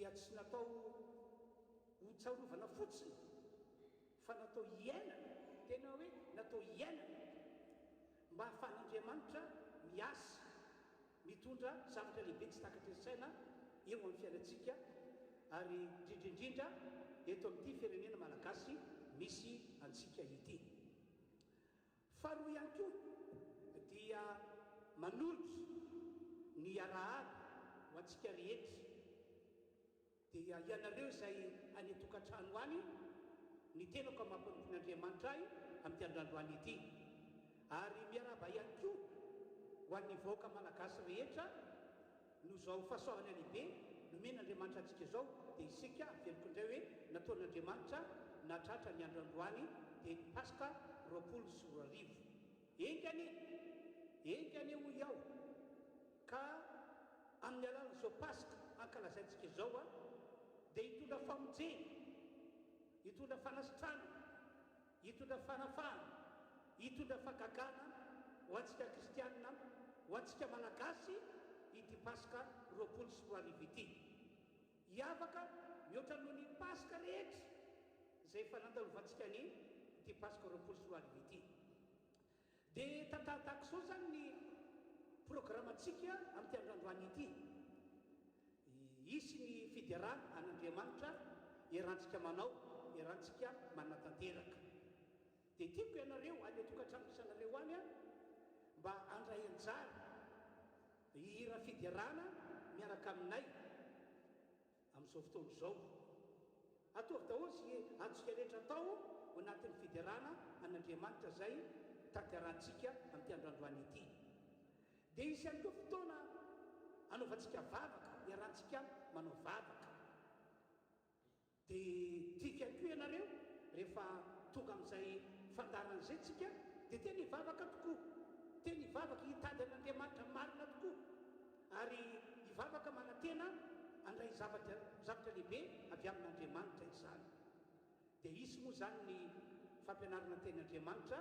dia tsy natao hotsarovana fotsiny fa natao iainana, tena hoe natao iainana mba hahafahan'Andriamanitra miasa mitondra zavatra lehibe tsy takatra ny saina eo amin'ny fiainantsika, ary indrindrindrindra eto amin'ity firenena malagasy misy antsika ity. Faharoa ihany koa dia manolotra ny arahara ho antsika rehetra, dia ianareo izay any tokantrano any ny tenako mampanompin'Andriamanitra ahy amin'ny androandroany ity, ary miaraba ihany koa ho an'ny vahoaka malagasy rehetra no zao fahasoavana lehibe nomen'Andriamanitra antsika izao, dia isika aveliko indray hoe nataon'Andriamanitra natratra ny androandroany dia ny Paska 24 engany ho iaho ka amin'ny alalan'izao Paska ankalazaintsika izao dia hitondra famonjena, hitondra fanasitrana, hitondra fanafahana, hitondra fagagana ho antsika kristianina, ho antsika malagasy ity Paska 24 ity. Hiavaka mihoatra noho ny Paska rehetra izay efa nandalovantsikany ity Paska 24 ity. Dia tantahatako izao zany ny programantsika amin'ity androandroany ity. Isy ny fiderana an'Andriamanitra iarahantsika manao, iarahantsika manatanteraka. Dia tiako ianareo any tokantrano isanareo any mba andray anjara hihira fiderana miaraka aminay amin'izao fotoana izao. Ataovy daholo sy antsika rehetra atao ao anatin'ny fiderana an'Andriamanitra izay tanterahantsika amin'ity androandroany ity. Dia isy ihany koa fotoana anaovantsika vavaka, iarahantsika manao vavaka. Dia tiako ihany koa ianareo rehefa tonga amin'izay fandaran'izay tsika dia tena hivavaka tokoa, tena hivavaka hitady an'Andriamanitra marina tokoa, ary hivavaka manantena andray zavatra lehibe avy amin'Andriamanitra izany. Dia isy moa zany ny fampianarana teny'Andriamanitra,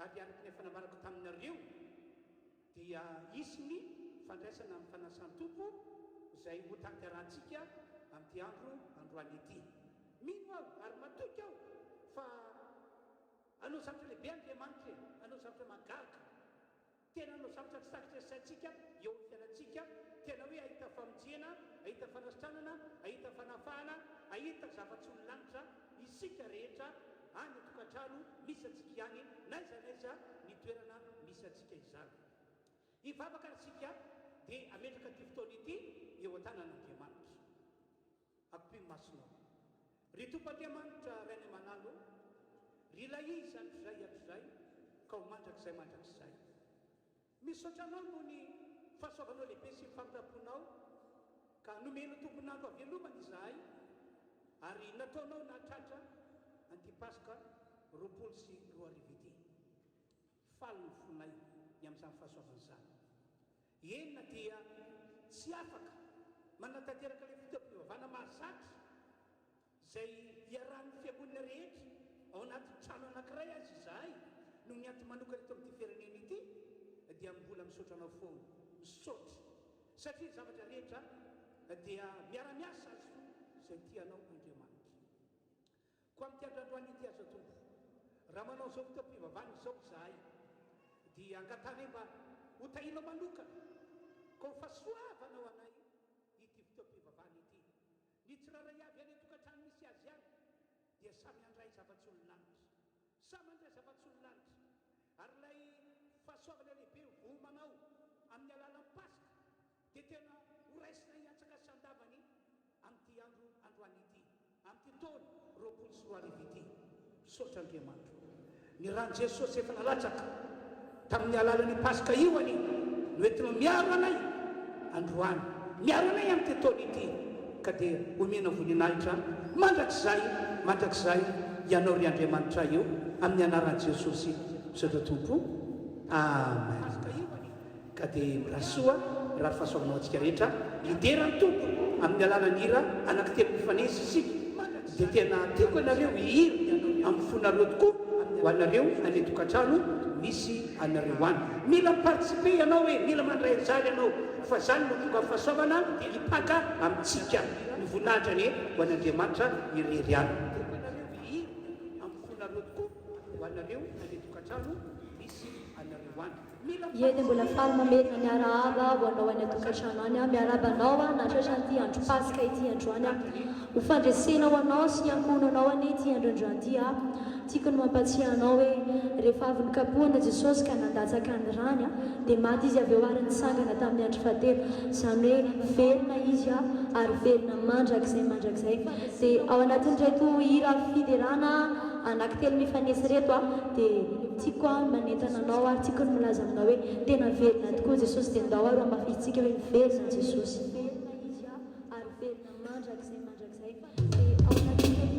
ary araka ny fanambarako taminareo dia isy ny fandraisana amin'ny fanasan-tompo izay ho tanterahantsika amin'ity androany ity. Mino aho ary matoky aho fa anao zavatra lehibe Andriamanitra, anao zavatra magaga, tena anao zavatra tsy takatra saintsika eo amin'ny fiainantsika, tena hoe ahita famonjena, ahita fanasitranana, ahita fanafahana, ahita zava-tsy olo-lanitra isika rehetra any tokantrano misy antsika any, naiza ny toerana misy antsika izany. Hivavaka antsika dia ametraka ty fotoana ity eo an-tanan'Andriamanitra. Ampimo masonao ry Tompon'Andriamanitra ray ny manalo, ry laiza androzay androzay ka ho mandrakizay. Misaotra anao noho ny fahasoavanao lehibe sy famiraponao ka nomena tomponandro avelomana izahay, ary nataonao nahatratra an'ity Paska 24 ity. Faly ny fonay ny amin'izany fahasoavan'izany. Enina dia tsy afaka manatanteraka ilay fitoam-pivavahana mahazatra izay iarahan'ny fiangonana rehetra ao anaty trano anankiray azy izahay no ny anty manokana eto amin'ity firenena ity, dia mbola misaotra anao foana, misaotra satria zavatra rehetra dia miara-miasa azy izay tianao Andriamanitra. Ko amin'ity androandroany ity azo tompo, raha manao izao fitoam-pivavahana izao izahay dia angatany mba ho tahinao manokana ka ho fahasoavanao anay ity fitoam-pivavahana ity. Ny tsiraray avy any tokantrano misy azy any dia samy andray zava-tsy olo-lanitra, samy andray zava-tsy olo-lanitra, ary ilay fahasoavana lehibe vomanao amin'ny alalan'ny Paska dia tena horaisina hiatsaka sy andavany amin'ity androany ity, amin'ity taona 24 ity. Misaotra Andriamanitra. Ny rano Jesosy efa nalatsaka tamin'ny alalan'ny Paska io any no entinao miaro anay androany, miaro anay amin'ity taona ity, ka dia omena voninahitra mandrakizay ianao ry Andriamanitra io amin'ny anaran'i Jesosy misaotra tompo. Amen. Ka dia mirasoa raha fahasoavanao antsika rehetra liderany tompo amin'ny alalan'ny hira anankitelo mifanesy isika, dia tena tiako ianareo hihira amin'ny fonareo tokoa ho anareo any tokantrano misy anareo any. Mila mipartisipe ianao, mila mandray anjara ianao, fa zany no tonga fahasoavana hipaka amintsika. Ny vonatrany ho an'andriamanitra irery any nareo i amfonareo tokoa ho anareo nale tokantrano misy anareo any Yedi mbola faly mamerina miarahaba ho anao any atokantrano any a miarabanao a natratra ty andro pasika ity androany a ho fandresena ho anao sy ankonanao any ty androandroanty a tiako ny mampatsiahanao hoe rehefa avy nokapohana Jesosy ka nandatsaka ny rany a dia maty izy avy eo ary nitsangana tamin'ny andro fahatelo izany hoe velona izy a ary velona mandrakizay dia ao anatin'reto hira fiderana anankitelo mifanesy reto a dia tiako a manentana anao ary tiako ny milaza aminao hoe tena velona tokoa Jesosy dia ndao ary amafitsika hoe velona Jesosy velona izy a ary velona mandrakizay dia ao anatin'reto hira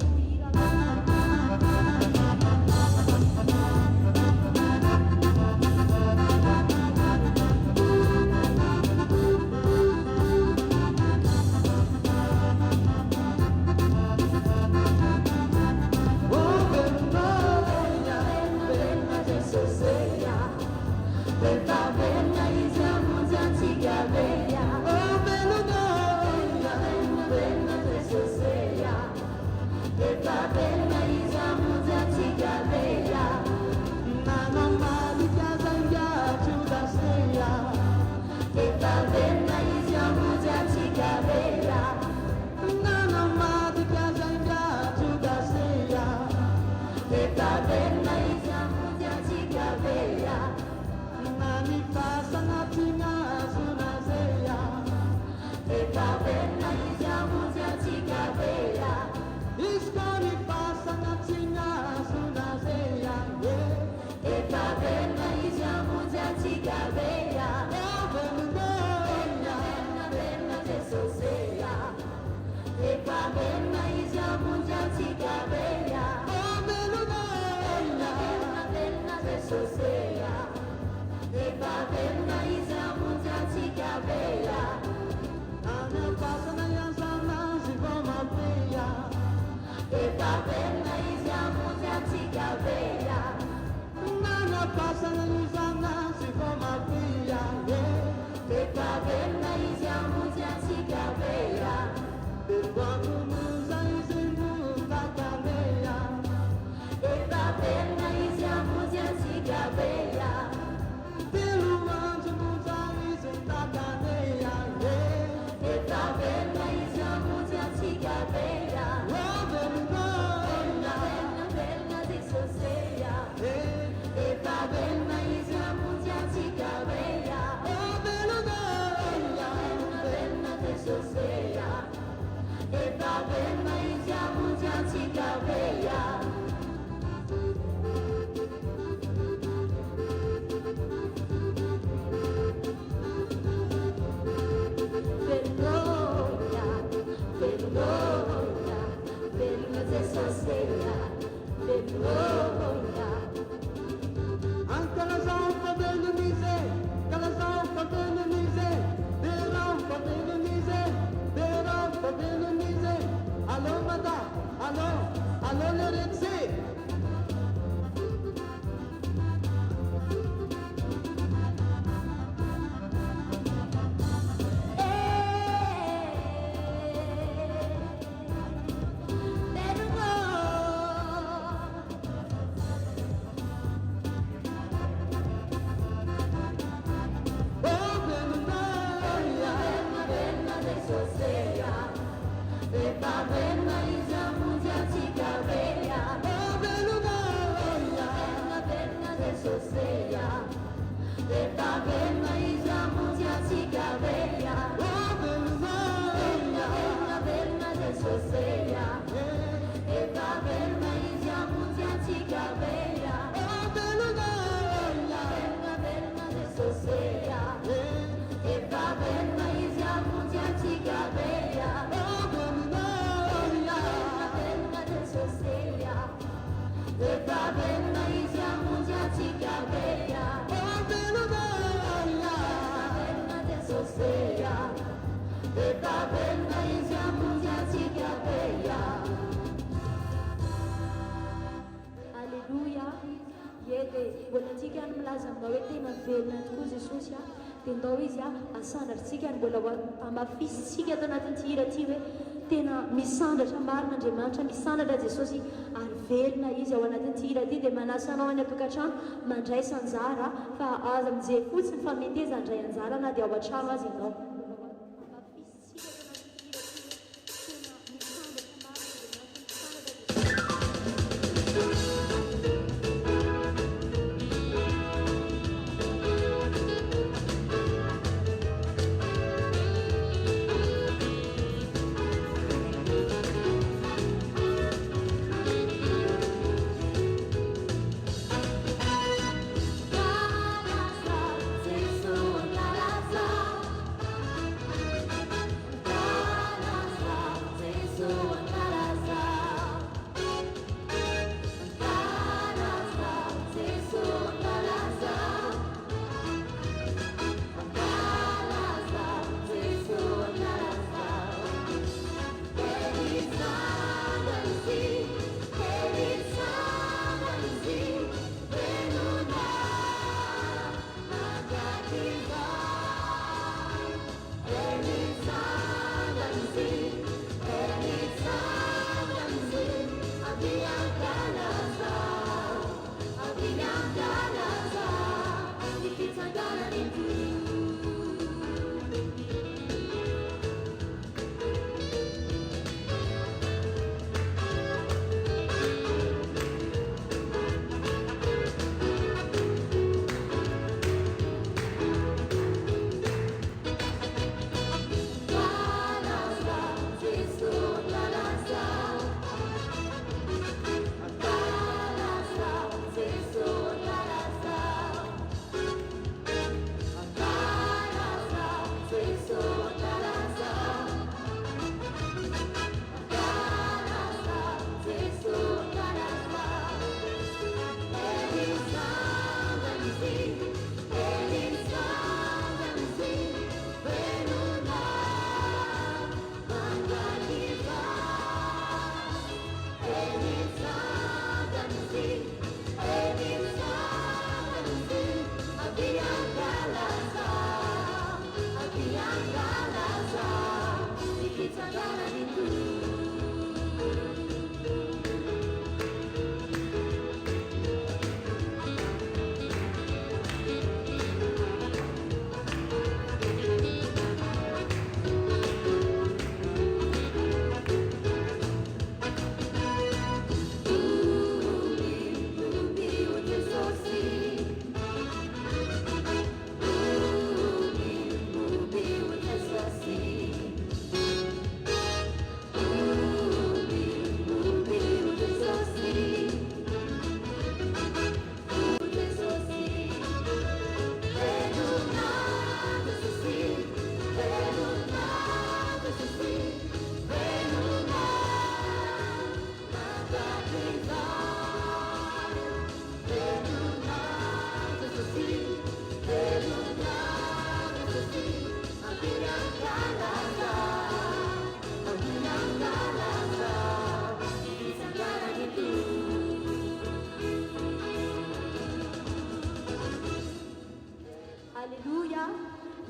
dia ndao izy a asandratsika mbola amafisitsika ato anatin'ny ty hira ty hoe tena misandratra marin'Andriamanitra, misandratra Jesosy ary velona izy ao anatin'ity hira ity. Dia manasa anao any atokantrano mandraisa anjara fa aza mijery fotsiny fa mety eza andray anjara na dia ao an-trano azy ianao.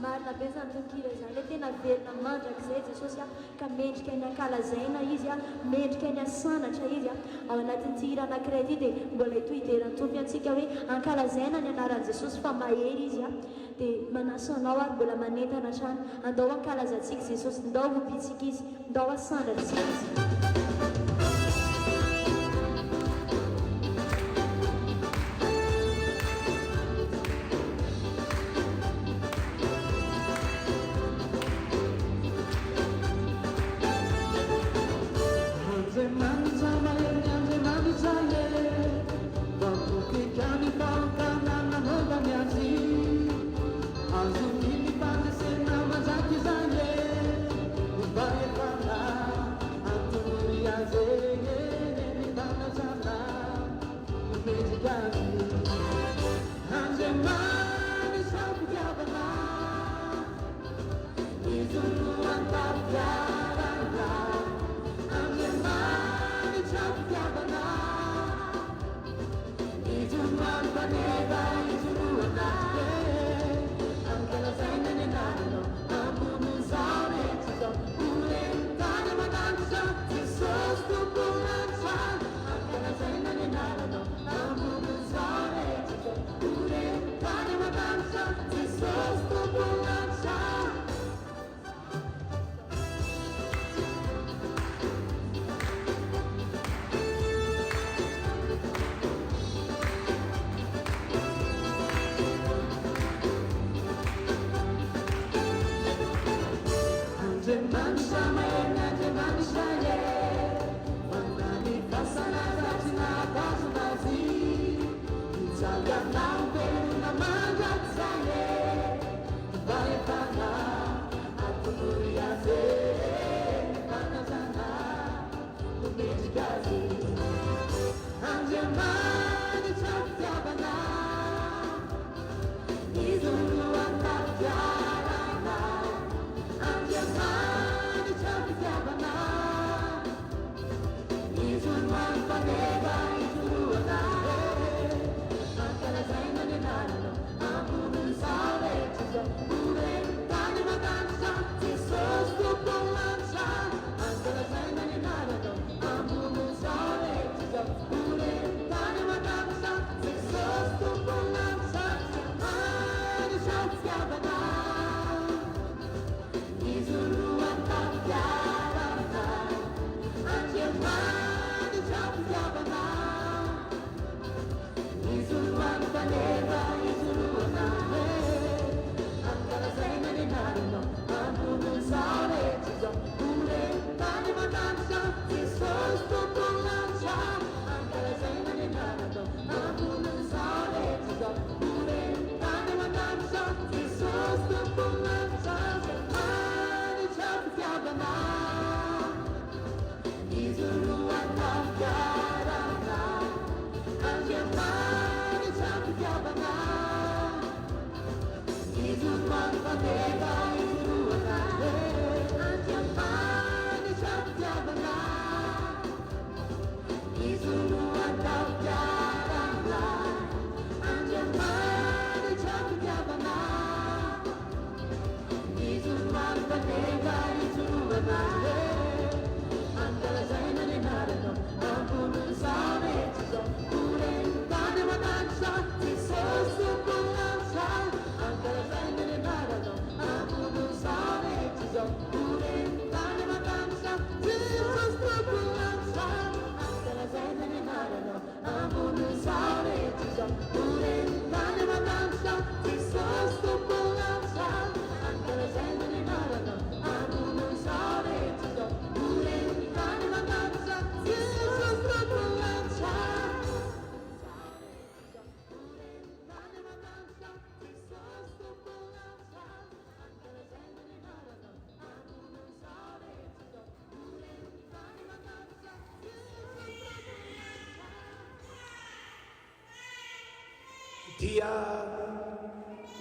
marina be zany tontolo izany le tena velona mandrakizay Jesosy ka mendrika ny ankalazaina izy mendrika ny asanatra izy ao anatin'ity hira anankiray ity dia mbola itoideran'ny tompo antsika hoe ankalazaina ny anaran'i Jesosy fa mahery izy dia manasa anao ary mbola manentana trano andao ankalazantsika Jesosy ndao hopitsika izy ndao asandratsika izy. I'm dia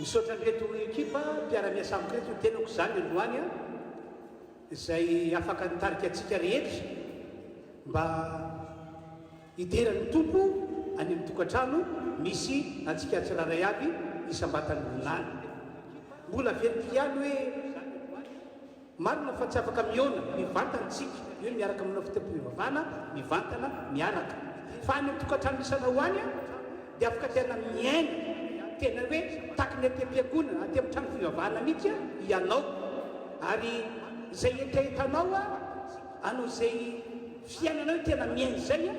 misaotra an'ireto ekipa mpiara-miasa amiko reto tenako zany androany a izay afaka nitarika atsika rehetra mba hiderany tompo any amin'ny tokantrano misy atsika tsiraray avy isam-batany volany mbola verifiany hoe marina fa tsy afaka miona mivantanytsika hoe miaraka aminao fitampivavana mivantana miaraka fa any amin'ny tokantrano isana ho any a dia afaka tena miaina tena hoe takiny atem-piangonana aty amin'ny trano fivavahana mihitsy a ianao ary zay etaetanao a anao zay fiainanao tena miaina zay a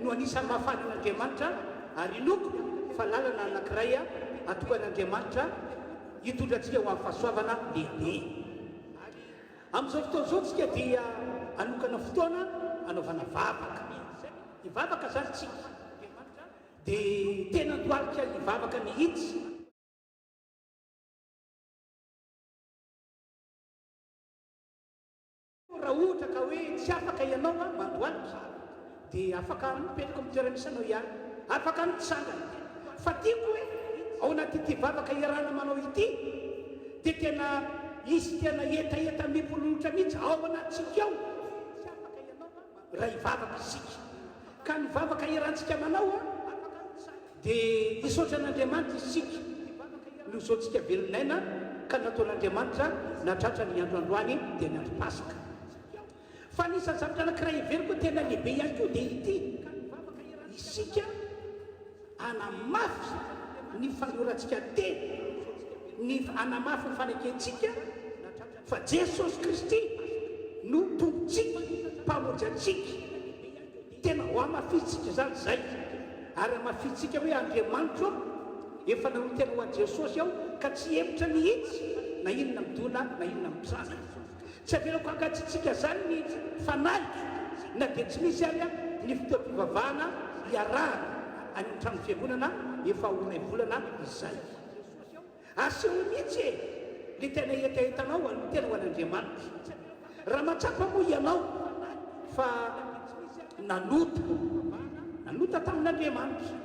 no anisan'ny mahafana an'Andriamanitra ary inoko fa lalana anankiray a atokan'Andriamanitra hitondrantsika ho amin'ny fahasoavana lehibe amin'izao fotoana izao tsika dia anokana fotoana anaovana vavaka ivavaka zany tsika dia tena doalika ivavaka mihitsy raha ohatra ka hoe tsy afaka ianao a mandoalika dia afaka mipetraka amin'ny toeranisanao ihany afaka mitsangana fa tiako hoe ao anaty vavaka iarahana manao ity dia tena izy tena etaeta mipololotra mihitsy ao anatsika ao raha ivavaka isika ka ny vavaka iarahantsika manao a dia isotra an'Andriamanitra isika no zao tsika velon'aina ka nataon'Andriamanitra natratra ny andro androany dia ny andro pasika fa nisan'ny zavatra anankiray iveriko tena lehibe ihany koa dia ity isika anamafy ny fanorantsika teny ny anamafy ny fanekentsika fa Jesosy Kristy no tompontsika mpamonjy antsika tena ho amafitsika zany zay ary amafitsika hoe Andriamanitra efa naroa tena ho an'i Jesosy aho ka tsy hevitra mihitsy na inona midona na inona mitrana tsy averako angatsitsika zany ny fanahy na dia tsy misy ary a ny fitaom-pivavahana iarahana any amin'ny trano fiangonana efa oray volana izay aseho mihitsy e le tena etaetanao no tena ho an'Andriamanitra raha matsapa moa ianao fa nanota tamin'Andriamanitra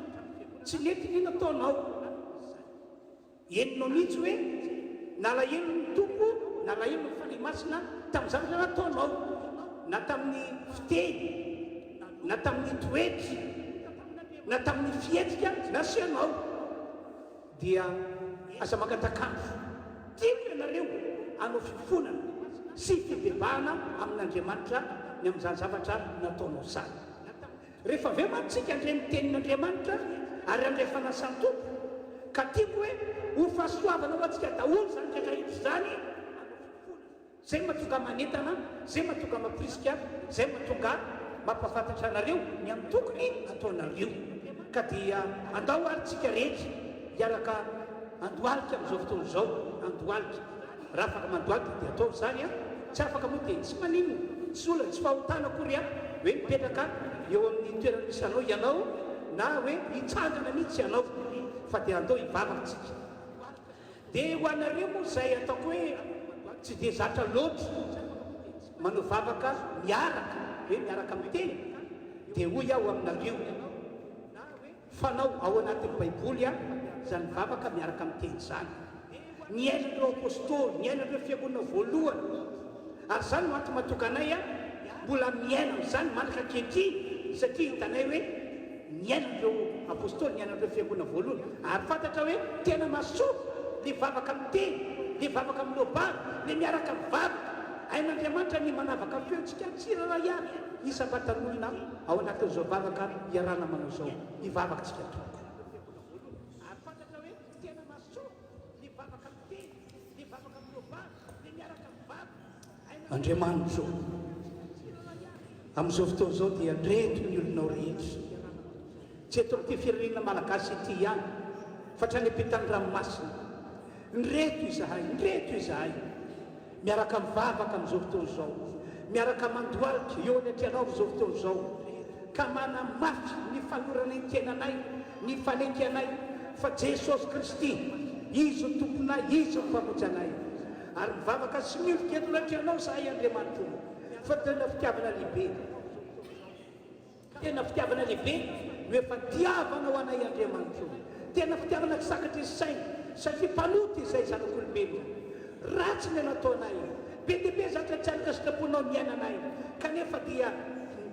tsy nety ny nataonao eninao mihitsy hoe nalahelo ny tompo nalahelo ny fanahy masina tamin'ny zavatra nataonao na tamin'ny fiteny na tamin'ny toetry na tamin'ny fietrika nasianao dia aza mangatakandro tiako ianareo anao fifonana sy fibebahana amin'Andriamanitra ny amin'izany zavatra nataonao zany rehefa aveo mantsika andray mitenin'Andriamanitra ary andray fanasan'ny tompo ka tiako hoe ho fahasoavana ho antsika daholo zany rehetrarehetra zany zay mahatonga manentana zay mahatonga mampirisika zay mahatonga mampafantatra anareo ny amin'ny tokony ataonareo ka dia andao ary tsika rehetra hiaraka andoalika amin'izao fotoana izao andoalika raha afaka mandoalika dia atao zany a tsy afaka moa dia tsy manino tsy olona tsy fahotana akory a hoe mipetraka eo amin'ny toerana misy anao ianao na hoe hitsangana mihitsy ianao fa dia andao hivavakatsika dia ho anareo moa zay ataoko hoe tsy dia zatra loatra manovavaka miaraka hoe miaraka miteny dia hoy aho aminareo fanao ao anatin'ny baiboly a zany vavaka miaraka miteny zany niainan'ireo apôstôly niainan'ireo fiangonana voalohany ary zany manto matokanay a mbola miaina am'izany manaka ankehitriny satria hitanay hoe niainan'ireo apôstôly niainan'ireo fiangonana voalohany ary fantatra hoe tena masoa le vavaka miteny le vavaka milobary le miaraka mivavaka ain'Andriamanitra ny manavaka feontsika tsirara ihany isam-batan'olona ao anatin'izao vavaka iarana manao zao ivavakantsika toko ary fantatra hoe tena masoa le vavaka miteny le vavaka milobary le miaraka mivavaka Andriamanitra amin'izao fotoana zao dia reto ny olonao rehetra tsy eto amin'ity firenena malagasy ity ihany fa trany am-pitany ranomasina nreto izahay miaraka mivavaka amin'izao fotoana zao miaraka mandoalika eo ny atreanao amin'izao fotoana zao ka manamafy ny fanorana ny tenanay ny fanenky anay fa Jesosy Kristy izy ny tomponay izy ny mpamonjanay ary mivavaka sy miofoka eto ny atreanao zahay Andriamanitra fa tena fitiavana lehibe no efa tiavana ho anay Andriamanitra tena fitiavana kisakatra izy saina satria mpanoty izay zanak'olombelona ratsy ny nataonay be dia be zatra tsy araka sitraponao miainanay kanefa dia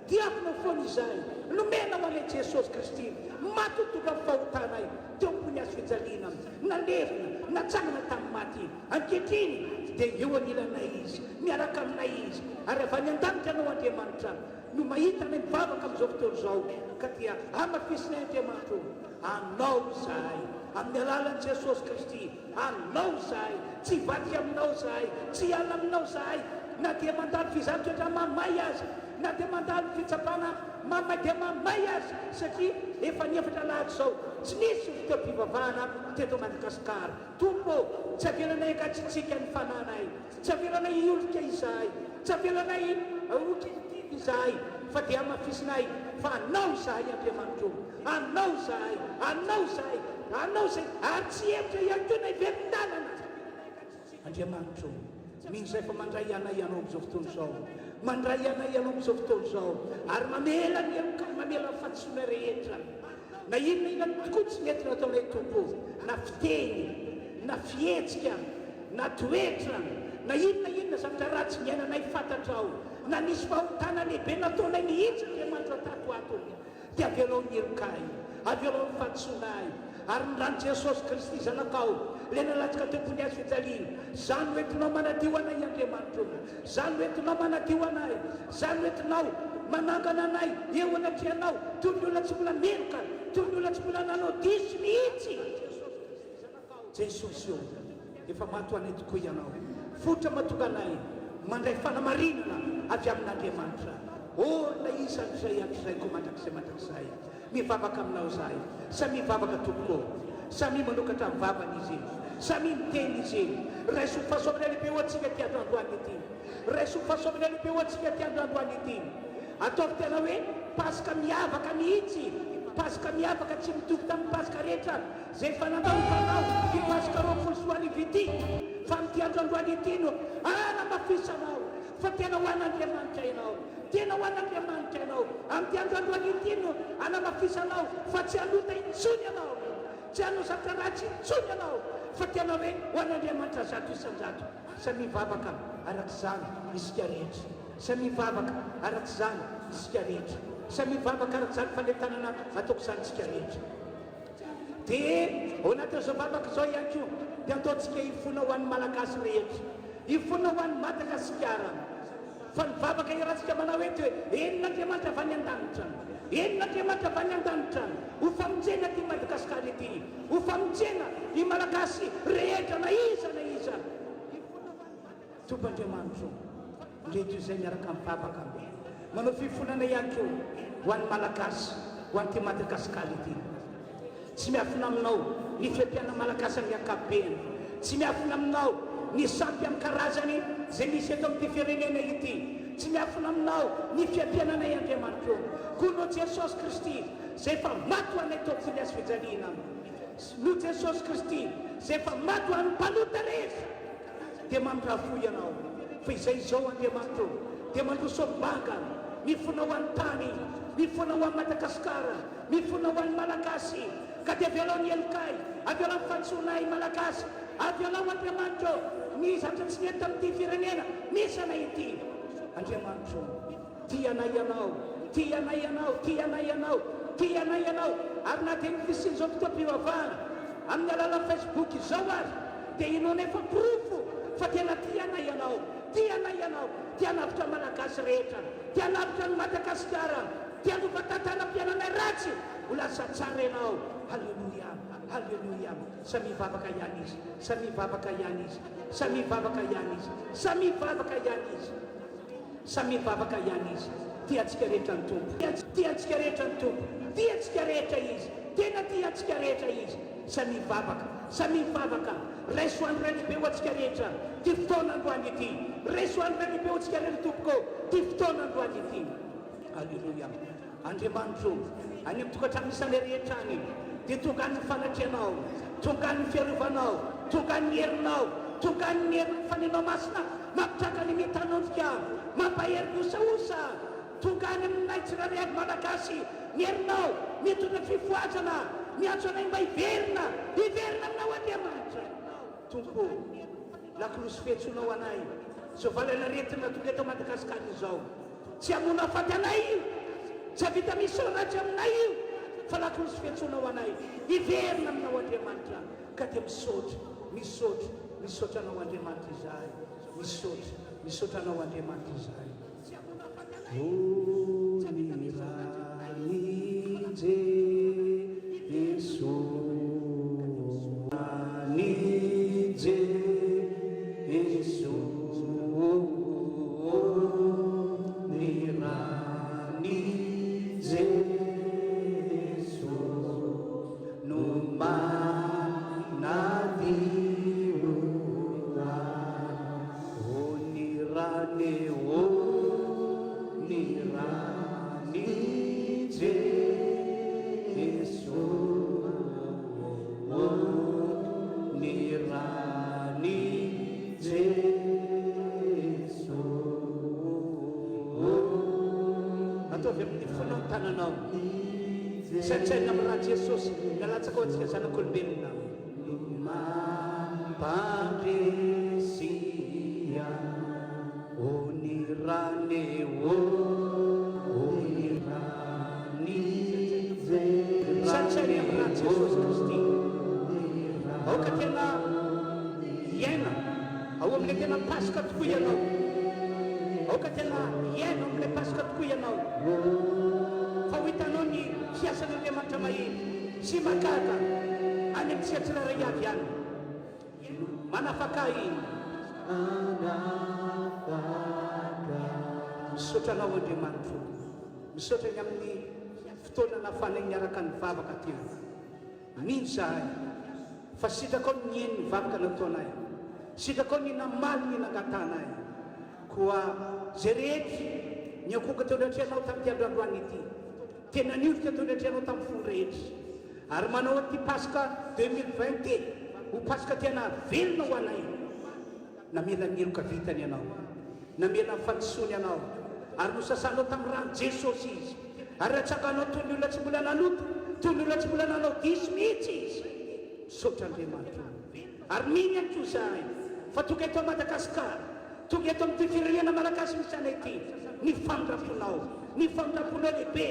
tiavinao foana izahay nomena ho anay Jesosy Kristy matotoka amin'ny fahotanay teo ambony azo fijaliana nalerina natsangana tamin'ny maty ankehitriny dia eo anilanay izy miaraka aminay izy ary avy any an-danitra anao Andriamanitra no mahita nay mivavaka amin'izao fotoana zao ka dia amafisinay Andriamanitra anao izahay amin'ny alalan'i Jesosy Kristy anao izahay tsy vadika aminao izahay tsy ala aminao izahay na dia mandalo fizatoetra mamay azy na dia mandalo fitsapana mamay dia mamay azy satria efa niefatra lahatra zao tsy nisy fotoam-pivavahana teto Madagasikara tompo tsy avelanay ankatsitsika ny fananay tsy avelanay iolika izahay tsy avelanay okitika izahay fa dia amafisinay fa anao izahay Andriamanitra anao izahay ary tsy evitra ihany koa na ivelon-dalana Andriamanitra min'izay fa mandray anay ianao amin'izao fotoana zao mandray anay ianao amin'izao fotoana zao ary mamela ny mamela ny fatisoana rehetra na inona tokoa tsy mety nataonay tompo na fiteny na fihetsika na toetra na inona zavatra ratsy miainanay fantatrao na nisy fahotana lehibe nataonay mihitsy Andriamanitra tato ato dia avelao ny herokay avelao ny fatisoanay ary ny rano Jesosy Kristy zanakao le nalatsaka teo ambony azo fijaliana zany hoentinao manadio anay Andriamanitra zany hoentinao manadio anay zany hoentinao manangana anay eo anatrehanao toy ny olona tsy mbola meloka toy ny olona tsy mbola nanao diso mihitsy Jesosy io efa mato anay tokoa ianao fotra matonga anay mandray fanamarinana avy amin'Andriamanitra na isan'izay akizay ko mandrakizay mivavaka aminao zahay samy mivavaka tokoa samy manokatra mivavana izy samy miteny izy raiso fahasoavana lehibe ho antsika ty androandroany ity raiso fahasoavana lehibe ho antsika ty androandroany ity ataovy tena hoe pasika miavaka mihitsy pasika miavaka tsy mitovy tamin'ny pasika rehetra zay fanandaofanao ty pasika roapolo sy roa arivo ity fa mity androandroany ity no anamafisanao fa tena ho an'Andriamanitra ianao tena ho an'Andriamanitra ianao amin'ity androandroany ity no anamafisanao fa tsy hanota intsony ianao tsy hanao zavatra ratsy intsony ianao fa tena hoe ho an'Andriamanitra zato isan-jato samy mivavaka arak'izany isika rehetra samy mivavaka arak'izany isika rehetra samy mivavaka arak'izany fanetanana ataoko izany isika rehetra dia ao anatin'izao vavaka izao ihany koa dia ataontsika ifona ho an'ny malagasy rehetra ifona ho an'ny Madagasikara fa nivavaka irahantsika manao ety hoe enon'Andriamanitra avy any an-danitra enon'Andriamanitra avy any an-danitra ho famonjena ty Madagasikara ety ho famonjena ny malagasy rehetra na iza tompandriamanitra ndreto izay miaraka mivavaka manao fifonana ihany koa ho an'ny malagasy ho an'ty Madagasikara ety tsy miafina aminao ny fiampiana malagasy amin'ny ankapobeny tsy miafina aminao ny sampy amin'ny karazany zay misy eto amin'ity firenena ity tsy miafina aminao ny fiampiananay Andriamanitra koa no Jesosy Kristy zay fa mato anay tao amin'ny azo fijaliana no Jesosy Kristy zay fa mato an'ny mpanota rehetra dia mampiafo ianao fa izay zao Andriamanitra dia mandrosom-banga mifona ho an'ny tany, mifona ho an'ny Madagasikara, mifona ho an'ny malagasy, ka dia avialao ny elikay, avialao ny fantsonay malagasy, avialao Andriamanitra ny zatra tsy nety amin'ity firenena misy anay ity. Andriamanitra, tianay ianao, tianay ianao, tianay ianao, tianay ianao, ary na dia nyfisin'izao fotoam-pivavahana amin'ny alalan'ny Facebook izao ary dia inao nefa profo fa tena tianay ianao, tianay ianao, tianavitra malagasy rehetra, tianavitra ny Madagasikara, tianova tantanam-piainanay ratsy ho lasa tsara ianao. Halleluia, halleluia. Samy mivavaka ihany izy, samy mivavaka ihany izy, samy mivavaka ihany izy, samy mivavaka ihany izy, samy mivavaka ihany izy. Tiantsika rehetra ny tompo, tiantsika rehetra ny tompo, tiantsika rehetra izy, tena tiantsika rehetra izy. Samy mivavaka, samy mivavaka. Raiso andro lehibe ho antsika rehetra ty fotoana androany ity, raiso andro lehibe ho antsika rehetra tompoko ty fotoana androany ity. Halleluia. Andriamanitra, any amin'ny tokantrano isan'ilay rehetra any dia tonga ny fanatrianao, tonga ny fiarovanao, tonga ny herinao, tonga ny herin'ny faninao masina mampitraka ny mitanonjika, mampahery osaosa, tonga any aminay tsirairay avy malagasy ny herinao mitondra fifoajana, miantso anay mba hiverina, hiverina aminao Andriamanitra. Tompo, lakolosy fiantsoanao anay zao valana retina tonga eto Madagasikara izao, tsy hamono afaty anay io, tsy havita misy ratsy aminay io, fa lakolosy fiantsoanao anay hiverina aminao Andriamanitra. Ka dia misaotra, misaotra, misaotra anao Andriamanitra izahay, misaotra, misaotra anao Andriamanitra izahay. Satsai nama Yesus nalatsaka antsika zanak'olombelona mampandresia onirane satsai nama Yesus Kristi ao ka tena iaina ao amin'ilay tena pasika tokoa ianao, ao ka tena iaina amin'ilay pasika tokoa ianao, fa ho hitanao ny fiasan'Andriamanitra mahiny sy makaka any amin'ny tsiratsiray avy ihany manafaka iny. Misaotra anao Andriamanitra, misaotra ny amin'ny fotoana nafanay niaraka ny vavaka teo, mino zahay fa sitraka ao ny eny ny vavaka nataonay, sitraka ao ny namaly ny nangatanay, koa zay rehetra ny akoka teo natreanao tamin'ity androandroany ity, tena niolika teo natreanao tamin'ny fony rehetra, ary manao ty pasika 2020 ho pasika tena velona ho anay. Namela ny eloka vitany ianao, namela ny fandisony ianao, ary nosasanao tamin'ny rano Jesosy izy, ary ratsakanao toy ny olona tsy mbola naloto, toy ny olona tsy mbola nanao diso mihitsy izy. Misaotra Andriamanitra, ary mino ihany koa zahay fa tonga eto Madagasikara, tonga eto amin'ity firenena malagasy misy anay ity, ny famindraponao, ny famindraponao lehibe,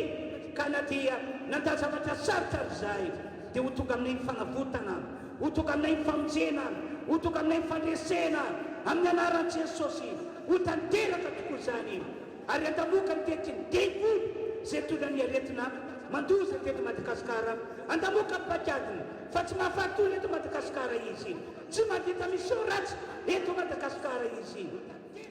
ka na dia nandà zavatra sarotra ry zahay dia ho tonga aminay fanavotana, ho tonga aminay famonjena, ho tonga aminay fandresena amin'ny anaran'i Jesosy, ho tanteraka tokoa zany, ary andamoka ny tetiny devoly zay tona ny aretina mandoza teto Madagasikara, andamoka ny pakiadiny fa tsy mahafatolo eto Madagasikara izy, tsy mahavita misy ratsy eto Madagasikara izy.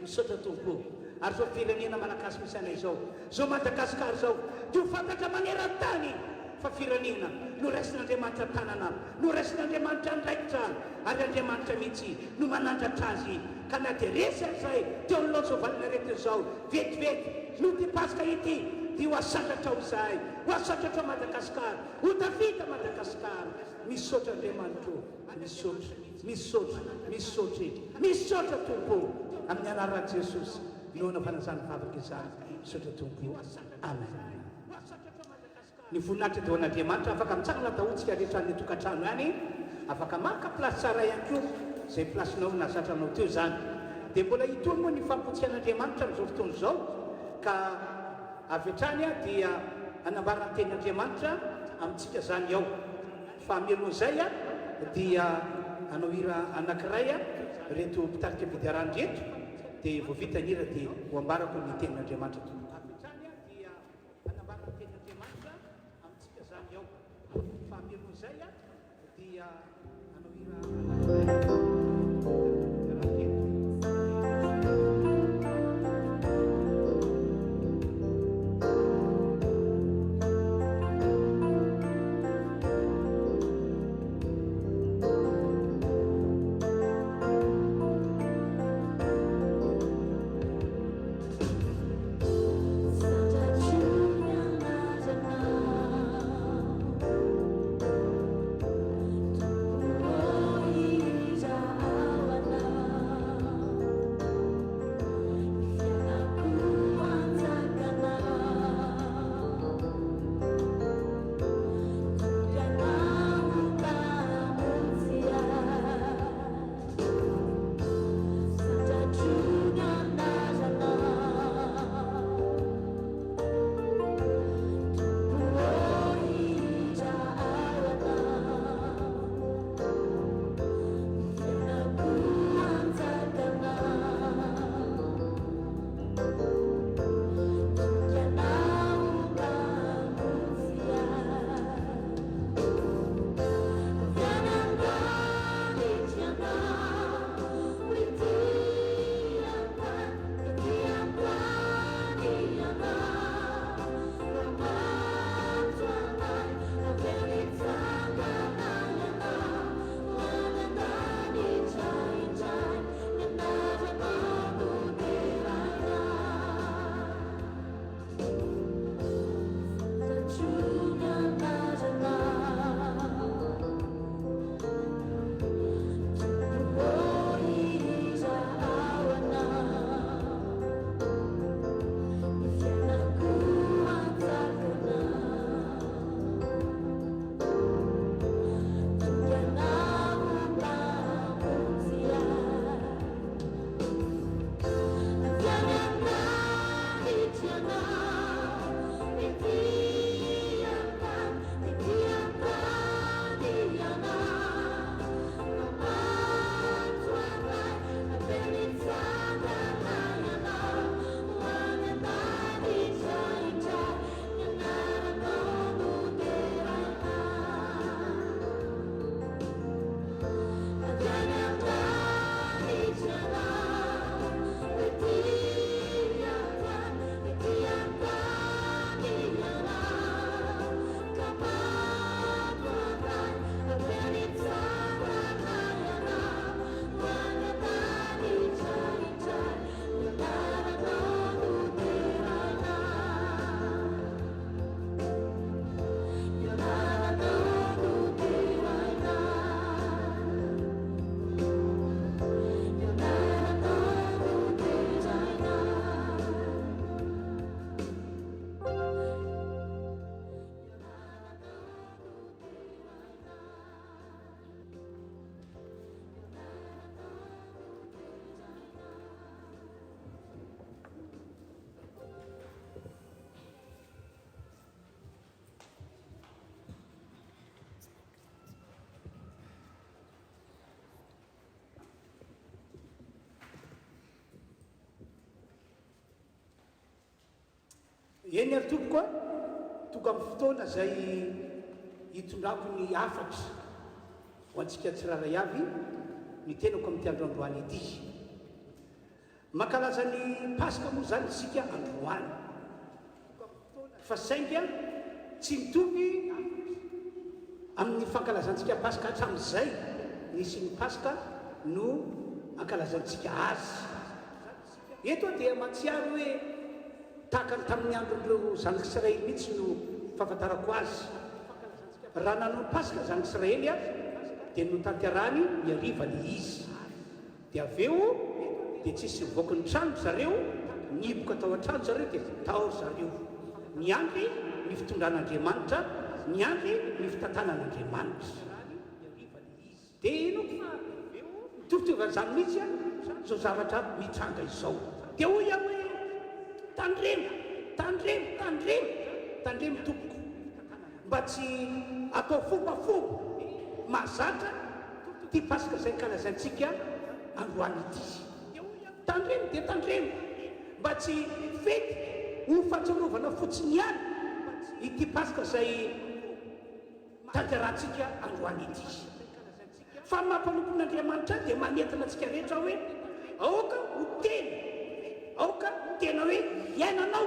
Misaotra tompo, ary zao firenena malagasy misy anay zao, zao Madagasikara zao dia ho fantatra maneran-tany fa firenena no raisin'Andriamanitra tanana, no raisin'Andriamanitra ndraikitra, ary Andriamanitra mihitsy no manandratra azy. Ka na dia resy azay teo ny loatso valina rehetra zao vetivety no ty pasika ity dia ho asandatra ho zahay, ho asandatra Madagasikara, ho tafita Madagasikara. Misaotra Andriamanitra, misaotra, misaotra, misaotra, misaotra tompo amin'ny anaran'i Jesosy. noana fanasany vavaka izany sotra tompo amen. Ny voninahitra dia hoan'Andriamanitra afaka mitsangana dahotsika rehetra ny tokantrano any, afaka maka plasy tsara ihany koa izay plasinao nazatranao teo zany. Dia mbola hitoa moa ny fampotsian'Andriamanitra amin'izao fotoana izao, ka avy hatrany dia anambarana ny tenin'Andriamanitra amintsika zany ao. Fa mialohan'izay dia anao hira anankiray reto mpitarika fidiarany reto, dia vao vita ny hira dia ho ambarako ny tenin'Andriamanitra tompoko. Eny ary tompoko tonga amin'ny fotoana izay hitondrako ny afatra ho antsika tsiraray avy ny tenako amin'ny androandroany ety. Mankalaza ny Pasika moa zany isika androany, fa sainga tsy mitovy amin'ny fankalazantsika Pasika hatramin'izay nisy ny Pasika no ankalazantsika azy. Eto dia matsiaro hoe tahaka ny tamin'ny andron'ireo zanak'Israely mihitsy no fahafantarako azy. Raha nanao Pasika zanak'Israely dia notanterahany miarivany izy, dia avy eo dia tsisy mivoaka ny trano zareo niboka tao an-trano zareo dia tao zareo miandry ny fitondran'Andriamanitra, miandry ny fitantanan'Andriamanitra. Dia enoko fa mitovitovazany mihitsy a zao zavatra mitranga izao. Dia hoy aho hoe tandremo tompoko mba tsy atao fombafomba mahazatra ty pasika izay kalazantsika androany ity. Tandremo dia tandremo mba tsy fety ho fahatsiarovana fotsiny ihany ity pasika izay tanterantsika androany ity. Fa mampanompon'Andriamanitra dia manentina antsika rehetra hoe aoka ho tena hoe iainana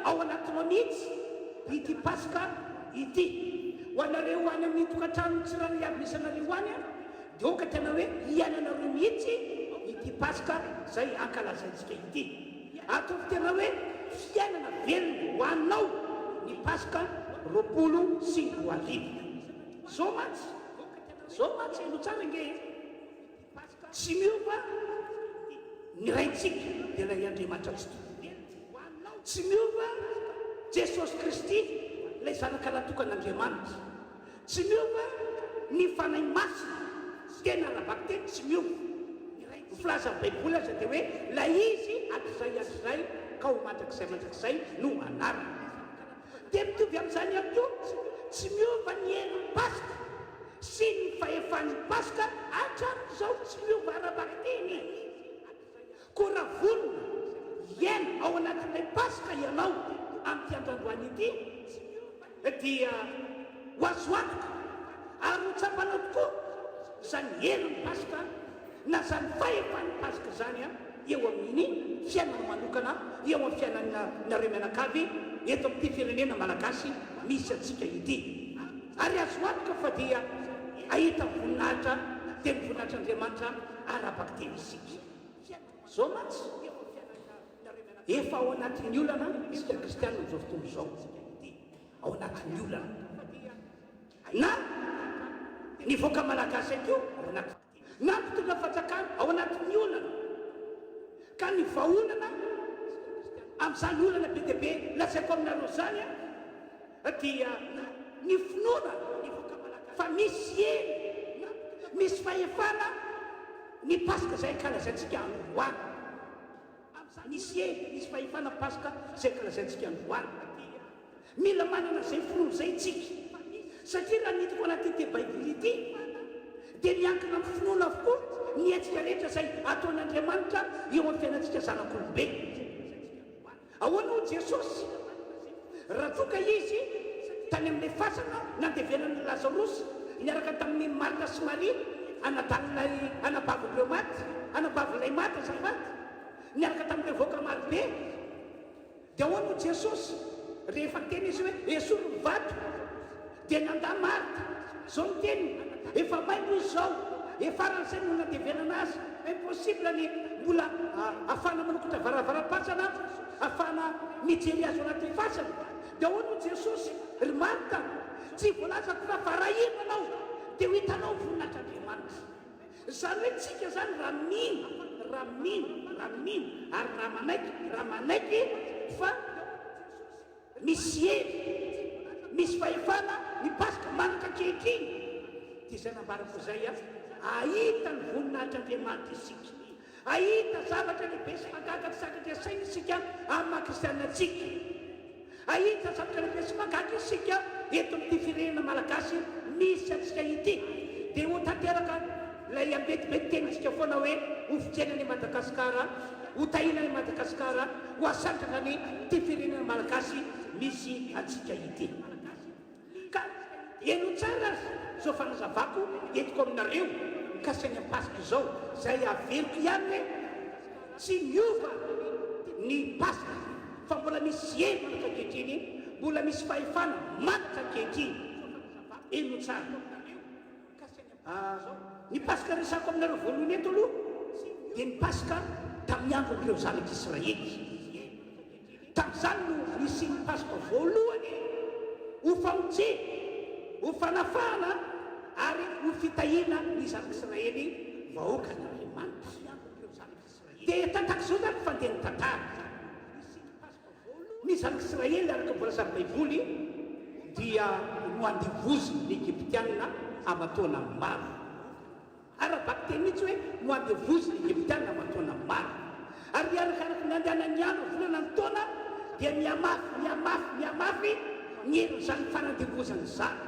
ao anatinao mihitsy ity pasika ity. Ho anareo any amin'ny tokantrano tsirairay aby misy anareo any a dia oka tena hoe iainanareo mihitsy ity pasika izay ankalazaintsika ity. Ataovy tena hoe fiainana velona ho anao ny pasika 25. Zao matsy no tsara nge tsy miova ny raintsika dia ray Andriamanitra tsy tsy miova Jesosy Kristy ilay zanaka natokan'Andriamanitra, tsy miova ny fanahy masina tena rabaka teny tsy miova. Filaza baiboly aza dia hoe la izy atizay ka ho mandrakizay no anarany. Dia mitovy amin'izany ihany koa tsy miova ny henan'ny pasika sy ny fahefan'ny pasika hatramin'izao tsy miova arabaka teny. Koa raha vonona hiaina ao anatin'ilay pasika ianao amin'ity androany ity dia ho azo antoka ary ho tsapanao tokoa izany henan'ny pasika na zany fahefan'ny pasika zany a eo amin'ny fiainana manokana, eo amin'ny fiainanareo mianakavy eto amin'ity firenena malagasy misy atsika ity. Ary azo antoka fa dia ahita voninahitra dia ny voninahitran'Andriamanitra arabaka teny isika. Zao matsy efa ao anatin'ny olana isika kristianina amin'izao fotoana izao, ao anatin'ny olana na ny voaka malagasy akio na mpitondra fahatsakana ao anatin'ny olana, ka ny vaholana amin'izany olana be dia be lasaiko aminareo zany a dia ny finoana fa misy misy fahefana ny pasika izay kalazaintsika androany. Misy fahefana pasika izay kalazaintsika androany. Mila manana izay finoana izay itsika, satria raha nitako anatyty baiboly ity dia miankina amin'ny finoana avokoa ny hetsika rehetra izay ataon'Andriamanitra eo amin'ny fiainantsika zanak'olombelona. Ahoana ho Jesosy raha toka izy tany amin'ilay fasana nandevenan'ny Lazarosy niaraka tamin'ny Marta sy Maria anabavin'ilay maty azafady niaraka tamin'ilay voaka marobe. Dia ahoana ho Jesosy rehefa teny izy hoe esory ny vato dia nanda Marta zao ny teniny efa maimbo izy zao efaran'izay no nandevenana azy impossible ny mbola afana manokotra varavara-pasana afana mijery azo anatin'ny fasana. Dia ahoana ho Jesosy ry Marta tsy voalazako fa varahina anao dia ho hitanao voninahitr'Andriamanitra. Izany hoe tsika zany raha mino ary raha manaiky fa misy misy fahefana ny pasika manaka ankehitriny. Dia izay nambarako izay ahita ny voninahitr'Andriamanitra isika, ahita zavatra lehibe sy magaga tsy sakatra saina isika amin'ny maha-kristianantsika, ahita zavatra lehibe sy magaga isika eto amin'ity firenena malagasy misy atsika ity. Dia ho tanteraka lay ambetibety tenitsika foana hoe ho fijenany Madagasikara, ho tahinany Madagasikara, ho asandrana ty firenena malagasy misy atsika ity. Ka eno tsara zao fanazavako entiko aminareo mikasika ny pasika izao izay averiko ihany hoe tsy miova ny pasika fa mbola misy manaka ankehitriny, mbola misy fahefana manaka ankehitriny. Eno tsara ny pasika resako aminareo voalohany eto aloha dia ny pasika tamin'ny andron'ireo zanak'Israely. Tamin'izany no nisy ny pasika voalohany ho famonjena, ho fanafahana ary ho fitahiana ny zanak'Israely vahoaka n'Andriamanitra. dia tantaky zao zany fandeha ny tantara ny zanaka Israely araka volasary baiboly dia no andevozy ny egyptianina amatoana maro arabaky teny mihitsy hoe no andevozy ny egyptianina amatoana maro ary arakaraky ny andehanany andro volana ny taona dia miamafy ny herin'ny zany fanandevozany zany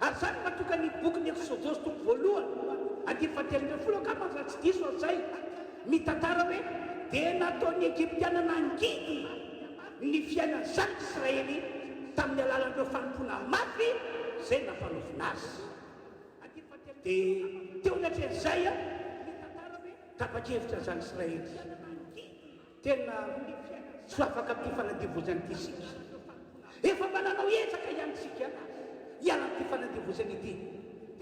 ary zany matoka ny bokyny Exodosy toko voalohany 10:30 ka fa tsy diso zay mitantara hoe dia nataon'ny egyptiana nangidy ny fiainan'ny zanaka Israely tamin'ny alalan'ireo fanompona mafy zay nafanofina azy dia teo anatrezay tapa-kevitra zany Israely tena tsy afaka amin'ity fanadevozany ity sika efa mananao ezaka ihany sika hiala amin'ity fanadevozany ity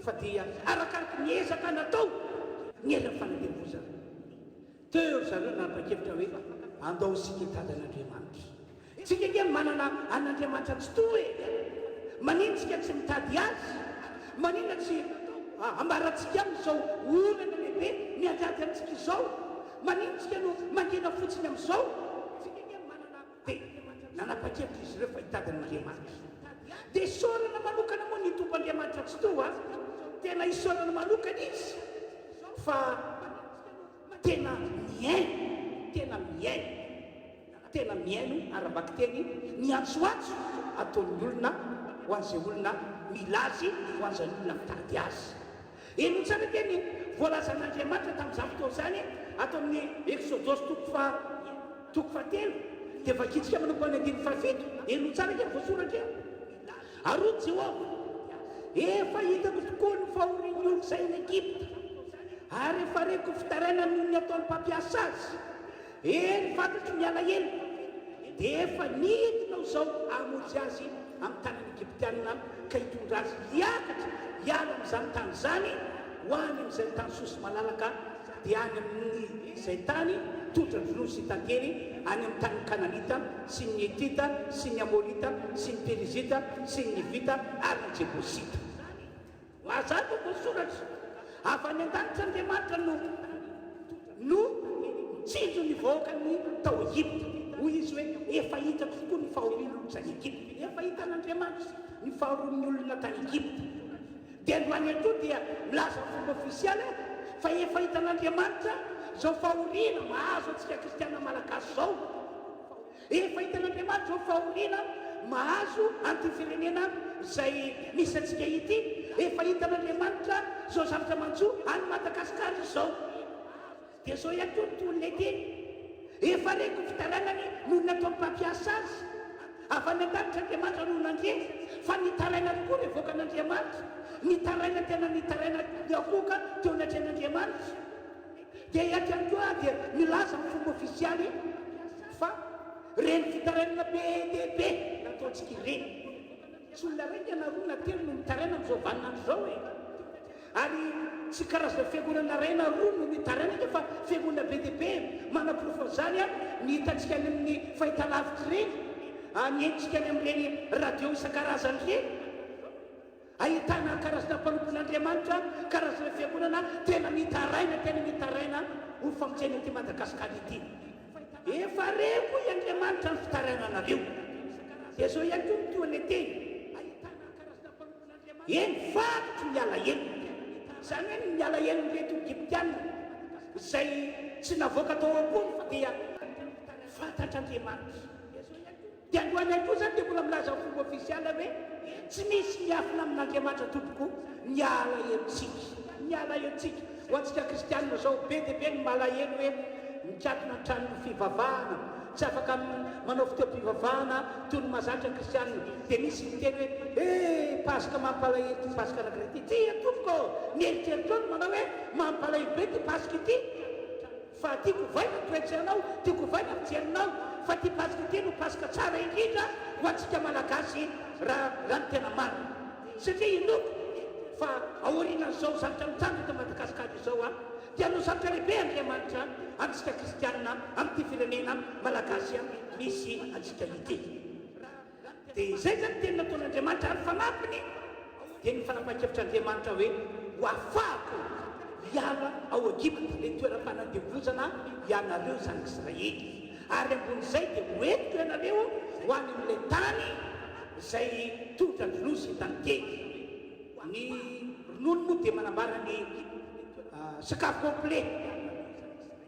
fa dia arakaraky ny ezaka natao ny eran'ny fanadevozany teo zareo nanapa-kevitra hoe andao sika hitady an'Andriamanitra tsika nge manana an'Andriamanitra tsy toe manino tsika tsy mitady azy manina tsy ambaratsika am'izao olana lehibe miandady amintsika izao manino tsika no mangena fotsiny am'izao tsika nge manana dia nanapa-kevitra izy ireo fa hitady an'Andriamanitra dia isaorana manokana moa ny tompoandriamanitra tsy toa tena isaorana manokana izy fa tena miaino arabaky teny ny antsoantso ataon'ny olona ho an'izay olona milazy ho an'izay olona mitady azy eno tsara teny voalazan'Andriamanitra tamin'izany fotoana zany atao amin'ny Exodosy toko fahatelo dia vakitsika manompo any 17 eno tsara ke voasoratra aro Jehova efa hitako tokoa ny fahorian'ny olo zay ny Egypta ary efa reko fitaraina ny ataon'ny mpampiasa azy eny fantatry miala elo dia efa nidinao zao amozy azy amin'ny tanany egyptianina ka hitondra azy hiakatra hiala amin'izany tany zany ho any amin'izay tany sosy malalaka dia any amin'ny izay tany totra drono sy tantely any amin'ny tany Kananita sy ny Etita sy ny Amorita sy ny Perizita sy ny Hivita ary ny Jebosita mazava voasoratra avy any an-danitra Andriamanitra no mitsinjo ny vahoakany tao Egypta hoy izy hoe efa hitako tokoa ny fahorian'olona zany Egypta efa hitan'Andriamanitra ny fahorian'ny olona tany Egypta dia androany ato dia milaza fomba ofisialy fa efa hitan'Andriamanitra zao fahoriana mahazo antsika kristiana malagasy zao efa hitan'Andriamanitra zao fahoriana mahazo anty firenena zay misy antsika ity efa hitan'Andriamanitra zao zavatra mantsoa any Madagasikara zao dia zao ihany koa nyton'ilay teny efa reko fitarainany noho ny atao mpampiasa azy avy any an-danitra Andriamanitra noho nandre fa nitaraina tokoa revoaka an'Andriamanitra nitaraina tena nitaraina akoka teo anatrehan'Andriamanitra dia iaty ihany koa dia milaza ny fomba ofisialy fa reny fitarainana be dia be nataontsika ireny tsy olona reny ianarona telo no mitaraina amin'izao vaninandro zao e ary tsy karazana fiangonana ray na roa no mitaraina fa fiangonana be dia be manaprofo zany ny hitantsika any amin'ny fahitalavitra reny nientsika any amin'ireny radio isan-karazany reny ahitana karazana mpanompon'Andriamanitra karazana fiangonana tena mitaraina ho famonjena ty Madagasikara ity efa reko i Andriamanitra ny fitaraina anareo dia zao ihany koa mitoany teny eny fatotry miala elo zany hoe miala elo nyreto egyptianina zay tsy navoaka tao ambony fa dia fantatr'Andriamanitra dia androany ihany koa zany dia mbola milaza ny fomba ofisialy hoe tsy misy miafina amin'Andriamanitra tompoko miala elontsika ho antsika kristianina zao be dia be ny malahelo hoe mikatona tranony fivavahana tsy afaka manao fotoam-pivavahana toy ny mahazatra kristianina dia misy miteny hoe pasika mampalahelo ty pasika anankiray ty tia tompoko mieritreritra ny manao hoe mampalahelo be ty pasika ity fa tiako vaina toetsinanao tiako vaina fijerinao fa ty pasika ity no pasika tsara indrindra ho antsika malagasy raha ny tena marina satria inoko fa aorianan'izao zavatra mitandro eto Madagasikara izao dia no zavatra lehibe Andriamanitra antsika kristianina amin'ity firenena malagasy misy antsika ity dia izay zany teny nataon'Andriamanitra ary fanampiny dia ny fanapa-kevitr'Andriamanitra hoe ho afahako hiala ao ao Egipta le toeram-panadevozana ianareo zanaka Israely, ary ambon'izay dia hoentiko ianareo ho any amin'ilay tany izay tongotra ny nosy tantely. Ny ronono moa dia manambara ny sakafo complet,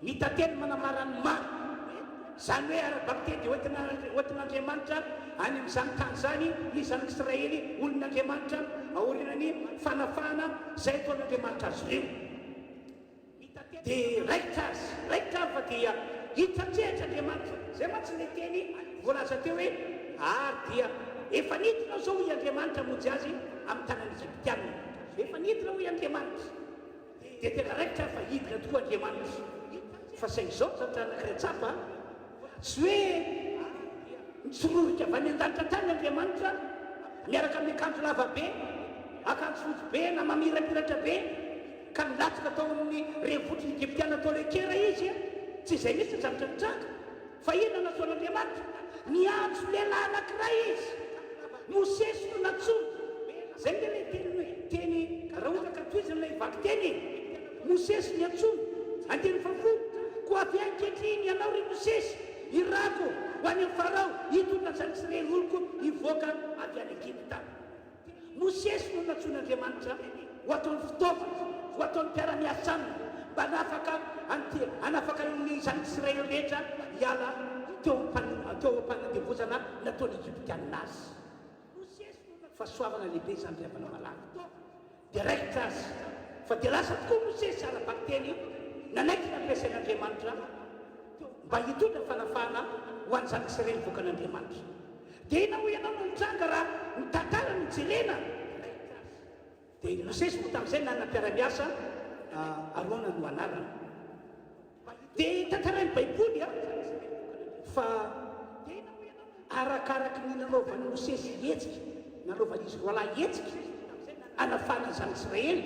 ny tantely manambara ny maro. Zany hoe ara-bakiteny dia hoentin'Andriamanitra any amin'izany tany zany ny zanaka Israely, olon'Andriamanitra aorina ny fanafana izay ataon'Andriamanitra azy ireo. Dia raikitra fa dia hitantsehtr'Andriamanitra. Zay mantsy ny teny voalaza teo hoe ary dia efa nidina zao i Andriamanitra monjy azy amin'ny tanany Egyptianina. Efa nidina ho i Andriamanitra. Dia tena raikitra fa hidina tokoa Andriamanitra. Fa saingy zao zavatra anankiray tsapa, tsy hoe mitsororoka avy any an-danitra tany Andriamanitra miaraka amin'ny akanjo lava be, akanjo fotsy be na mamirapiratra be ka milatsaka atao amin'ny revotry Egyptiana atao lekera izy. Tsy izay mihitsy zavatra mitranga, fa inona nataon'Andriamanitra? Niantso lehilahy anankiray izy, Mosesy no natsoina. Zay le teny raha ohatra ka toizana ilay vaky teny, Mosesy niantsoina andiny fafolo, koa avy ankehitriny ianao ry Mosesy, irako ho any amin'ny Farao, hitondra ny zanaka Israely oloko hivoaka avy any Egypta. Mosesy no natsoin'Andriamanitra ho ataony fitaovana, ho ataony mpiara-miasa aminy, mba hanafaka ny zanaka Israely rehetra hiala teo am-panadevozana nataony Egyptianina azy. Fa soavana lehibe izany riavana malaky. Dia raikitra azy, fa dia lasa tokoa Mosesy ara-bakiteny nanaiky nampiasain'Andriamanitra mba hitondra fanafana ho any zanaka Israely voaka an'Andriamanitra. Dia ina ho ianao no mitranga raha ny tantara ny jerena. Dia Mosesy moa tamin'izay nanam-piara-miasa Arona no anarana. Dia tantarain'ny Baiboly fa arakaraky ny nanaovan'ny Mosesy hetsika, nanaovany izy roalahy hetsika anafana zanaka Israely,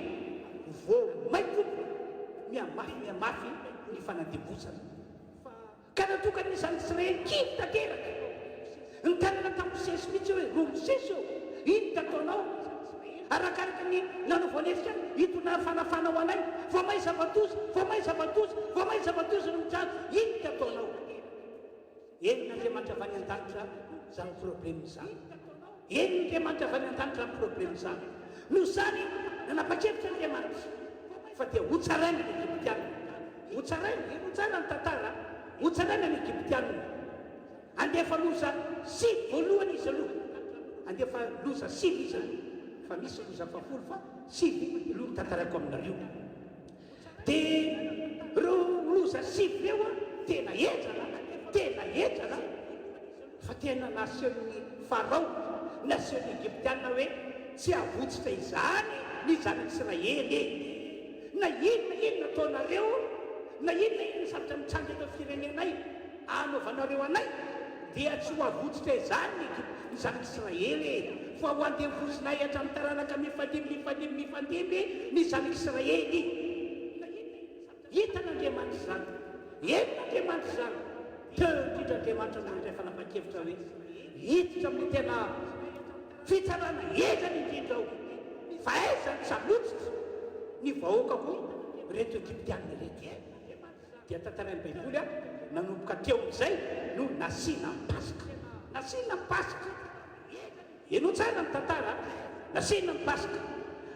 vao may tompo miamafy ny fanadevozana. Ka natokany ny zanaka Israely kivy tanteraka. Ny tanana tamin'ny Mosesy mihitsy hoe ro Mosesy eo, ino tataonao? Arakaraky ny nanaovanetsika hitona fanafana ho anay, vao may zavatozy no mitrano, ino tataonao? Enin'Andriamanitra avy any an-danitra zany problème zany. Enin'Andriamanitra avy any an-danitra ny problème zany. Noho izany nanapa-kevitra Andriamanitra fa dia hotsaraina ny Egyptianina. Hotsaraina ny tantara, hotsaraina ny Egyptianina. Andefa loza sivy voalohany izy aloha. Andefa loza sivy izy aloha. Fa misy loza fafolo fa sivy aloha tantarako aminareo. Dia reo loza sivy reo tena etsana fa tena naseho'ny Farao, naseho'ny Egyptianina hoe tsy avotsitra izany ny zanaka Israely. Na inona nataonareo, na inona zavatra mitsanga eto firenenay anaovanareo anay, dia tsy ho avotsitra izany ny zanaka Israely, fa ho andevozinay hatramin'ny taranaka mifandimby ny zanaka Israely. Hitan'Andriamanitra zany, enon'Andriamanitra zany. Teodridr'Andriamanitra no rehefa nanapa-kevitra hoe hiditra amin'ny tena fitsarana ezany indrindra ao, fa aizany salotsitra ny vahoakako reto Egyptianina reto. Dia tantarain'ny Baiboly nanomboka teo amin'izay no nasiana ny Pasika. Ianao tsara ny tantara, nasiana ny Pasika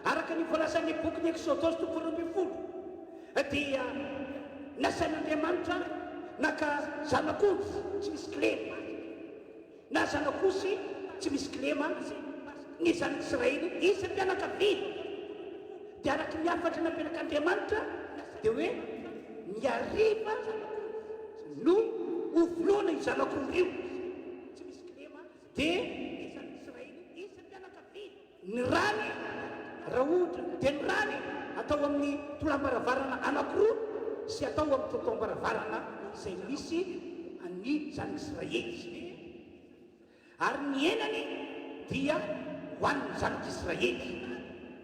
araka ny voalazan'ny bokin'ny Exodosy 20 dia nasain'Andriamanitra naka zanak'ondry tsy misy kilema, na zanak'osy tsy misy kilema ny zanaka Israely isa mpianakaviana. Dia araka ny afatra nampianak'Andriamanitra dia hoe miariva no ovoloana ny zanak'ondry io. Dia ny rany raha ohatra dia ny rany atao amin'ny tolam-baravarana anankiroa sy atao amin'ny totom-baravarana izay misy ny zanaka Israely. Ary ny enany dia ho an'ny zanaka Israely.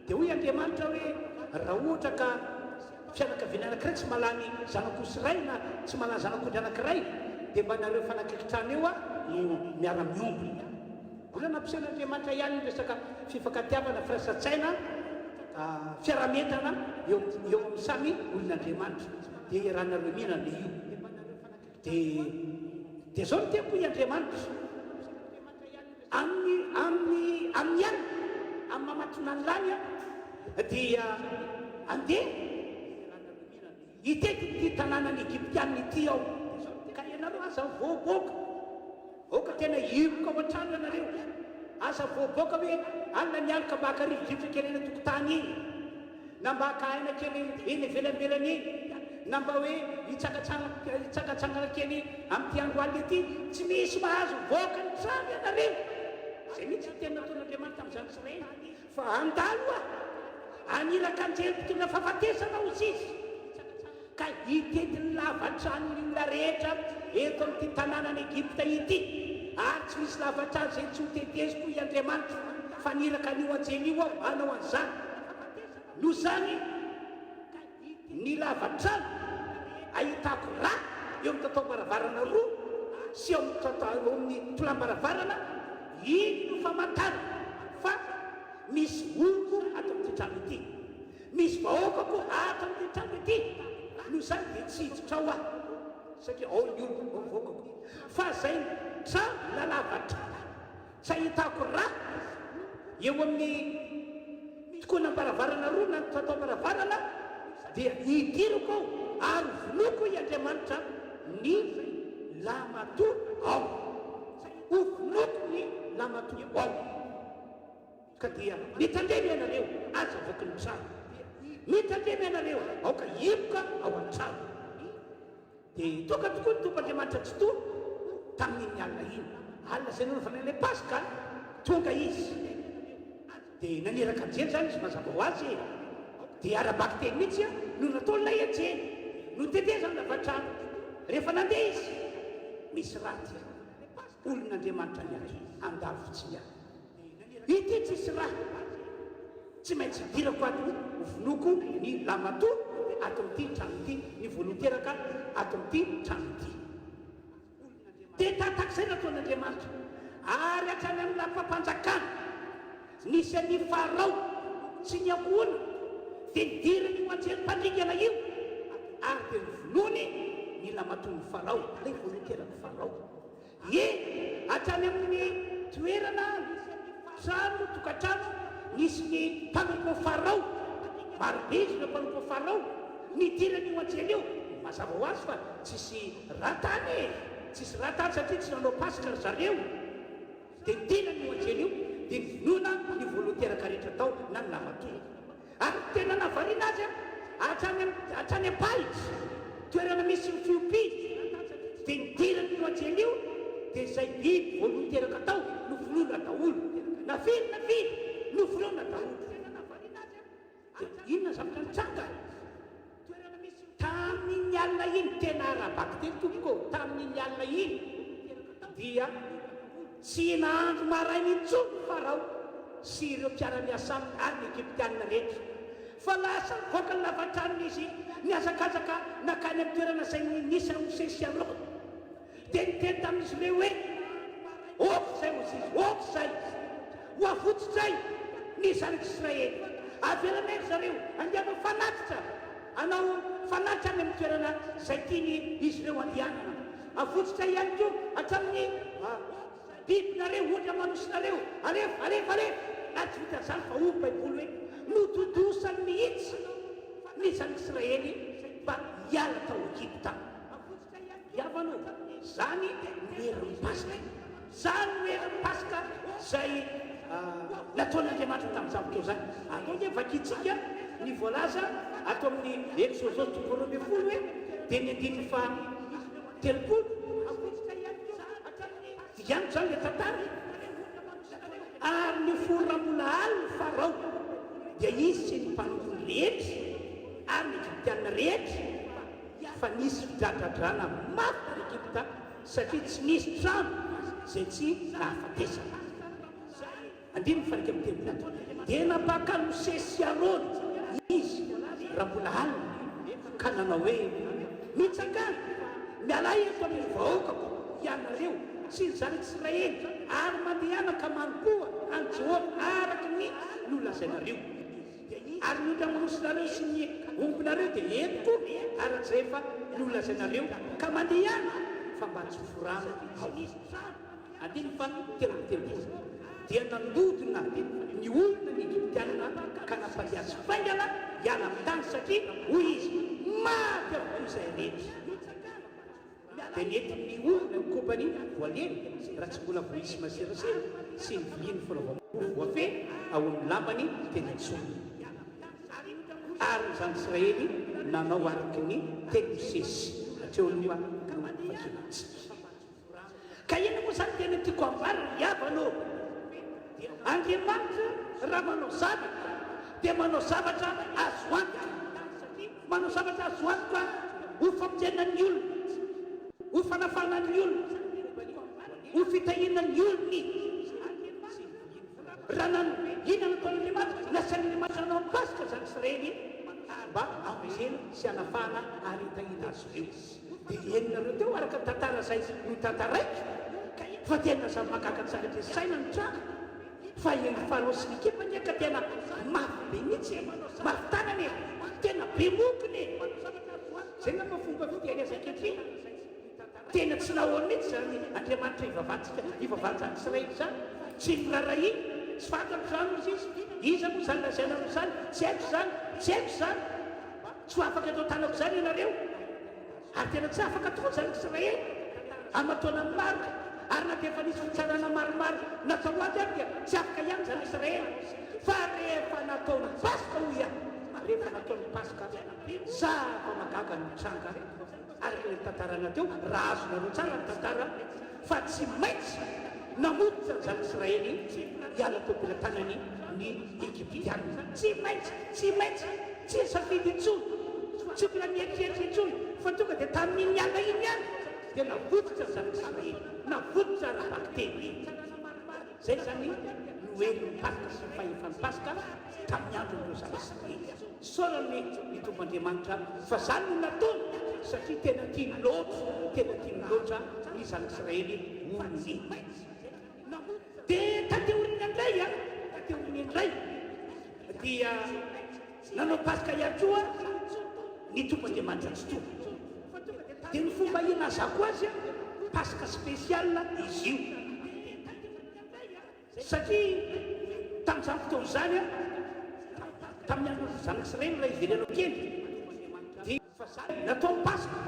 Dia hoy Andriamanitra hoe raha ohatra ka fianakaviana anankiray tsy malany zanak'osy iray na tsy malany zanak'ondry anankiray, dia mba nareo fanakaikitrana eo no miara-miombona. Mbola nampisain'Andriamanitra ihany ny resaka fifankatiavana firaisan-tsaina fiarametana eo amin'ny samy olon'andriamanitra dia iranareo mihinana io dia zao no tiako iandriamanitra amin'ny any amin'ny mamatona ny lany a dia andeha itety ty tanànany egyptianina ity ao ka ianareo aza voaboaka oka tena iboka ao an-trano ianareo asa voaboaka hoe alina mialaka mbaka rivodrivotra kely eny tokotany iny na mba akaina kely eny ivelambelany eny na mba hoe hitsangatsangana kely amin'ity andro alina ity tsy misy mahazo voaka ny trano ianareo zay mihitsy tena nataon'andriamanitra tamin'izany Israely fa andalo aniraka anjelim-potoana fahafatesana ozy izy ka hitetiny lavatrano ny olona rehetra eto amin'ity tanànany Egypta ity ary tsy misy lavatrano zay tsy hoteteziko i Andriamanitra fa niraka an'io anjely io aho anao an'izany no zany ny lavatrano ahitako raha eo amin'ny tatao-baravarana roa sy eo amin'ny tolam-baravarana iny no famatana fa misy olo ato amin'ity trano ity misy vahoaka ko ato amin'ity trano ity no zany dia tsy hiditra ao aho satria ao ny olo ao vahoakako fa zay trano na lavatrano tsy ahitako raha eo amin'ny tokoana-baravarana roa na tatao-baravarana dia hidiriko ao ary voloko i Andriamanitra ny lamato ao ovoloko ny lamato ao ka dia mitandremy ianareo aza voky ny trano mitandremy ianareo aoka hiboka ao an-trano dia toka tokoa ny tompoandriamanitra tsy to tamin'iny alina iny alina zay nao fanan'ilay Paska tonga izy dia naniraka anjely zany izy mazava ho azy dia arabaky teny mihitsy no nataon'ilay anjely no tetezany lavatrano rehefa nandeha izy misy raty olon'andriamanitra ny azy andalo fotsiny ahy ity tsisy raha tsy maintsy dirako ato vonoko ny lamato ato amin'ity trano ity ny vonoteraka ato amin'ity trano ity dia tatak'izay nataon'andriamanitra ary hatrany amin'ny lampam-panjakana nisy any Farao sy ny akohona dia nidirany ho anjerim-pandringana io ary dia nivonony ny lamaton'ny Farao ilay vonoteraka Farao hatrany amin'ny toerana trano tokantrano nisy ny mpanompo Farao marobe izy ny mpanompo Farao nidirany io anjely io mazava ho azy fa tsisy ratany tsisy ratany satria tsy nanao Paska ry zareo dia nidirany io anjely io dia nivonona ny vonoteraka rehetra tao na ny lamato ary tena navarina azy hatrany ampahitra toerana misy mifiopidy dia nidirany io anjely io dia zay biby vonoteraka tao no vonona daholo na firy no vonona daholo dia inona zavatra nitranga tamin'ny alina iny tena arabaky teny tompoko tamin'ny alina iny dia tsy nahandro maray mitsony Farao sy ireo mpiara-miasa ary ny Egyptianina rehetra fa lasa voaka ny lavatranony izy niazakazaka nakany amin'ny toerana zay nisy Mosesy aloha dia niteny tamin'izy ireo hoe oky zay ozy izy oky zay ho avotsizay ny zanak'Israely avelanay zareo andianao fanatitra anao fanatitra any amin'ny toerana zay tiany izy ireo andianana avotsitra ihany ko hatramin'ny bibinareo ondra manosinareo alefa na tsy vita zany fa o baiboly hoe notodosany mihitsy ny zanak'Israely mba hiala tao Egypta iavanao zany noeran'ny Paska zany noeran'ny Paska zay nataon'Andriamanitra tamin'ny zavatra zany atao nge vakitsika ny voalaza atao amin'ny Exôdôsy 12 hoe dia ny andininy fa 30 ihany zany le tantara ary ny forambola alina Farao dia izy sy ny mpanompony rehetra ary ny Egyptianina rehetra fa nisy fidradradrana mafy ny Egypta satria tsy nisy trano zay tsy nahafatesana andiny fanaka amin'ny temponato dia napaka ny Mosesy sy Arôny izy raha mbola alina ka nanao hoe mitsangana miala eto amin'ny vahoakako ianareo sy ny zanak'Israely ary mandehanaka manompoa any Jehova araky ny nolazainareo dia izy ary nyotra manosonareo sy ny ombonareo dia entiko arak'izay efa nolazainareo ka mandehana fa mba tsy forano ao andiny fa telotelo dia nandodina ny olona ny egyptianina ka nampaliatsy faingana hiala amin'ny tany satria hoy izy maty avokoa izay rehetra dia nety ny olona mikopany voaleny raha tsy mbola voisy maserasera sy ny viliny fanaovamofo voafe ao amin'ny lambany tena tsony ary zany Israely nanao araky ny teny Mosesy hatreo aloha no fakinatsy ka iny moa zany tena tiako ambary iavanao Andriamanitra raha manao zavatra dia manao zavatra azo antoka manao zavatra azo antoka ho fampijenany olona ho fanafanany olona ho fitahinany olony raha ina nataon'Andriamanitra nasian'Andriamanitra nanao Paska zany Israely mba amizeny sy anafana ary hitahina azy ireo dia enonareo teo araka tantara zay no tantaraiky fa tena za makaka tsara ty saina ny traka fa eny farosy ekipa ndraika tena mafy be mihitsy mafy tanany tena be mokony zay ngamba fomba fitianezanketry tena tsy nahoany mihitsy zany Andriamanitra ivavahantsany Israely zany tsy mirarahy tsy fantako zany izy iza moa zany lazainao zany tsy haiko zany tsy afaka atao tanako zany ianareo ary tena tsy afaka tokoa zany Israely amatoana ny maro ary na dia efa nisy fitsarana maromaro natao azy ary dia tsy afaka ihany zany Israely fa rehefa nataony Paska hoy rehefa nataony Paska zava magaga ny tranga ary le tantarana teo raha azonareo tsara ny tantara fa tsy maintsy namoditra zany Israely hiala teo ampilatanany ny Egyptianina tsy maintsy tsy safidy intsony tsy mbola mieritreritra intsony fa tonga dia tamin'iny ala iny ihany dia navoditra zany Israely navoditra raha bakteny zay zany noeliny Paska sy fahefany Paska tamin'ny andron'ireo zany Israely sorany nitomb'Andriamanitra fa zany no nataony satria tena tiany loatra ny zany Israely olony dia tateoriny indray dia nanao Paska iatoa ny tomb'Andriamanitra tsy tombo dia ny fomba inazako azy Paska spesiala izy io satria tamin'izany fotoana zany tamin'ny andro zany Israely raha iverenao kely dia natao Paska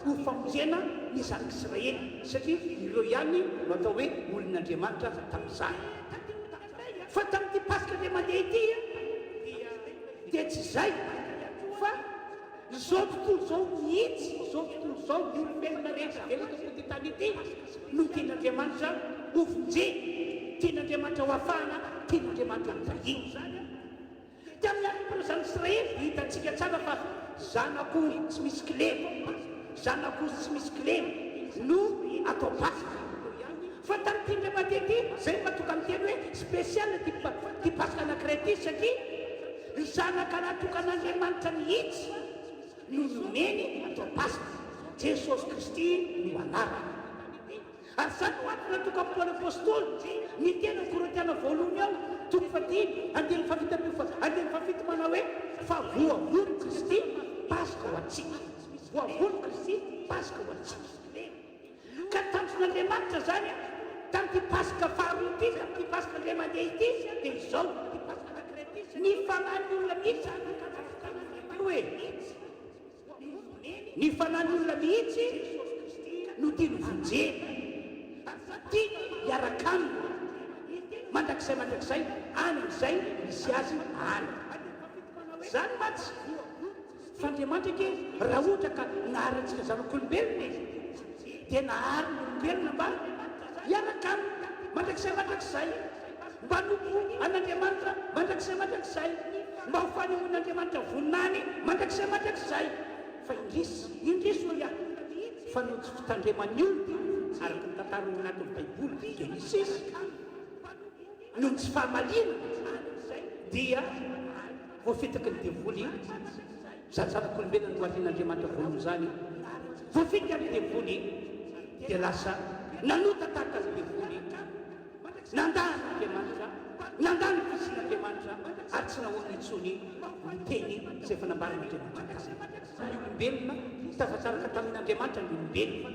ho famonjena ny zanaka Israely satria ireo ihany no atao hoe olon'Andriamanitra tamin'izany fa tamin'ity Paska dia mandeha ity dia tsy zay fa zao tontolo zao mihitsy zao tontolo zao ny olombelona rehetra velona ty tany ity no tian'Andriamanitra ho vonjeny tian'Andriamanitra ho afahana tian'Andriamanitra ho vahiny tamin'ny andro zany Israely hitantsika tsara fa zanako tsy misy kilema no atao Paska fa tamin'ity ndray mandeha ty zay matoka amiteny hoe spesialy ty Paska anankiray ty satria ny zanaka natokan'Andriamanitra mihitsy no nomeny atao Paska Jesosy Kristy no anarany ary zany no antony natoka ampoany apôstôly ny tena Korintiana voalohany ao toko fatimy andiny fafity manao hoe fa voavolo Kristy Paska ho atsika voavolo Kristy Paska ho atsika ka tanjon'Andriamanitra zany tamin'ity Paska faharoa ity tamin'ity Paska ndray mandeha ity dia izao ny fanany olona mihitsy hoe ny fanany olona mihitsy no tiany vonjena tiany hiaraka aminy mandrakizay any amin'izay misy azy any zany matsy fa Andriamanitra ke raha ohatra ka naharantsika zanak'olombelona dia nahary ny olombelona mba hiaraka aminy mandrakizay mba noko an'Andriamanitra mandrakizay mba ho fanehoan'Andriamanitra voninany mandrakizay fa indrisy no ihany fa no tsy fitandreman'ny olona araka ny tantara ao anatin'ny Baiboly Genesis no tsy fahamalina dia voafitaka ny devoly zanak'olombelona no alian'Andriamanitra voalohany zany voafika ny devoly dia lasa nanota tahaka ny devoly nandahana Andriamanitra nandany fisin'andriamanitra ary tsy nahoana itsony miteny izay fanambaran'andriamanitra ny olombelona tafatsaraka tamin'andriamanitra ny olombelona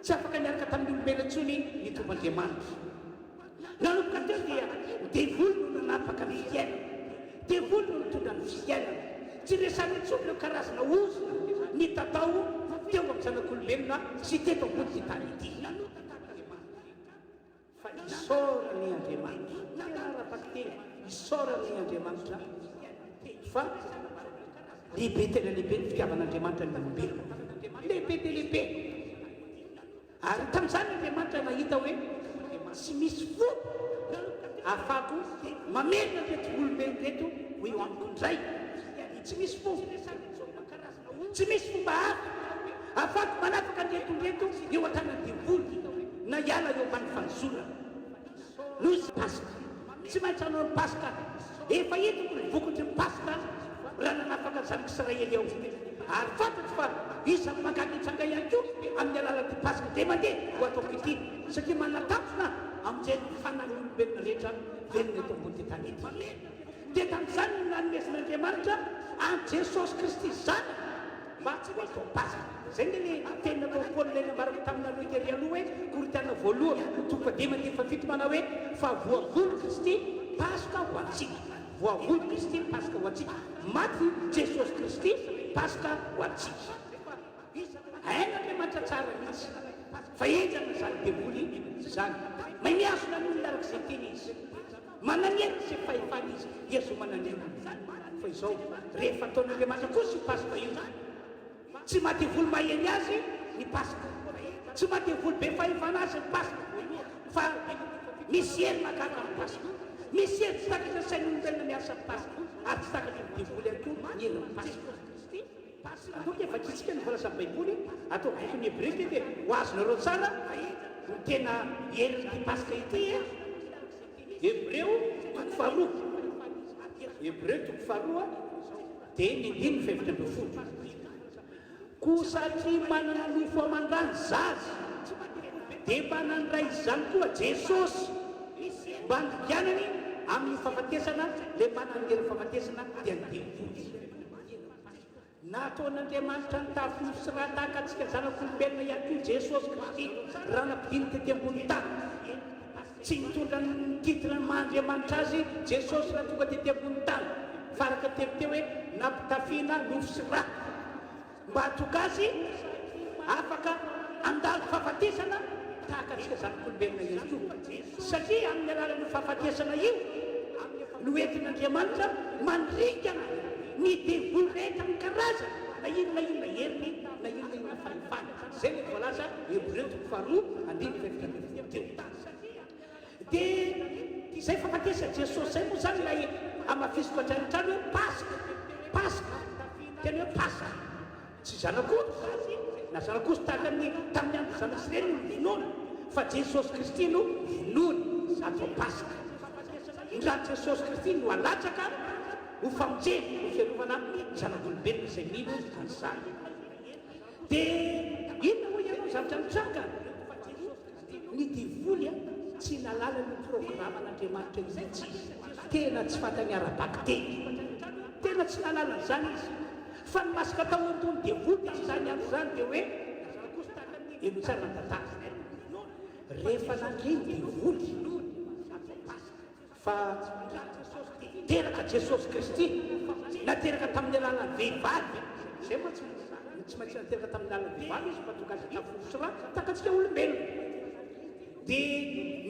tsy afaka niaraka tamin'ny olombelona intsony ny tomb'andriamanitra nanomboka teo dia devoly no nanapaka ny fiainana devoly no nitondra ny fiainana tsy resany intsony leo karazana ozona ny tatao teo amin'ny zanak'olombelona sy teto ambony ty tany ity fa isaorany andriamanitra ara-pakiteny isaorany andriamanitra fa lehibe tena lehibe ny fitiavan'andriamanitra ny olombelona lehibe de lehibe ary tamin'izany andriamanitra nahita hoe tsy misy fo ahafako mamelona reto olombelona reto ho eo amiko indray tsy misy fo tsy misy fomba hafa ahafako manafaka nretondreto eo an-tanany devoly na hiala eo ambany fanozorana noho izy paska tsy maintsy hanao ny paska efa hitoko ny vokotry ny paska raha nanafaka zanak'Israely eo ary fantatry fa isany mangany itsanga ihany koa amin'ny alalan'ny paska dia mandeha ho ataoko ity satria manatapona amin'izay fanany olombelona rehetra velona eto ambony ty tany ety dia tamin'izany no nanomezan'andriamanitra an Jesosy Kristy zany mba tsy ho atao paska zay ny le teny natao Paoly leny ambarako taminareo tery aloha hoe Korintana voalohany toko fadimy andimy fafito manao hoe fa voavolo Kristy paska ho antsika voavolo Kristy paska ho antsika maty Jesosy Kristy paska ho antsika aina andriamanitra tsara mihitsy fa enjana zany devoly zany may miazona n'olona arak'izay teny izy manan'eriny zay fahefana izy Ieso manan'eriny fa izao rehefa ataon'andriamanitra koa sy paska io tsy mahadevoly maheny azy ny paska tsy mahadevoly be fahefana azy ny paska fa misy hery makaka ny paska misy hery tsy takatra sain'olombelona miasa ny paska ary tsy takatra midevoly ihany koa ny hery ny paska antoka efa tsitsika ny falasany baiboly atao bokony Hebreo ty dia ho azonareo tsara ny tena herin'ity paska ity Hebreo toko faharoa Hebreo toko faharoa dia ny andiny fefatra ambin'ny folo ko satria manana nofo aman-drany zaza dia mba nandray izany koa Jesosy mba nigianany amin'ny fahafatesana le manangery fahafatesana dia ny devoly nataon'andriamanitra ny tafony sy raha tahaka antsika zanak'olombelona ihany koa Jesosy Kristy raha nampidiny tety ambony tany tsy mitondra ny titrany mahandriamanitra azy Jesosy raha tonga tety ambony tany faraka teo hoe nampitafiana nofo sy raha mba hatoka azy afaka andalo fahafatesana tahaka antsika zanak'olombelona ihany koa satria amin'ny alalan'ny fahafatesana io no entin'andriamanitra mandringana ny devoly rehetra ny karazana na inona heriny na inona fahefana zay le voalaza Hebreo toko faharoa andiny fefatra ambin'ny teo dia zay fahafatesana Jesosy zay moa zany lay amafisiko antranitrany hoe paska paska tena hoe paska tsy zanak'osy na zanak'osy tahakany tamin'ny andro zanak'Israely no vonoana fa Jesosy Kristy no vonoany atao paska raha Jesosy Kristy no alatsaka ho famonjeny ho fiarovana zanak'olombelona izay mino an'izany dia inona moa ianao zavatra mitranga ny devoly tsy nalalany programan'andriamanitra mihitsy tena tsy fantany ara-baky tena tsy nalalany zany izy fa ny masaka tao antony devoly tamin'izany andro zany dia hoe eno tsara ny tantara rehefa nandreny devoly fa teraka Jesosy Kristy nateraka tamin'ny alalan'ny vehivavy zay moa tsy maintsy nateraka tamin'ny alalan'ny vehivavy izy fa tonga azy tafolo sy raha takatsika olombelona dia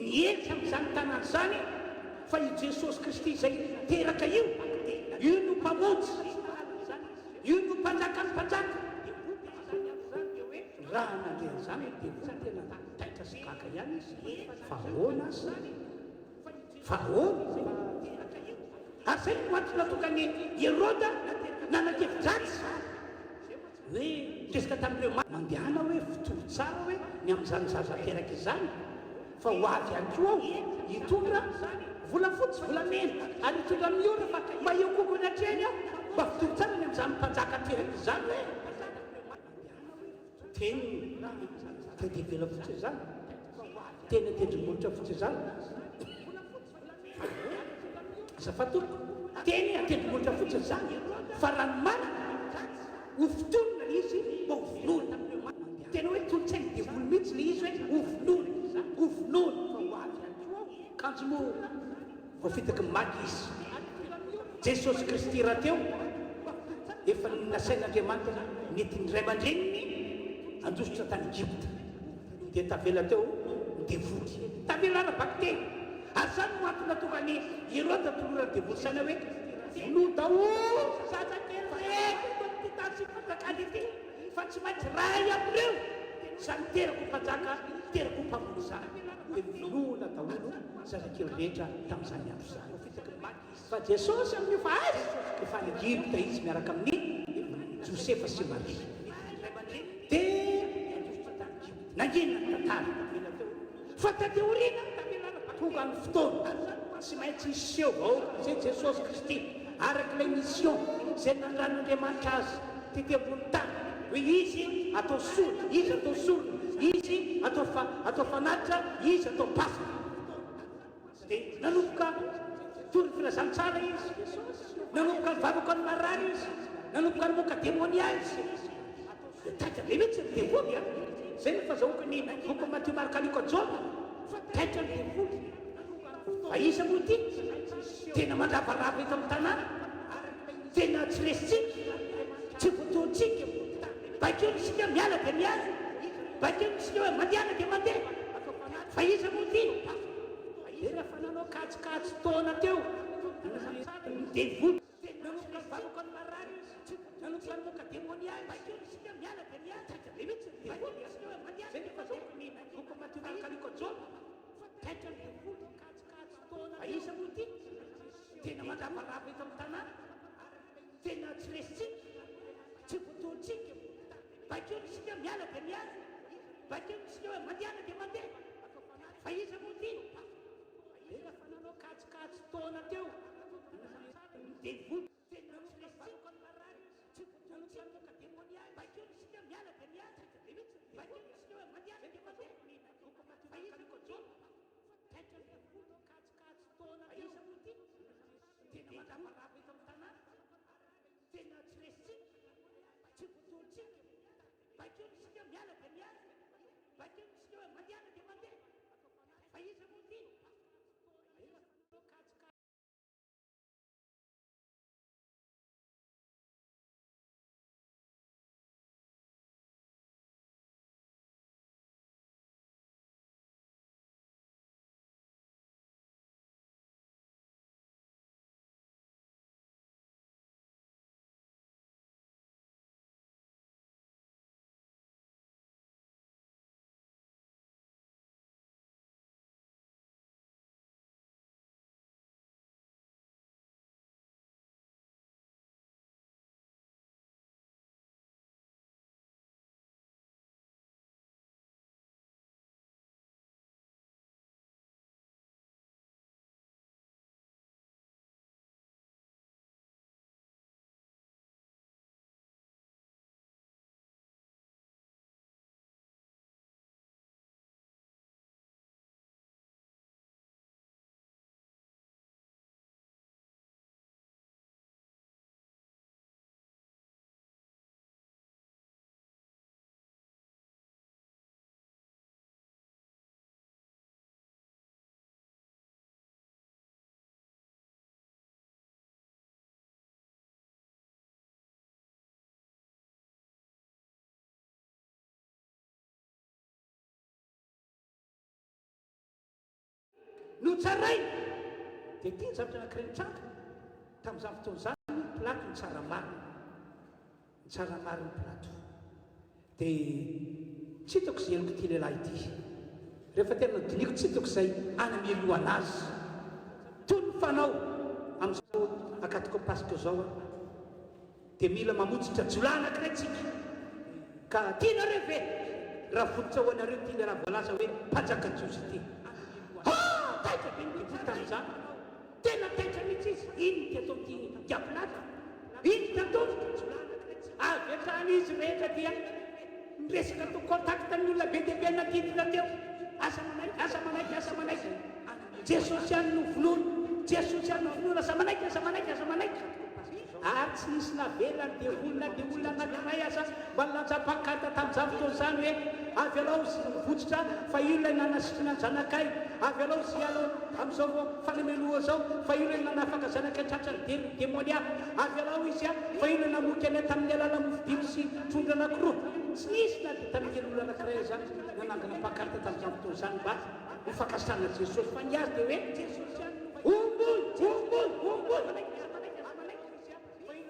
nielitsy amin'izany tanany zany fa io Jesosy Kristy izay teraka io no mpamonjy io no mpanjaka ny mpanjaka raha nandehan'izany dia tena taitra sy kaka ihany izy fa ahoana fa ahoana ary zay no antony natonga ny Herôda nanakevitra-dratsy hoe resaka tamin'ireo mandehana hoe fitovy tsara hoe ny amin'izany zaza teraka izany fa ho avy ihany koa ao hitondra volafotsy volamena ary hitondra amin'ny ora fa mba eo koko ny hatreny aho mba fitovy tsara ny amin'izany mpanjaka teraka izany hoe teny tedevela fotsy izany tena tendrombohitra fotsy izany zafatoko teny atendrimotra fotsiny zany fa ranomana ho fotonona le izy mba ho vonoana tena hoe tolotsainy devoly mihitsy le izy hoe ho vonoana kanjo mo voafitaky magy izy jesosy kristy raha teo efa nasain'andriamanitra netiny ray aman-dreniny anjosotra tany Egypte dia tavela teo devoly tavela arabaky teny azany no antony natonga ny Hérode tolorany devoly sana hoe no daholo zazakelretytasy ty fa tsy maintsy ray am'ireo zany terako mpanjaka terako mpamono zany dia vonoana daholo zazakely rehetra tamin'izany andro zany fa jesosy amin'io fa azy efa any Egypte izy miaraka amin'ny Josefa sy Maria dia nangenona ny tantara fa tateorina tonga ny fotoana tsy maintsy iseho vahoaka zay Jesosy Kristy araka ilay mission zay nandran'Andriamanitra azy tetebony tany hoe izy atao sola izy atao sola izy atao fanatitra izy atao pasika dia nanomboka tory filazantsara izy nanomboka nivavaka ny marary izy nanomboka ny moka demonia izy dia taitra be mihitsy ny devoly a zay no fazahoaka ny boky Matthieu Marc Luc John taitra ny devoly fa izy moa ty tena mandravarava eto amin'ny tanàna tena tsy resitsika tsy voatoantsika bakeo nisika miala dia miala bakeo nisika hoe mandehana dia mandeha fa izy moa ty dia rehefa nanao katsikatsy taona teo devoly nanomboka nivavaka ny marary nanomboka ny moka demonia bakeo nisika miala dia miala taitra be mihitsy ny devoly zay no fazahoaka ny boky Matthieu Marc Luc John taitra ny devoly fa izy moa ty tena mandravarava eto amin'ny tanàna tena tsy resitsika tsy voatoantsika bakeo nisika miala dia miala bakeo nisika hoe mandehana dia mandeha fa izy moa ty dia rehefa nanao katsikatsy taona teo devoly tena tsy resitsika tsy voatoantsika demonia bakeo nisika miala dia miala bakeo nisika hoe mandehana dia mandeha fa izy moa ty taitra ny devoly katsikatsy taona teo izy moa ty tena mandravarava eto amin'ny tanàna tena tsy resitsika tsy voatoantsika bakeo nisika miala dia miala bakeo nisika hoe mandehana dia mandeha fa izy moa ty no tsaraina dia ty ny zavatra anankiray nitranga tamin'izany fotoana izany Pilato ny tsara marina ny Pilato dia tsy hitako izay eloko ty lehilahy ity rehefa tena diniko tsy hitako izay anamelo anazy toy ny fanao amin'izao akatoko pasika zao dia mila mamotsitra jolay anankiray tsika ka tianareo ve raha fototra ho anareo ty le raha voalaza hoe mpanjaka jiosy ty taitra be ny tamin'izany tena taitra mihitsy izy iny ty atao ty diabolata iny ty atao avy atrany izy rehetra dia miresaka atao contact amin'ny olona be dehibe natidina teo asa manaiky jesosy any no vonono jesosy anofonona samanaika ary tsy nisy navelany dia olona anankiray aza mba nilatsa-pakata tamin'izany fotoan'izany hoe avy alao sy nivotsitra fa io ilay nanasitrana ny zanakay, avy alao sy alao amin'izao fanamenoa zao fa io ilay nanafaka zanakay tratrany demonia, avy alao izy a fa io ilay namoky any tamin'ny alala mofidimy sy trondro anankiroa. Tsy nisy na dia tamin'ikely olona anankiray aza nanangana pakata tamin'izany fotoan'izany mba hofakasana jesosy, fa ny azy dia hoe jesosy omboly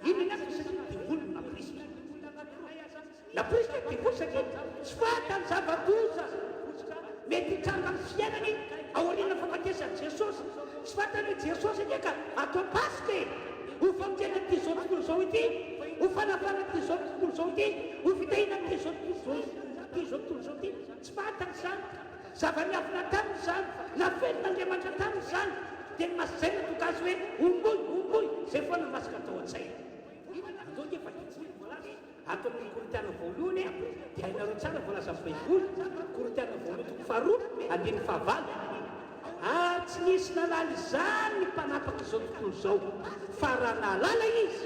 iny nafy satria divolony naprisy divoly satria tsy fatany zava-doza mety hitranga amin'ny fiainany aoriana fafatesany jesosy, tsy fatany hoe jesosy ndraika atao paske ho fampiana ty zao tontolo zao ity, ho fanafana ty zao tontolo zao ity, ho fitahina ty zao tontolo zao ity. Tsy fatany zany, zava-niafina tamin'izany, nafenin'Andriamanitra tamin'izany, dia ny masaina tokazy hoe omboly zay foana masaka atao an-tsaina. Ato amin'ny Korintiana voalohany dia hainareo tsara voalaza amin'ny Baiboly, Korintiana voalohany toko faharoa andiny fahavalo. Tsy nisy nalala izany ny mpanapaka izao tontolo izao, fa raha nalala izy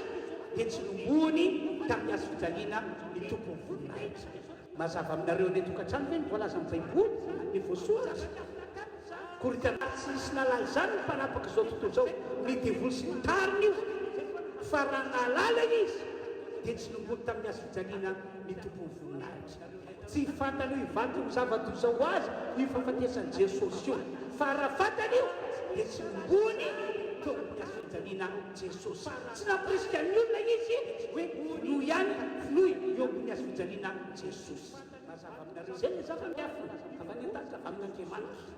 dia tsy nombony tamin'ny azo fijaliana ny tompony voninahitra. Mazava aminareo ny tokantrano ve ny voalaza amin'ny Baiboly ny voasoratra Korintiana, tsy nisy nalala izany ny mpanapaka izao tontolo izao, ny devoly sy ny tariny io, fa raha nalala izy dia tsy nombony tamin'ny azo fijaliana ny tompony voninahitra. Tsy fantany io hivanty ny zava-doza ho azy io fahafatesany Jesosy io, fa raha fantany io dia tsy nombony teo amin'ny azo fijaliana Jesosy. Tsy naporisika ny olona izy hoe finoy ihany, finoy eo amin'ny azo fijaliana Jesosy. Mazava aminareo zay ny zava-miafina avy any an-tany avy amin'Andriamanitra.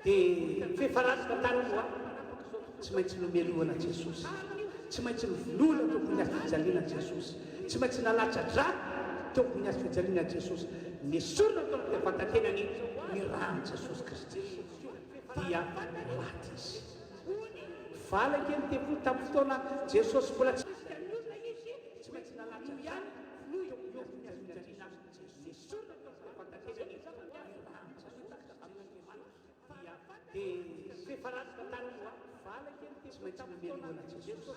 Dia fehifaratsika tany moa tsy maintsy nomelohana Jesosy, tsy maintsy mivinoana teo amin'ny azo fijaliana Jesosy, tsy maintsy nalatra dra teo amin'ny azo fijaliana Jesosy. Nisorona tao anaty vatantenany ny rano Jesosy Kristy dia maty izy. Vala kely tepolo tamin'ny fotoana Jesosy mbola tsy maintsy nalatra dra teo amin'ny azo fijaliana nisorona tao anaty vatantenany ny rano Jesosy dia fehifaratsika tany moa tsy maintsy nomelohana Jesosy,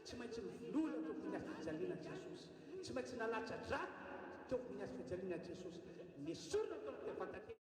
tsy maintsy mivinoana teo amin'ny azo fijaliana Jesosy, tsy maintsy nalatra dra teo amin'ny azo fijaliana Jesosy. Nisorona tao anaty vatantenany.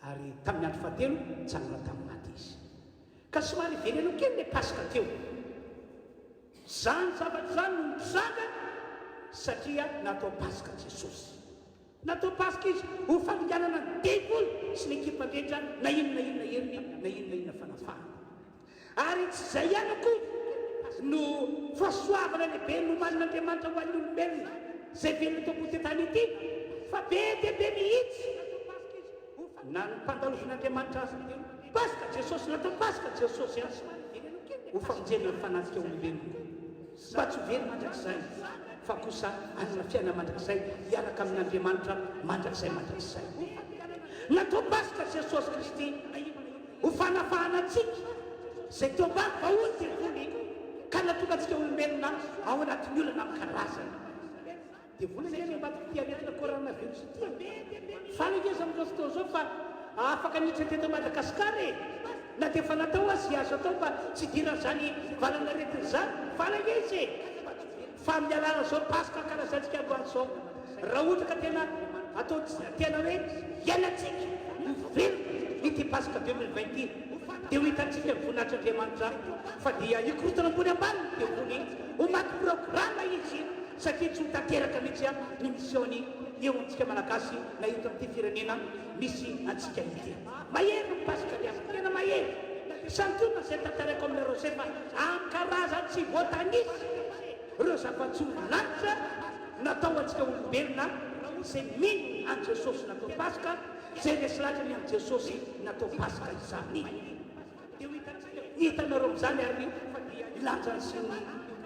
Ary tamin'ny andro fahatelo tsangana tamin'ny maty izy, ka somary veneno kely le pasika teo. Zany zavatra zany no mitranga satria natao pasika Jesosy, natao pasika izy ho fandianana ny devoly sy ny ekipan-drehetra na inona heriny fanafahana. Ary tsy zay ihany koa no fahasoavana lehibe nomanin'Andriamanitra ho an'ny olombelona zay velona tao ambony tany ity, fa be dia be mihitsy na ny mpandarovin'Andriamanitra azy pasika Jesosy, natao pasika Jesosy azy ho famonjena ny fanatsika olombelona, mba tsy very mandrakizay fa kosa anana fiaina mandrakizay hiaraka amin'Andriamanitra mandrakizay. Natao pasika Jesosy Kristy ho fanafahana antsika zay teo ambany vahony devoly ka natonga antsika olombelona ao anatin'ny olana amin'ny karazana. dia volana eny mbaty tiaretina coronavirus ity fanakeza amin'izao fotoana zao fa afaka niditra teto Madagasikara e na dia efa natao azy azo atao mba tsy diran'izany valana retina zany fanakeza e fa amin'ny alala zao paska karazantsika androany zao raha ohatra ka tena atao tena hoe ialatsika velona ity paska 2020 dia ho hitantsika voninahitran'Andriamanitra fa dia ikorotana ambony ambany dia vony ho maty programa izy satria tsy ho tanteraka mihitsy ny missiony eo amintsika malagasy na eto amin'ity firenena misy antsika ity mahery ny paska liazy tena mahery santiona zay tantarako aminareo zay fa ankaraza tsy voatanisy ireo zava-tsolanitra natao antsika olombelona zay mino an Jesosy natao paska zay resy latrany an Jesosy natao paska izany hitanareo amin'izany ary ilanjany sy ny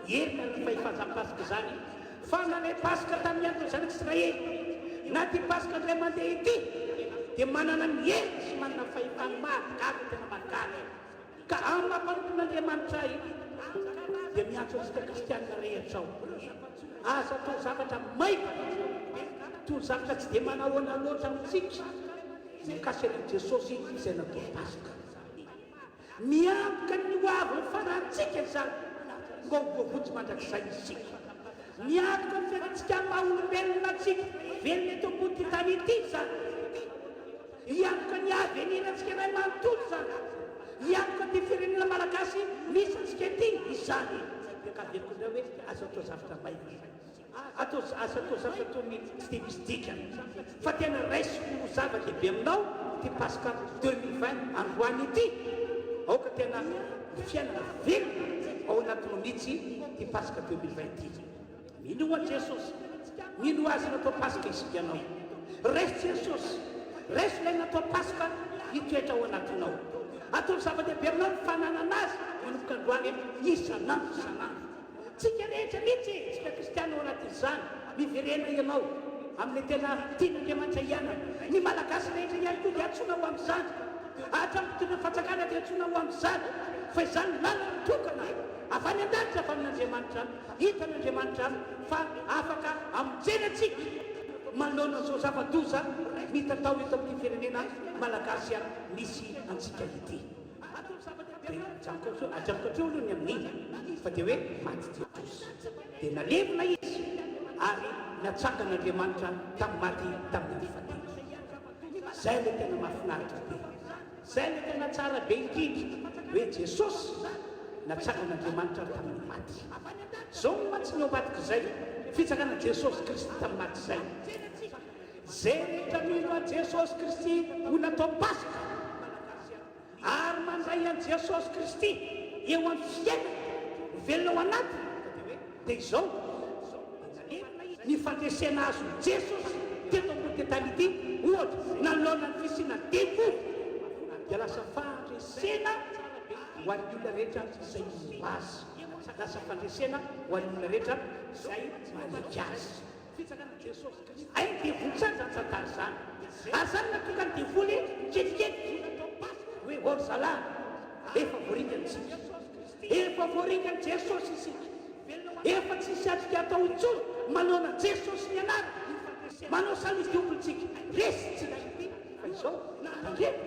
herina ny fahifazam-paska zany fa nanay paska tamin'ny andro zanak'Israely na ty paska ndray mandeha ity dia manana ny herina sy manana fahefana mahagaga tena mahagaga ka amin'ny mampanompon'Andriamanitra dia miantso antsika kristianina rehetra ao aza atao zavatra maivana toy zavatra tsy dia manahoana loatra amintsika mikasika an'i Jesosy izay natao paska miamboka ny hoavy ny farantsika zany mba voavotsy mandrakizay isika miamboka ny fiainantsika maha-olombelona atsika velona eto ambony ty tany ity zany miamboka ny aveninantsika iray manontolo zany miamboka ty firenena malagasy misy antsika ity izany ka veloko indray hoe aza atao zavatra maivana asa atao zavatra toy ny tsy dia misy dikany fa tena raisiko zava-dehibe aminao ty paska 2020 androany ity aoka tena fiainana velona ao anatinao mihitsy ty paska 2020 ity mino an Jesosy mino azy natao paska isika anao resy Jesosy resy ilay natao paska hitoetra ao anatinao atao zava-dehibe aminao ny fananana azy manomboka androany isanandro isanandro tsika rehetra mihitsy tsika kristiana ao anatin'izany miverena ianao amin'ny tena tian'Andriamanitra ianana ny malagasy rehetra ihany koa dia antsona ho amin'izany hatrampitona fatsakana dia antsona ho amin'izany fa izany lala mitokana avy any an-danitra avy amin'Andriamanitra hitan'Andriamanitra fa afaka amonjena atsika manoloana an'izao zava-doza mitatao eto amin'ity firenena malagasy misy antsika ity ajabokatreo aloha ny amin'iny fa dia hoe maty Jesosy dia nalevina izy ary natsangan'Andriamanitra tamin'ny maty tamin'ny fadiny zay le tena mahafinaritra be zay le tena tsara be indrindra hoe Jesosy natsangan'Andriamanitra tamin'ny maty zao no matsy ny ambadika zay fitsakana Jesosy Kristy tamin'ny maty zay zay rehetra mino a Jesosy Kristy ho natao paska ary mandray an Jesosy Kristy eo amin'ny fiainana velona ao anatiny dia izao ny fandresena azo Jesosy teto ambony ty tany ity ohatra nanoloana ny fisiana devoly dia lasa fandresena ho an'ny olona rehetra izay mino azy lasa fandresena ho an'ny olona rehetra izay maneky azy ay ny devoly zany zany tantara zany ary zany natonga ny devoly kelikely hoe orzala efa voaringantsika efa voaringany Jesosy isika efa tsisy atsika atao intsony manona Jesosy ny anara manao salidiovontsika resitsika fa izao andreny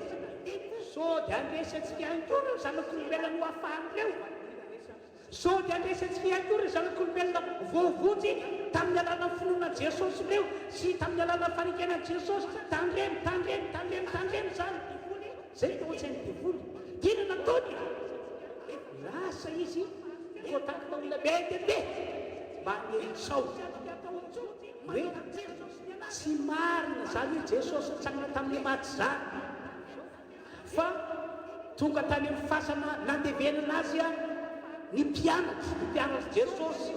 so dia andresy atsika ihany koa reo zanak'olombelona no hafahan'ireo so dia andresy atsika ihany koa reo zanak'olombelona voavotsy tamin'ny alàna finoana Jesosy reo sy tamin'ny alàna farikenany Jesosy tandremy zany zay tao an-tsainy devoly tena nataony lasa izy kotakina olona be dia be mba haneritao hoe tsy marina zany hoe Jesosy nitsangana tamin'ny maty zany fa tonga tany amin'ny fasana nandevenana azy ny mpianatra Jesosy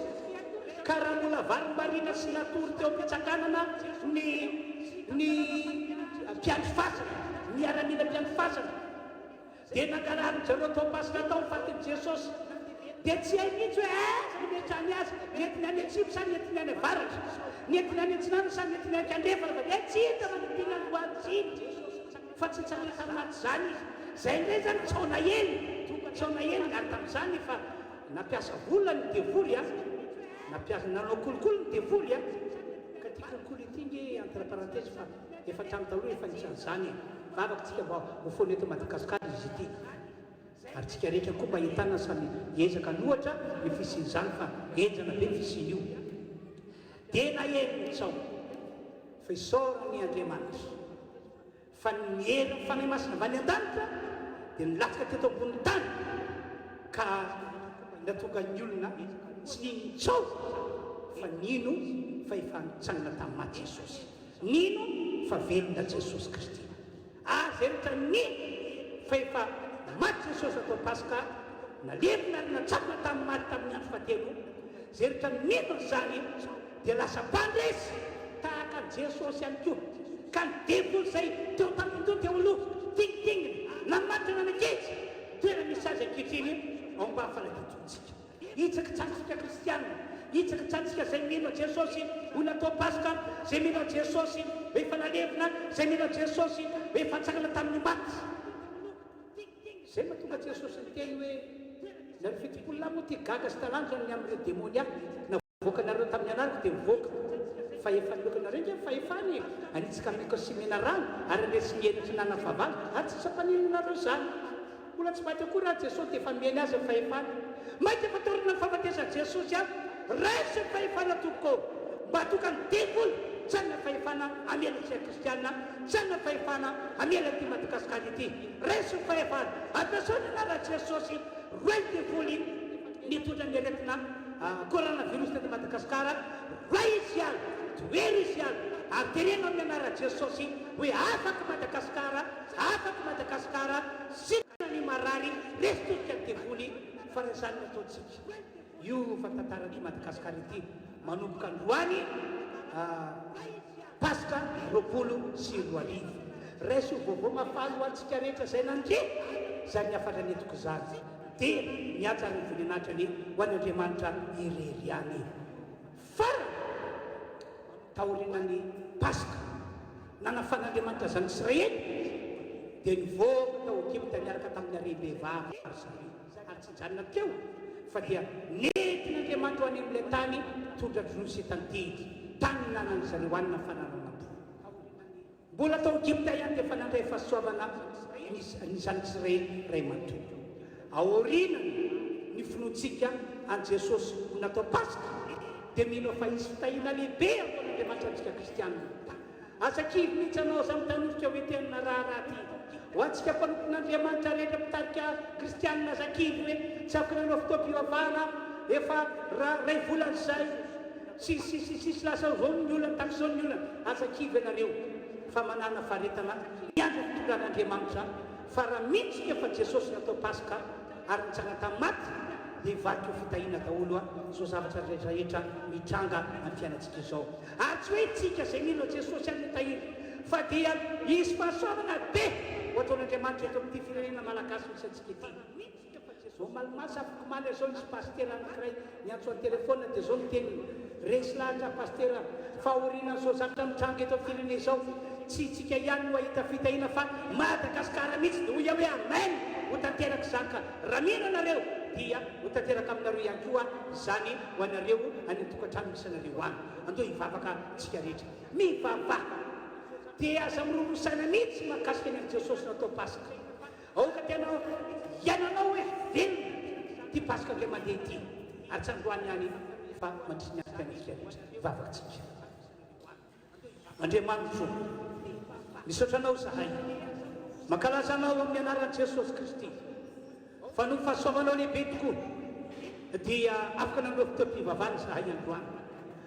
ka raha mbola varimbarina sy natory teo am-pitsakanana ny mpiandry fasana miaramila mpiandry fasana dia nankarary zareo atao paska tao fatiny Jesosy dia tsy hay mihitsy hoe nimetrany azy netiny any atsimo sa netiny any avaratra netiny any antsinana sa netiny any andrefana fa dia tsy hita manodina ny hoantsiny fa tsy nitsangana tamin'ny maty zany izy zay indray zany tsaona ely ngary tamin'izany fa nampiasa volona ny devoly nampiasa nanao kolokolo ny devoly ty kokoly ty nge entre parenthèse fa efa trano taloha efa nisan'izany vavaka tsika mba ho fony eto Madagasikara izy ity ary tsika rehetra koa mba hitana samy ezaka nohatra ny fisian'izany fa enjana be fisiny io dia na erintsao fa isaorany Andriamanitra fa ny hery fanahy masina avy any an-danitra dia nilatsaka teto ambony tany ka natonga ny olona tsy nintsao fa nino fa efa nitsanina tamin'ny maty Jesosy, nino fa velona Jesosy Kristy. Aza rehetra nino fa efa maty Jesosy atao Paska, nalevina ary natsakina tamin'ny maty tamin'ny andro fahatelo, zay rehetra nino zany dia lasa mpandresy tahaka Jesosy ihany koa, ka ny devoly izay teo tamin'indro teo aloha tingitinginy namatana naketsy toerana misy azy ankehitriny ao mba hafalakitontsika hitsaka tsatsika kristianina, hitsaka tsatsika zay mino Jesosy ho natao Paska, zay mino Jesosy ho efa nalevina, zay mino Jesosy ho efa tsakana tamin'ny maty. Zay mahatonga Jesosy niteny hoe nary fitopolona moa ty gaga sy talanjona ny amin'ireo demoniaky navoakanareo tamin'ny anarako dia mivoaka fa efa nilokanareo nge fahefany anitsika miko simena rano ary resy mienitry nana favana ary tsy sampaninonareo zany mbola tsy maty akory raha Jesosy dia efa mieny azy fahefana maity efa torina ny fahafatesana Jesosy azy resy fahefana tokoko mba toka ny devoly tsana fahefana amelantsika kristianina, tsana fahefana amela ty Madagasikara ity resy fahefana ampiasaony anara Jesosy roy devoly nitondra ny aretina coronavirus teto Madagasikara roy izy any toery izy any ary terena amin'ny anara Jesosy hoe afaka Madagasikara sikana ny marary resy totika ny devoly fa rezany nataontsika io fa tantarany Madagasikara ity manomboka androany Paska 20 resy vaovao mafalo antsika rehetra zay nandre zay ny afatra netiko zany dia miatsa ny voninahitra ho an'Andriamanitra irery any farany taorinany Paska nanafan'Andriamanitra zany Israely dia nivoaka tao Egypta niaraka tamin'ny arehibevavy ary tsy janona teo fa dia nentin'Andriamanitra ho any amin'ilay tany tondra drono sy tantidy tany nanany zareo any nafananana mbola tao Egypta ihany dia efa nandray fahasoavana ny zanak'Israely ray matoa aorinany ny finoantsika an Jesosy ho natao Paska dia mino fa izy fitahina lehibe ataon'Andriamanitra antsika kristianina azakivy mihitsy anao za mitanofika hoe tenina raharaha ty ho antsika mpanompon'Andriamanitra rehetra mpitarika kristianina azakivy hoe tsy afaka nanao fitoam-pivavahana efa ray volany zay sisy lasa zao ny olona tamin'izao ny olona azakivy ianareo fa manana faharetana miandro fitondran'Andriamanitra fa raha mihitsika fa Jesosy natao Paska ary nitsanga tamin'ny maty dia hivaky ho fitahina daholo zao zavatra rehetrarehetra mitranga amin'ny fiainantsika izao ary tsy hoe tsika zay mino Jesosy any mitahina fa dia isy fahasoavana be ho ataon'Andriamanitra eto amin'ity firenena malagasy misy antsika ity zao malomasa afaka maly zao nisy pastera anankiray niantso amin'ny telefona dia zao niteniny resy lahatra pastera fahoriana zao zavatra mitranga eto amin'ny firenena izao tsy tsika ihany no ahita fitahina fa Madagasikara mihitsy dia hoia hoe amen ho tanteraka zaka raha mino anareo dia ho tanteraka aminareo ihany koa zany ho anareo any tokantrano misy anareo any andeo hivavaka tsika rehetra mivavaka dia aza mirorosaina mihitsy mahakasika any amin'ny Jesosy natao Paska aoka tianao iananao hoe velona ty Paska ndray mandeha ity ary tsy androany ihany fa mandrisy ny antsika rehetra hivavaka tsika Andriamanitra misaotranao zahay mankalazanao amin'ny anaran'i Jesosy Kristy fa no fahasoavanao lehibe tokoa dia afaka nanao fitoam-pivavahana zahay androany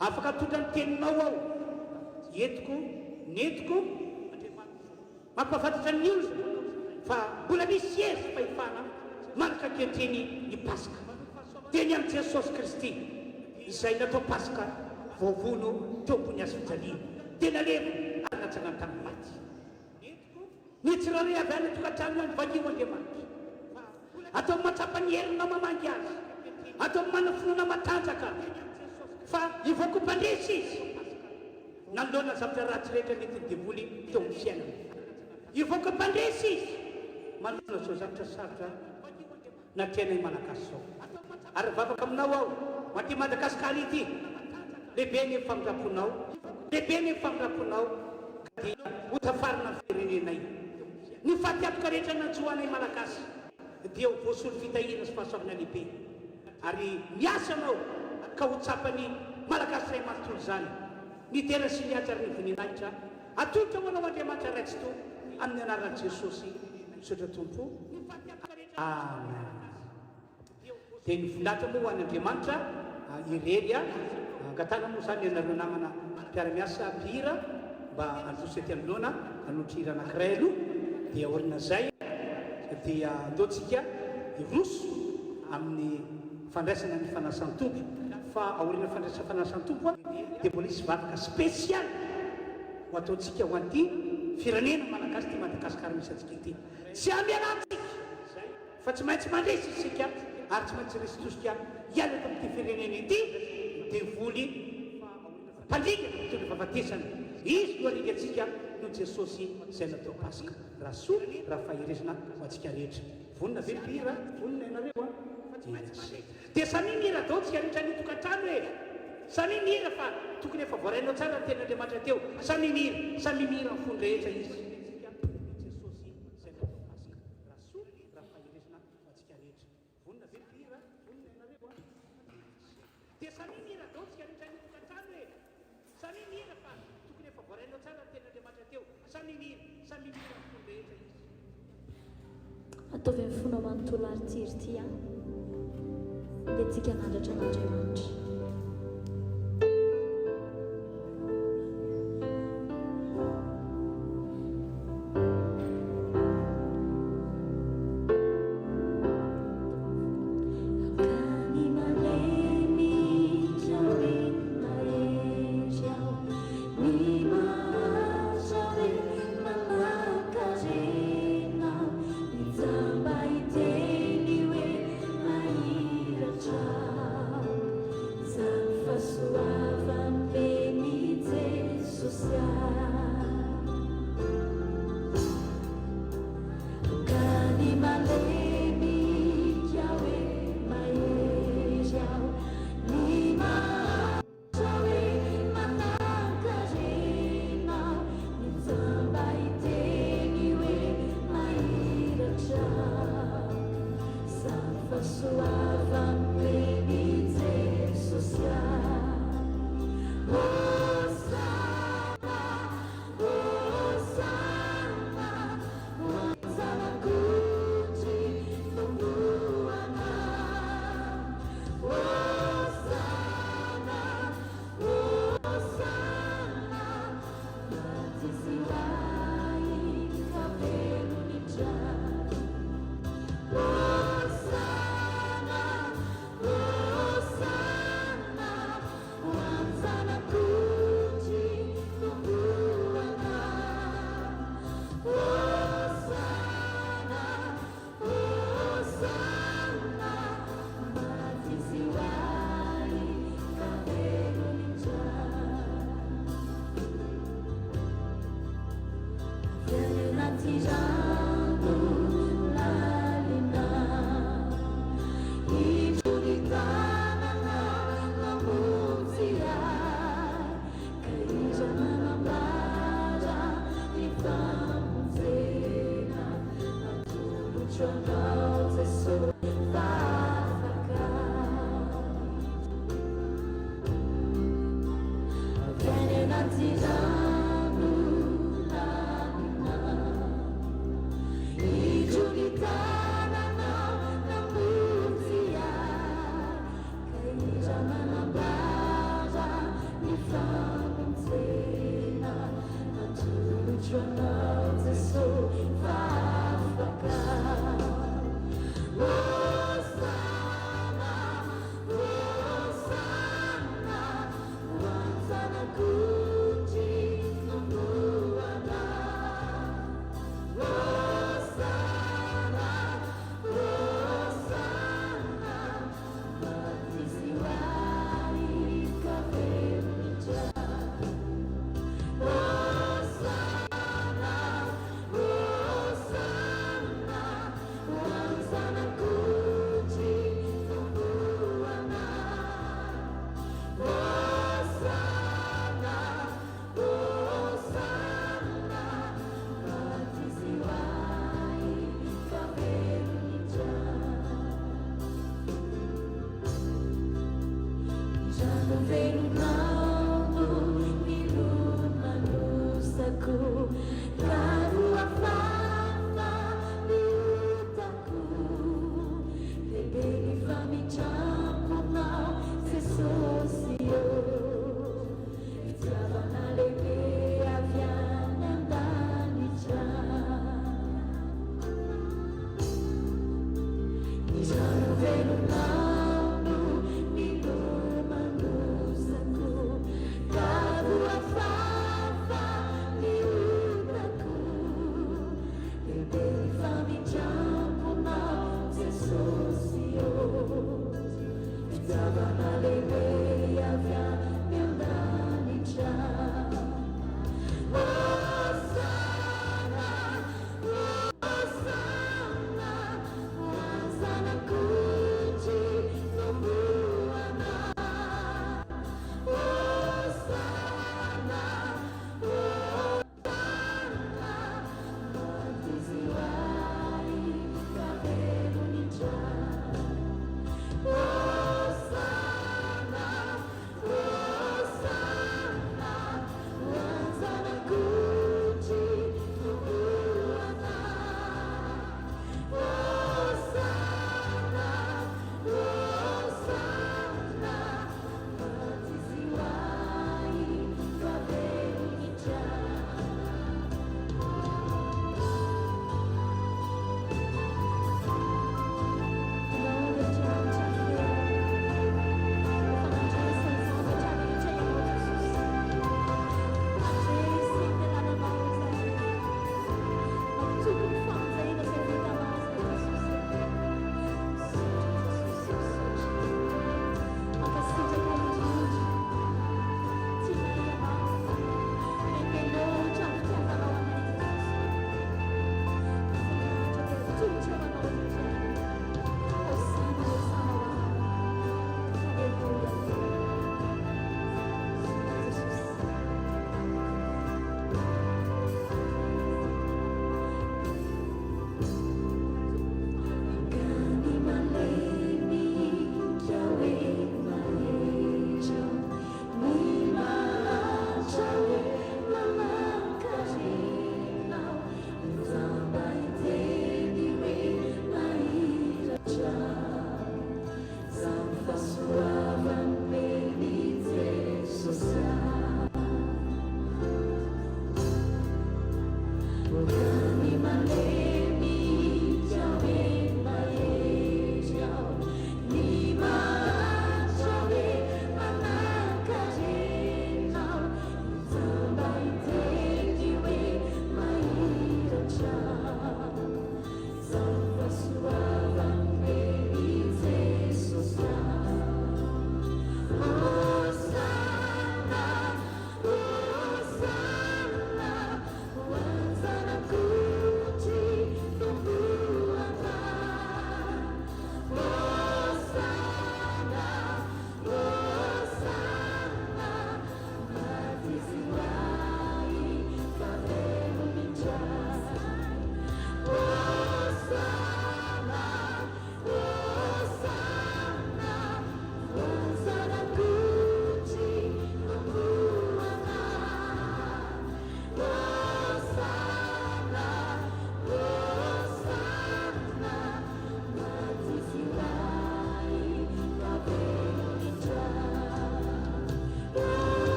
afaka tondra ny teninao ao netiko mampafantatra ny olona fa mbola misy ezy fahefana manaka ankehitriny ny Paska dia ny amin'i Jesosy Kristy izay natao Paska voavono teo ambony azy fijaliana dia nalevina ary natsangana tamin'ny maty nitsirary avy any tokantranona ny valio Andriamanitra atao matsapa ny herinao mamangy azy atao mana finoana matanjaka fa hivoako mpandresy izy nanoloana zavatra ratsy rehetra nety ny devoly teo amin'ny fiainana hivoaka mpandresy izy manoloana zao zavatra sarotra na tianay malagasy zao ary vavaka aminao ao maty Madagasikara ity lehibe ny famindramponao lehibe ny famiraponao dia hotafarina firenenay ny fatiatoka rehetra nanjoanay malagasy dia ho voasolo fitahirana sy fahasoavana lehibe ary miasanao ka ho tsapany malagasy ray manontolo zany ny tena sy ny atsara ny voninahitra atolotra ho anao andriamanitra raitsy to amin'ny anaran'i Jesosy misaotra tompo amen. Dia ny voninahitra moa ho an'ny Andriamanitra irery angatana moa zany ianareo namana mpiara-miasa mpihira mba androsy aty anoloana hanotra hira anankiray aloha dia aorina zay dia andeontsika iroso amin'ny fandraisana ny fanasan-tompo fa aorina fandraisana fanasan-tompo dia mbola isy vavaka spesialy ho ataontsika ho an'ity firenena malagasy ty Madagasikara misy antsika ity tsy amianantsika fa tsy maintsy mandresy isika ary tsy maintsy resitosika hiala eto amin'ity firenena ity dia voly mpandringa mitondra fahafatesana izy no aliga atsika no Jesosy izay natao Pasika raha soa raha faherezana ho antsika rehetra vonina ve mpihira vonina ianareo dia samy mihira dao tsika rehetra ny tokantrano e samy mihira fa tokony efa voarainao tsara ny ten'Andriamanitra teo samy mihira ny fony rehetra izy dia samy mihira dao tsika rehetra ny tokantrano e samy mihira fa tokony efa voarainao tsara ny ten'Andriamanitra teo samy mihira ny fony rehetra izy ataovy amin'ny fona manontolo aritiry ity dia tsika nandratra an'Andriamanitra. Hosanna Velho não, me dou uma luz.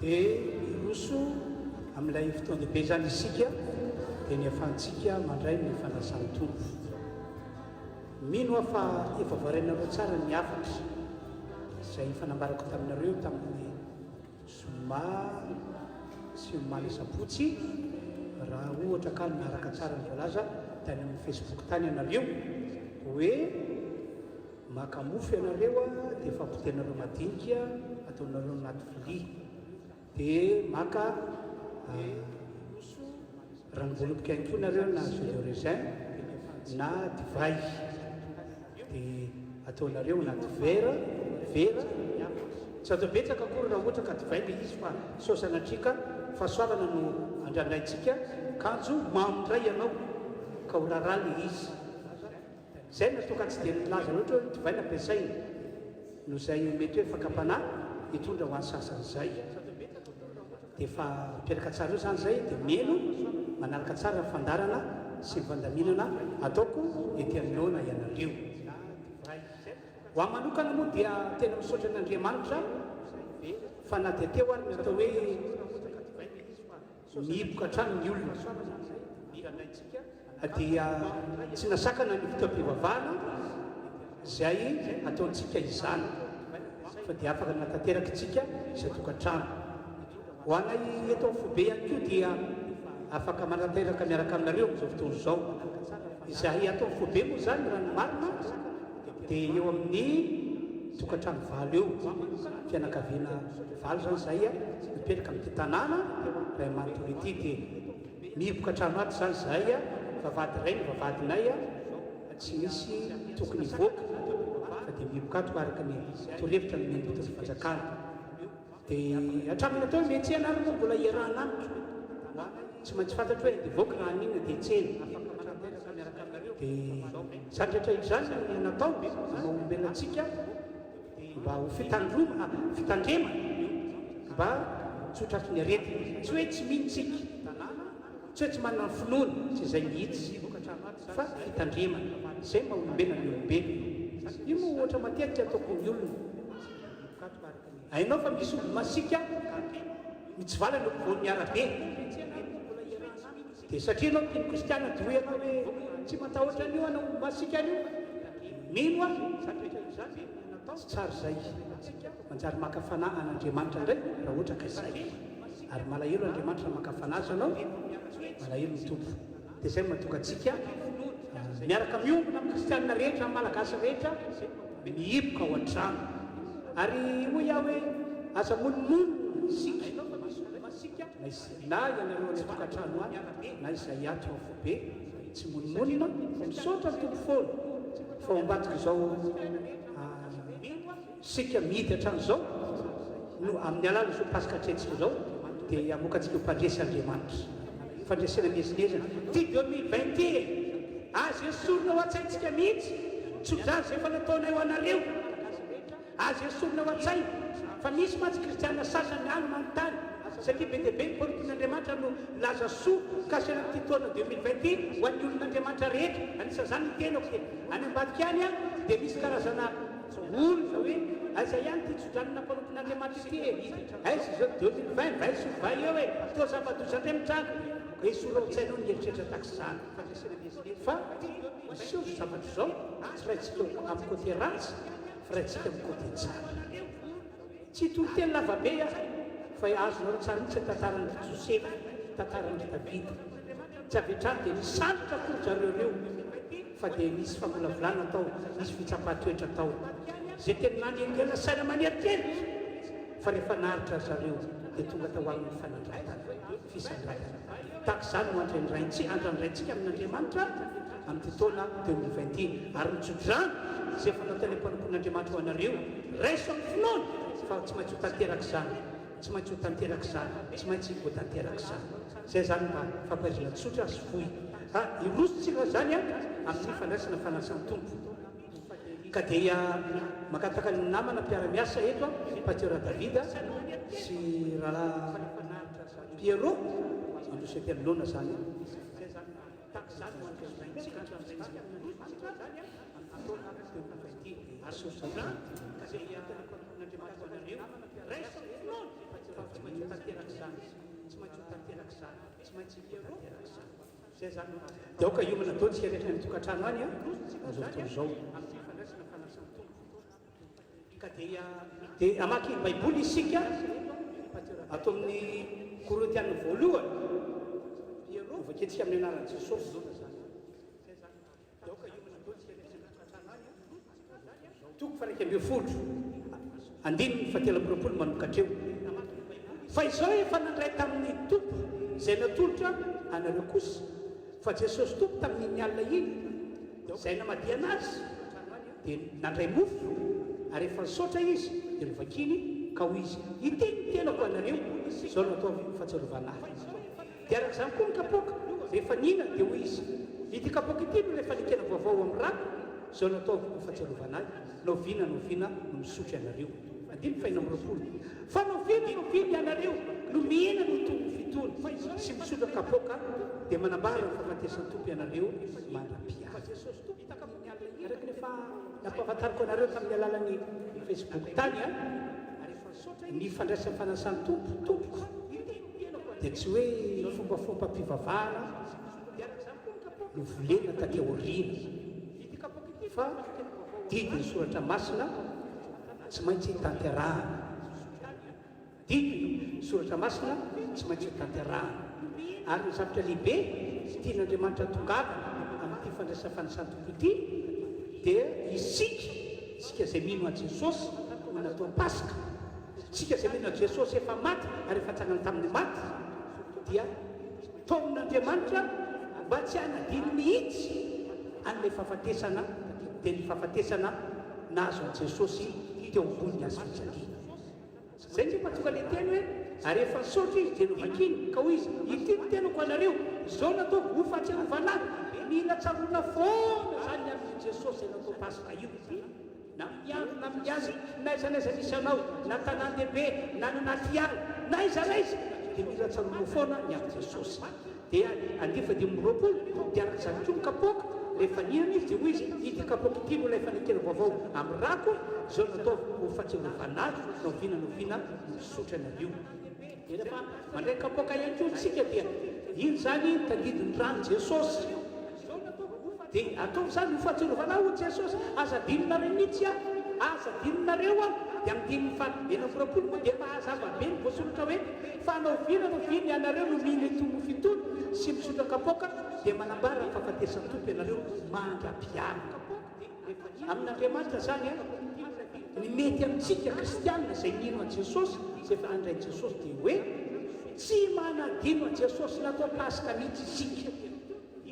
dia iroso amin'ilay fotoan-dehibe zany isika dia ny afantsika mandray ny fanasany tompo. Mino aho fa efa voarainareo tsara ny afatra izay fanambarako taminareo tamin'ny zoma sy omaly sabotsy, raha ohatra ka naraka tsara ny voalaza tany amin'ny Facebook tany ianareo hoe makamofo ianareo dia fampotenareo madinika ataonareo anaty vilia, dia maka ranom-bolopoka ihany koa nareo na jus de raisin na divay, dia ataonareo anaty vera tsy atao betsaka akory raha ohatra ka divay le izy fa saosanatrika fa soavana no andranaitsika kanjo mamindray ianao ka ho raharaha le izy zay natoka tsy dia nilaza loatra hoe divay nampiasaina no zay mety hoe fakapana hitondra ho any sasan'izay, dia fa mipiraka tsara io zany zay dia meno manaraka tsara ny fandarana sy ny fandaminana ataoko ety anoloana ianareo. Ho amin'ny manokana moa dia tena misaotra an'Andriamanitra fa na dia teo ary ny atao hoe mihiboka hatrany ny olona dia tsy nasakana ny fotoam-pivavahana zay ataontsika izany fa dia afaka natanteraka itsika izay tokantrano. Ho anay eto amin'ny fobe ihany koa dia afaka manatanteraka miaraka aminareo amin'izao fotoana izao. Izahay atao amin'ny fobe moa zany raha ny marina dia eo amin'ny tokantrano valo eo, fianakaviana valo zany zay mipetraka amin'ity tanàna ray manontolo ity, dia mihiboka trano aty zany zahay vavady ray ny vavadinay tsy misy tokony hivoaka fa dia mihiboka ato araka ny torevitra ny mendota ny fanjakana. Dia hatramin'ny atao hoe metsena ary moa mbola iarahana amiko tsy maintsy fantatro hoe divoaka raha an'ina dia tsena, dia sandratra izany natao maombelantsika mba ho fitandremana mba tsotratry ny aretina, tsy hoe tsy mintsika, tsy hoe tsy manana ny finoana tsy izay mihitsy fa fitandremana zay maolombelona ny olombelona. Io moa ohatra matetika ataoko ny olona hainao fa misy olo masika mitsivala ny ampovoan'ny arabe, dia satria anao mpino kristiana dia hoe anao hoe tsy matahotra an'io anao masika an'io, mino tsy tsara zay. Manjary makafana an'Andriamanitra indray raha ohatra ka izay, ary malahelo Andriamanitra makafana azy anao, malahelo ny tompo. Dia zay mahatonga antsika miaraka miombona amin'ny kristianina rehetra, amin'ny malagasy rehetra mihiboka ao an-trano, ary hoy aho hoe aza monomono isika na ianareo any tokantrano any na izay ato amin'ny fobe, tsy monomonina misaotra ny tompo foana fa ombatiko izao sika mihidy hatrano izao no amin'ny alala izao pasika tretsika izao dia amokantsika mpandresy Andriamanitra fandresena mihezinezana ty 2021 azy esorona ho atsaintsika mihitsy tsy hozazy zay fa nataona eo anareo, azy esorona ho atsay fa misy mantsy kristianina sasany any manontany satria be dia be ny politin'Andriamanitra no laza soa kasy anaty taona 2021 ho an'ny olon'Andriamanitra rehetra. Anisan'izany ny tenako dia any ambadika any dia misy karazana olona hoe aiza ihany ty tsodrano nampanompon'Andriamanitra ity aiza izao 2020 vai sy vai eo hoe toa zava-dosandray mitranga esora ho tsainao ny heritreritra takizany fa misy io zavatra izao tsy raintsika amin'ny côté ratsy fa raintsika amin'ny côté tsara. Tsy toloteny lavabe fa azonareo tsara mihitsy tantaran'ny Josepha, tantaran'ny Davida, tsy avetrany dia misandotra kory zareo reo fa dia misy famolavolana tao, misy fitsapahatoetra tao zay tena nanengana saina maneritery fa rehefa naharitra zareo dia tonga tao amin'ny fanandratana fisandratana. Tahaka izany no andrandraintsika amin'Andriamanitra amin'ny taona 2021 ary mitsodrano zay efa natao ilay mpanompon'Andriamanitra ho anareo raiso amin'ny finoana fa tsy maintsy ho tanteraka izany, tsy maintsy ho tanteraka izany, tsy maintsy ho tanteraka izany. Zay zany mba fampahaizana tsotra sy fohy irosontsika zany amin'ny fandraisana fanasany tompo. Ka dia makataka ny namana mpiara-miasa eto Pasteur Davida sy rahalahy Pierrot androso ety anoloana zany. tanterak'izany tsy maintsy ho tanterak'izany tsy maintsy tanterak'izany zay zany daoka iomana taontsika rehetra ny tokantrano any a azao fotoana zao amin'ny fandraisana fanasany tompo ka dia amaky baiboly isika atao amin'ny Korintiana voalohany ovaketsika amin'ny anaran'i Jesosy zao zany daoka iomana taontsika rehetra ny tokantrano any toko fa raika ambin'ny folo andininy fatelo-polo manokatreo fa izao efa nandray tamin'ny tompo izay natolotra anareo kosa fa Jesosy tompo tamin'ny alina iny izay namadia anazy dia nandray mofo ary efa nisaotra izy dia novakiny ka ho izy iteny tenako anareo izao natao fahatsiarovana azy dia arak'izany koa ny kapoaka rehefa nina dia ho izy ity kapoaka ity no rehefa nikena vaovao amin'ny rano izao natao fahatsiarovana azy novina no misotry anareo andiny faina am'roapolo fa novina anareo no mihena no tombo fitony sy misotra kapoaka dia manambara ny fahafatesany tompo ianareo mandra-piazy araky nefa nampahafantariko anareo tamin'ny alalan'ny Facebook tany a ny fandraisan'ny fanasany tompo dia tsy hoe fombafomba mpivavahana no volena taty aorina fa didiny soratra masina tsy maintsy tanterahana didiny soratra masina tsy maintsy tanterahana ary ny zavatra lehibe tian'Andriamanitra tongavana amin'ity fandraisana fanasany tompo ity dia isika izay mino a Jesosy no natao Paska isika izay mino a Jesosy efa maty ary efa tsangana tamin'ny maty dia taomin'Andriamanitra mba tsy hanadiny mihitsy an'ilay fahafatesana dia ny fahafatesana nazo an Jesosy teo ambony azy fitsakiana zay ndraiky mahatonga le teny hoe ary efa nisaotra izy dia novakiny ka ho izy ity no tenako anareo izao natao ho fahatsiarovana mila tsaroana foana zany amin'ny Jesosy natao Paska io na miandro na miazy na izanaiza nisy anao na tanàn-dehibe na nanaty ala na izanaiza dia mila tsaroana foana ny amin'ny Jesosy dia andifa dia miroapolo dia arak'izany koa ny kapoaka rehefa niana izy dia ho izy ity kapoaka ity no rehefa nikena vaovao amin'ny rako izao natao ho fahatsiarovana azy novina misotra anareo dia rehefa mandray kapoaka ihany koa tsika dia iny zany tadidiny rano Jesosy dia atao zany ho fahatsiarovana ho Jesosy aza dininareo mihitsy a aza dininareo a dia amin'ny dininy enam-poroapolo moa dia mahazava be ny voasoratra hoe fa novina ianareo no mihina tombo fitony sy misotra kapoaka dia manambara ny fahafatesany tompo ianareo mandra-piana amin'Andriamanitra zany a ny mety amintsika kristianina izay nino a Jesosy izay fa nandray Jesosy dia hoe tsy manadino a Jesosy natao Paska mihitsy isika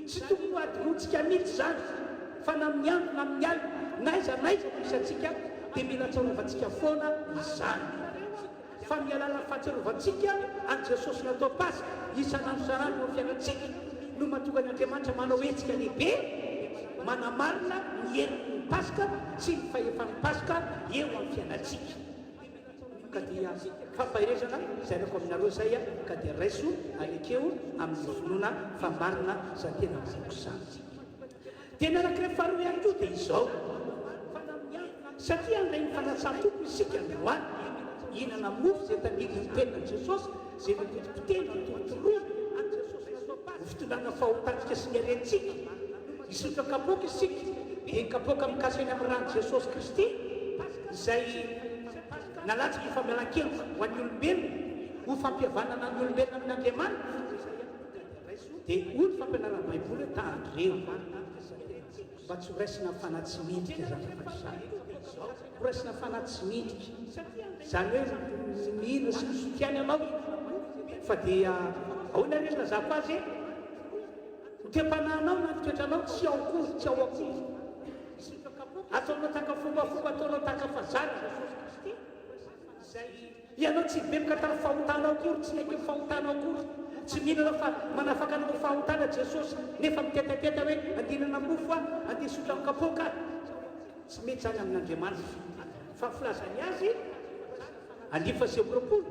tsy tokony adinotsika mihitsy zany fa na amin'ny andro na amin'ny alina na izanaiza misy atsika dia mila tsarovatsika foana izany fa mialala fahatsiarovantsika any Jesosy natao Paska isanandro sarany eo fiainatsika no mahatonga n'Andriamanitra manao hetsika lehibe manamarina ny herin'ny Paska sy ny fahefan'ny Paska eo amin'ny fiainatsika ka dia fampahirezana izay rako aminareo zay a ka dia raiso alekeo amin'ny finoana fambarina za tena mizako zany tena anankiray faharoa ihany koa dia izao satria andray ny fanasàn-tompo isika androany ihinana mofo zay tadidiny teninan'i Jesosy zay natotompotena totoroana ho fitondrana fahotantsika sy ny arentsika isotra kapoaka isika dia ny kapoaka mikasy eny amin'ny rano Jesosy Kristy izay nalatsaka ny famelan-keloko ho an'ny olombelona ho fampihavanana ny olombelona amin'Andriamanitra dia olo fampianarana baiboly tandreo mba tsy horaisina fanatsimindrika zany fatr'izany horaisina fanatsimindrika zany hoe mihina sy misotiany anao fa dia ahoana rery lazako azy nytem-panahinao na fitoetranao tsy ao akory ataonao taka fombafomba ataonao taka fazana ianao tsy bemoka tany fahotanao akory tsy haiko ny fahotanao akory tsy mihinana fa manafaka anao fahotana Jesosy nefa mitetateta hoe andinana mofo a andeha sotra amin'ny kapoaka tsy mety zany amin'Andriamanitra fa filazany azy andifa sy am'roapolo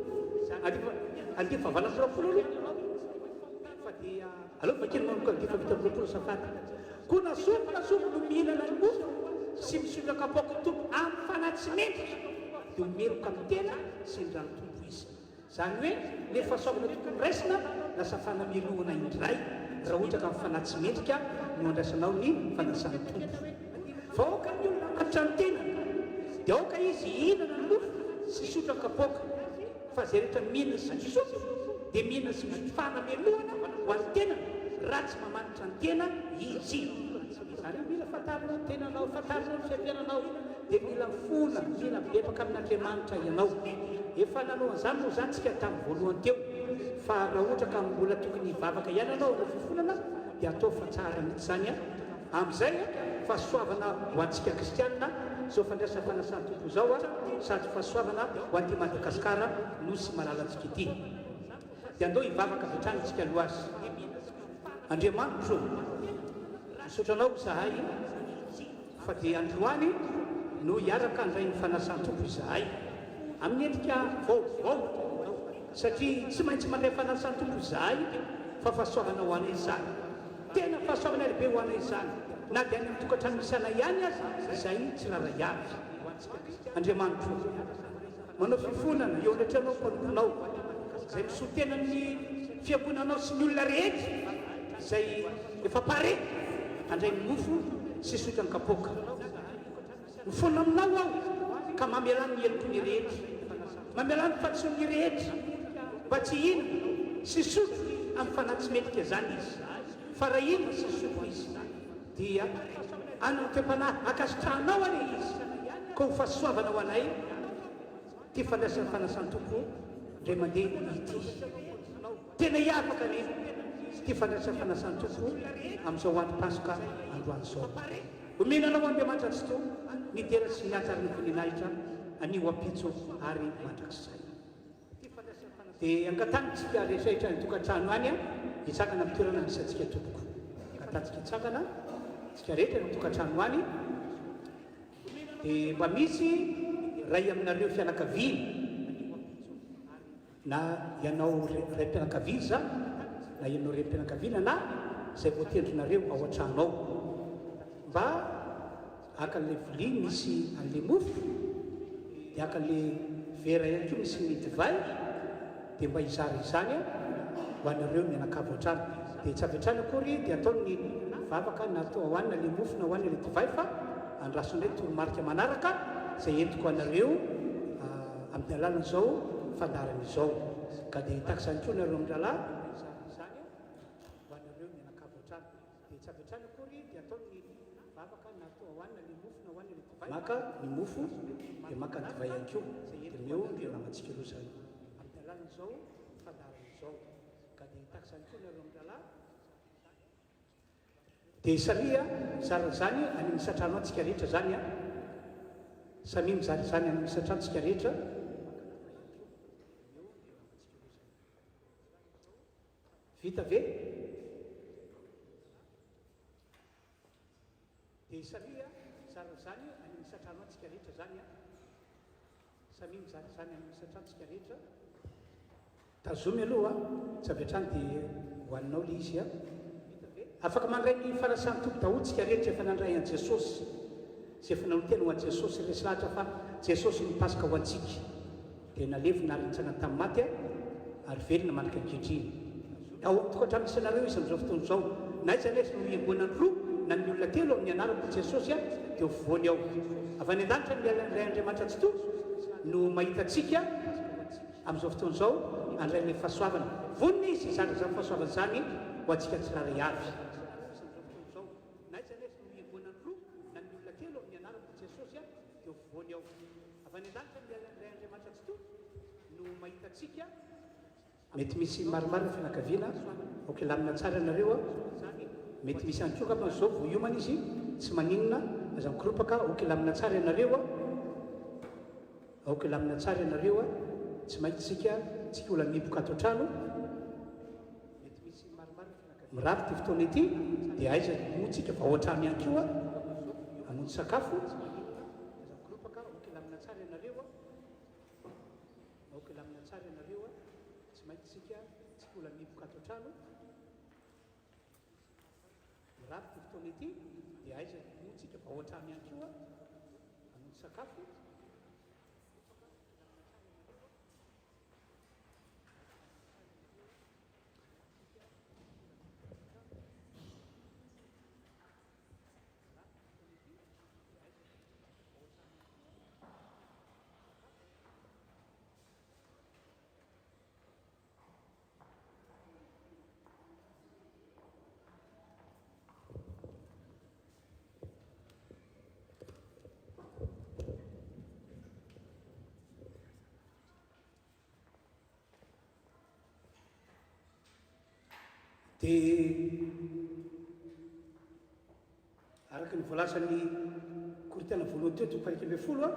andifa valam-roapolo aloha fa dia aloha vakely manoko andifa vita am'roapolo safady koa nasomo no mihinana ny mofo sy misotra kapoaka tompo amin'ny fanatsimendrika dia omeroka amin'ny tena sy ny rano tompo izy zany hoe le fahasoavana tokony raisina lasa fanamelohana indray raha ohatra ka mifanatsy mendrika no andraisanao ny fanasana tompo fa aoka ny olona manitra ny tenana dia aoka izy ihinana ny mofo sy sotra kapoaka fa zay rehetra mihinana sy misotro dia mihinana sy misotro fanamelohana ho an'ny tenana raha tsy mamanitra ny tena izy zany mila fantarina ny tenanao fantarina ny fiampiananao dia mila fona mila bebaka amin'Andriamanitra ianao efa nanao an'izany moa zany tsika tamin'ny voalohany teo fa raha ohatra ka mbola tokony hivavaka ihany anao no fifonana dia atao fa tsara mihitsy zany amin'izay fahasoavana ho antsika kristianina zao fandraisa fanasana tompo zao sady fahasoavana ho an'ity Madagasikara nosy malalantsika ity dia andao hivavaka hatrany tsika loazy Andriamanitro misotranao zahay fa dia androany no hiaraka andray ny fanasana tompo izahay amin'ny endrika vaovao satria tsy maintsy mandray fanasana tompo izahay fa fahasoavana ho anay izany tena fahasoavana lehibe ho anay izany na dia any amin'ny tokantrano misy anay ihany azy izay tsy raray avy Andriamanitro manao fifonana eo anatranao mpanomponao izay misotena ny fiambonanao sy ny olona rehetra izay efa pare andray ny mofo sy sotra ny kapoaka mifona aminao aho ka mamelany ny heloko ny rehetra mamelany fatsony rehetra mba tsy inona sy sotra amin'ny fanatsy mendrika zany izy fa raha inona sy sotra izy dia anao tem-panahy akasitranao ane izy ko ho fahasoavana ho anay ty fandraisany fanasany tompo ndray mandeha ity tena hiavaka ne ty fandraisany fanasany tompo amin'izao andro pasoka androany zao omenanao Andriamanitra tsy to nidera sy niatsary ny voninahitra anio ampitso ary mandrakizay dia angatanitsika rehetrarehetra ny tokantrano any hitsangana amin'ny toerana misy antsika tompoko angatantsika hitsangana tsika rehetra ny tokantrano any dia mba misy ray aminareo fianakaviana na ianao raim-pianakaviana za na ianao raim-pianakaviana na izay voatendrinareo ao an-trano ao mba aka le vilia misy an'le mofo dia aka le vera ihany koa misy ny divay dia mba hizara izany ho anareo mianakavo an-trano dia tsy avy an-trano akory dia atao ny vavaka na atao hohanina le mofo na hohanina le divay fa andraso indray toromarika manaraka izay entiko anareo amin'ny alalan'izao fandarana izao ka dia hitako izany koa nareo amin'ny rahalahy ho anareo mianakavo an-trano dia tsy avy an-trano akory dia atao ny vavaka na atao hohanina le mofo na hohanina le divay maka ny mofo dia maka ny divay ihany koa dia meo dia ramantsika aloha zany amin'ny alalan'izao fandarana izao ka dia hitako izany koa nareo amin'ny rahalahy dia saria zara zany any amin'ny satrano antsika rehetra zany samy mizara zany any amin'ny satrano antsika rehetra vita ve dia saria zara zany any amin'ny satrano antsika rehetra zany samy mizara zany any amin'ny satrano antsika rehetra tazomy aloha tsy avy hatrany dia hohaninao le izy afaka mandray ny fanasany tompo dahotsika rehetra efa nandray an' Jesosy sy efa nanotena ho an' Jesosy resy lahatra fa Jesosy nipasoka ho antsika dia nalevi narintsana tamin'ny maty ary velona manaka ankehitriny ao amin'ny tokantrano misy anareo izy amin'izao fotoana izao na izy anesy no iamboanany roa na ny olona telo amin'ny anarako Jesosy dia voany ao avy any an-danitra ny ray Andriamanitra tsy to no mahita antsika amin'izao fotoana izao andray le fahasoavana vonina izy izany zany fahasoavana zany ho antsika tsiraray avy na izy anesy no iamboanany roa na ny olona telo amin'ny anarako Jesosy dia voany ao avy any an-danitra ny ray Andriamanitra tsy to no mahita antsika mety misy maromaro ny fianakaviana oke lamina tsara anareo mety misy any koa ka zao voiomana izy tsy maninona aza mikoropaka oke lamina tsara ianareo oke lamina tsara ianareo tsy maintsy tsika ola miboka ato an-trano mety misy maromaro mirafy ty fotoana ity dia aiza motsika va ao an-trano ihany koa amonjy sakafo aza mikoropaka oke lamina tsara ianareo oke lamina tsara ianareo tsy maintsy tsika ola miboka ato an-trano mirafy ty fotoana ity dia aiza motsika va ao an-trano ihany koa amonjy sakafo dia araka ny voalasan'ny koritana voalohany teo toparika ambe folo a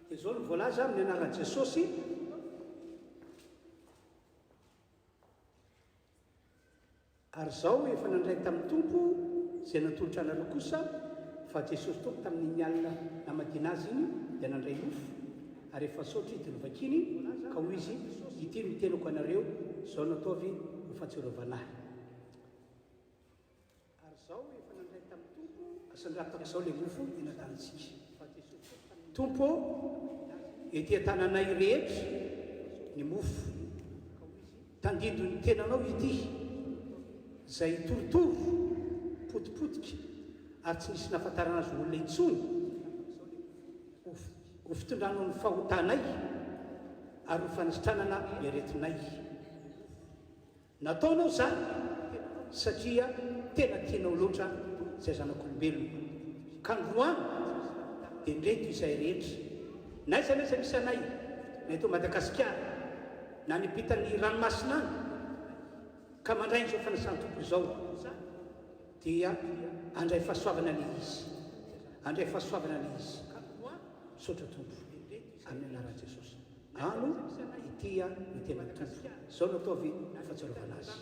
dia zao ny voalaza amin'ny anaran'i Jesosy ary zao efa nandray tamin'ny tompo izay natolotra anareo kosa fa Jesosy tompo tamin'ny alina namadina azy iny dia nandray nofo ary efa saotra idilovakiny ka hoy izy ity no tenako anareo zao nataovy ho fahatsiarovanahy ary zao efa nandray tamin'ny tompo asandrapaka zao le nofo inatanitsika tompo ety tananay rehetra ny mofo tandindo ny tenanao ity zay torotoro potipotika ary tsy nisy nafantarana azy olona intsony ho fitondranao ny fahotanay ary ho fanisitranana eretinay nataonao zany satria tena tianao loatra zay zanak'olombelona ka androany dia ndreto izay rehetra naiza naiza misy anay na eto Madagasikara na nipitany ranomasina any ka mandray n'izao fanasan-tompo izao dia andray fahasoavana le izy andray fahasoavana le izy sotra tompo amin'ny anaran'i Jesosy ano itya ny tena tompo zao no ataovy fahatsiarovana azy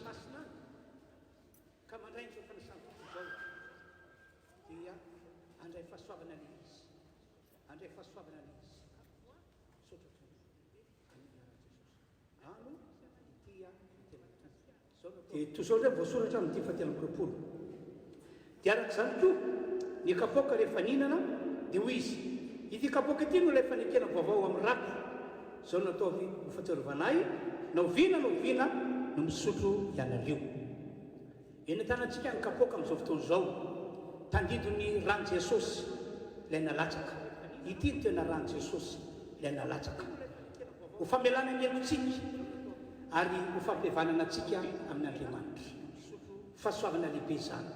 ka mandray n'izao fanasan-tompo izao dia andray fahasoavana le izy andray fahasoavana le izy sotra tompo amin'ny anaran'i Jesosy ano itya ny tena tompo dia toy zao ndray voasoratra amin'ny 10:30 dia arak'izany koa ny kapoaka rehefa nihinana dia hoy izy ity kapoaka ity no lefa nekena vaovao amin'ny rako zao nataovy ho fahatsiarovanahy na oviana no misotro ianareo eny tanantsika ny kapoaka amin'izao fotoana zao tandido ny rano Jesosy ilay nalatsaka ity no tena rano Jesosy ilay nalatsaka ho famelana ny aintsika ary ho fampihavanana antsika amin'ny Andriamanitra fahasoavana lehibe zany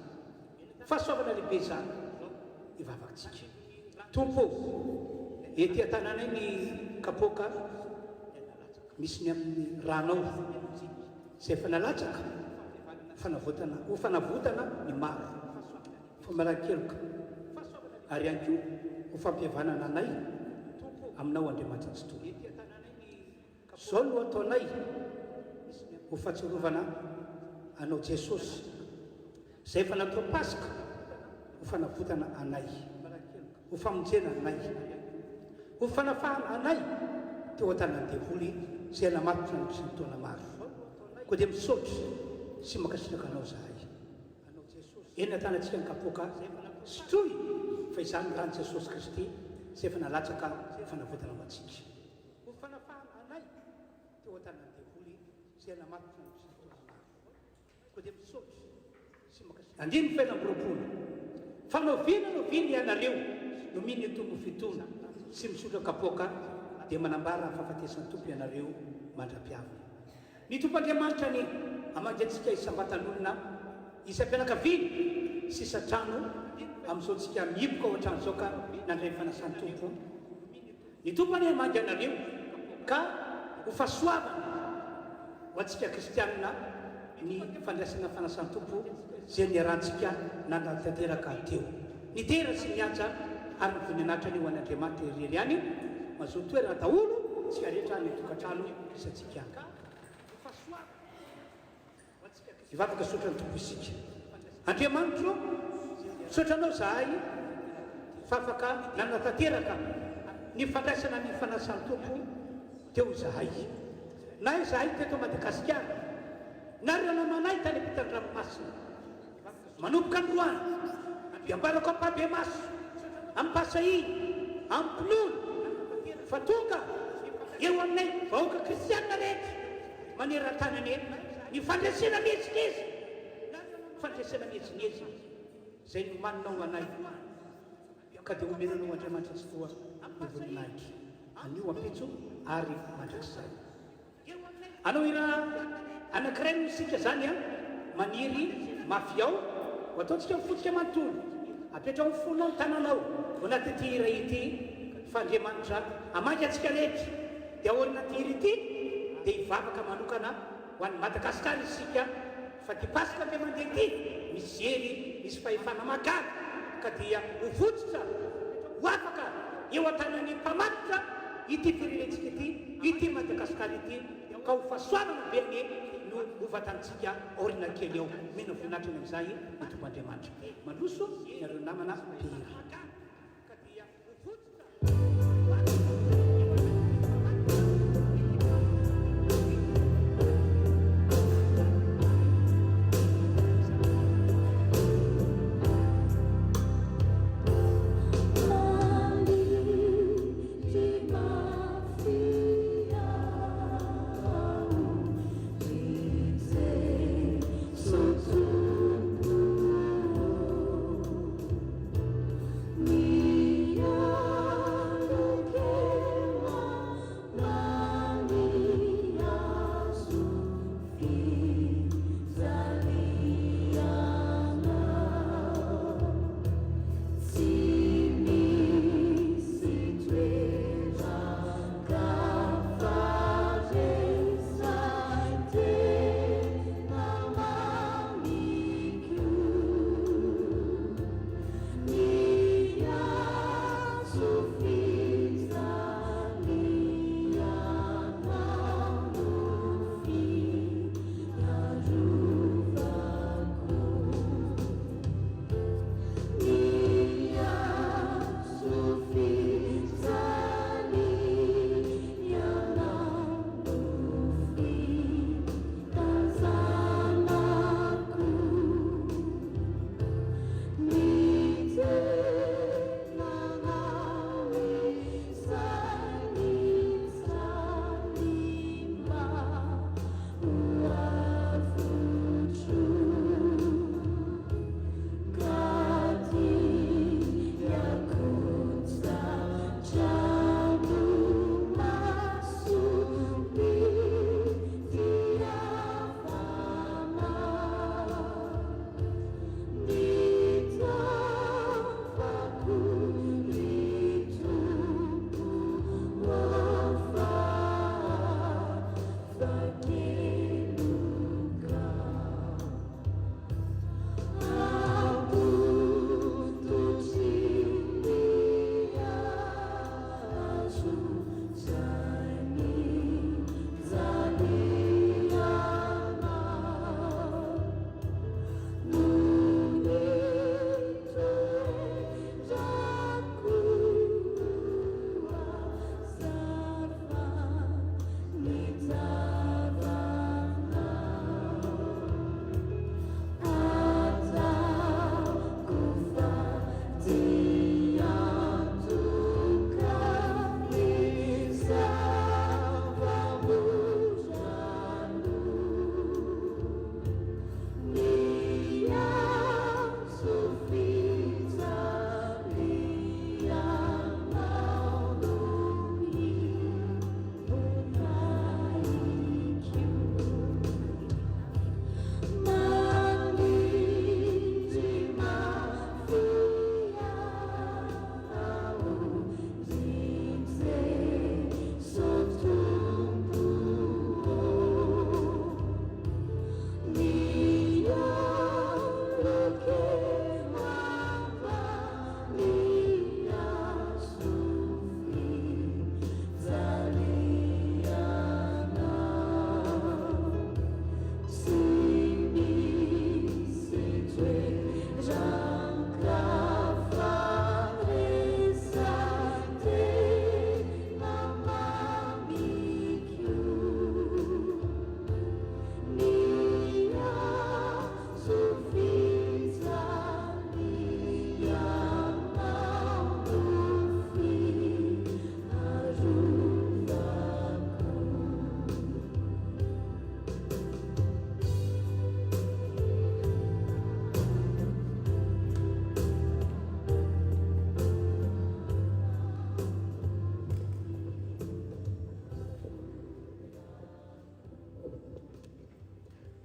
fahasoavana lehibe zany ivavakantsika tompo ety an-tananay ny kapoaka misy ny amin'ny ranao zay efa nalatsaka ho fanavotana ny maro famarakeloka ary ihany koa ho fampihavanana anay aminao Andriamanitra tsy toy zao no ataonay ho fahatsiarovana anao Jesosy zay efa natao Pasika ho fanavotana anay ho famonjena anay ho fanafahana anay teo an-tanan'ny devoly zay namatitra ny sy ny taona maro koa dia misaotra sy makasitraka anao zahay eny an-tanantsika ny kapoaka sotroy fa izany rano Jesosy Kristy zay efa nalatsaka fanavotana ho antsika ho fanafahana anay teo an-tanan'ny devoly zay namatitra ny sy ny taona maro koa dia misaotra sy makasitraka andiny fainam-boroapolo fanaoviana ianareo no miny tombo fitona sy misotro kapoaka dia manambara fahafatesan'ny tompo ianareo mandra-piavana ny tompo Andriamanitra ny amangy antsika isambatan'olona isam-pianakaviana sy isa-trano amin'izao tsika mihiboka ao an-trano zao ka nandray fanasan'ny tompo ny tompo any amangy anareo ka ho fahasoavana ho antsika kristianina ny fandraisana fanasan'ny tompo zay niarantsika nandatanteraka teo ny tera sy miaja ary ny voninahitra ny ho an'Andriamanitra irery ihany mazoa toerana daholo tsika rehetra ny tokantrano isatsika any ivavaka sotra ny tompo isika Andriamanitra sotranao zahay fa afaka nanatanteraka ny fandraisana ny fanasan'ny tompo teo zahay na zahay teto Madagasikara na ranamanay tany ampitany ranomasina manomboka androany iambarako ampabe maso ampasahiny ampinono fa tonga eo aminay vahoaka kristianina rehetra maneran-tanany eny ny fandraisana mihetsineza fandraisana mihetsineza zay no maninao anay ka dia omenanao Andriamanitra tsy toa ny voninahitra anio ampitso ary mandrakizay anao ira anankiray no isika zany a maniry mafy ao ataontsika mifotsika manontolo apetra mifonao ny tananao anaty ty hira ity fa Andriamanitra amaky atsika rehetra dia ahoana ty hira ity dia hivavaka manokana ho an'ny Madagasikara isika fa ty pasika be mandeha ty misy hery misy fahefana magaga ka dia hovotsitra ho afaka eo an-tanan'ny mpamatitra ity firenentsika ity Madagasikara ity ka ho fahasoavana bene no hovatantsika aorina kely eo mena voninatrany amin'izay mitomb'Andriamanitra maloso nareo namana hira ka dia hovotsitra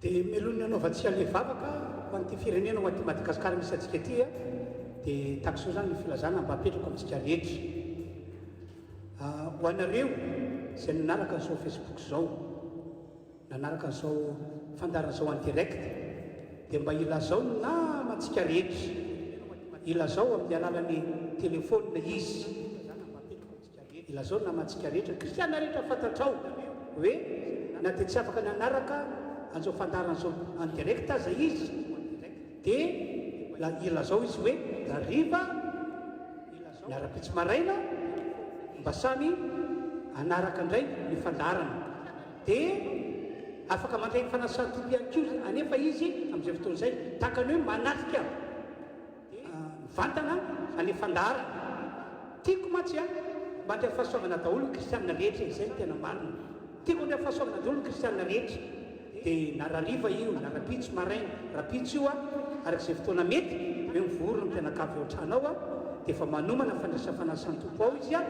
dia melony anaovantsika le vavaka ho an'ity firenena ho an'ity Madagasikara misy atsika ty a dia takoso zany ny filazana mba apetrako amintsika rehetra. Ho anareo izay nanaraka an'izao Facebook zao, nanaraka an'izao fandarana zao en direct, dia mba ilazao ny namantsika rehetra, ilazao amin'ny alalan'ny telefônina izy, ilazao ny namantsika rehetra, kristiana rehetra fantatrao hoe na dia tsy afaka nanaraka an'izao fandarana zao en direct aza izy, dia ilazao izy hoe rariva miara-pitsy maraina mba samy anaraka indray ny fandarana, dia afaka mandray fanasatory ihany koa anefa izy amin'izay fotoana izay tahakany hoe manatrika mivantana any fandarana. Tiako mantsy a mba ndray fahasoavana daholo ny kristianina rehetra, izay no tena marina. Tiako ndray fahasoavana daholo ny kristianina rehetra, dia na rariva io na rapitso maraina, rapitso io a arak'izay fotoana mety hoe mivory ny mpianakavy eo an-tranao a, dia efa manomana fandraisa fanasan'ny tompo ao izy a,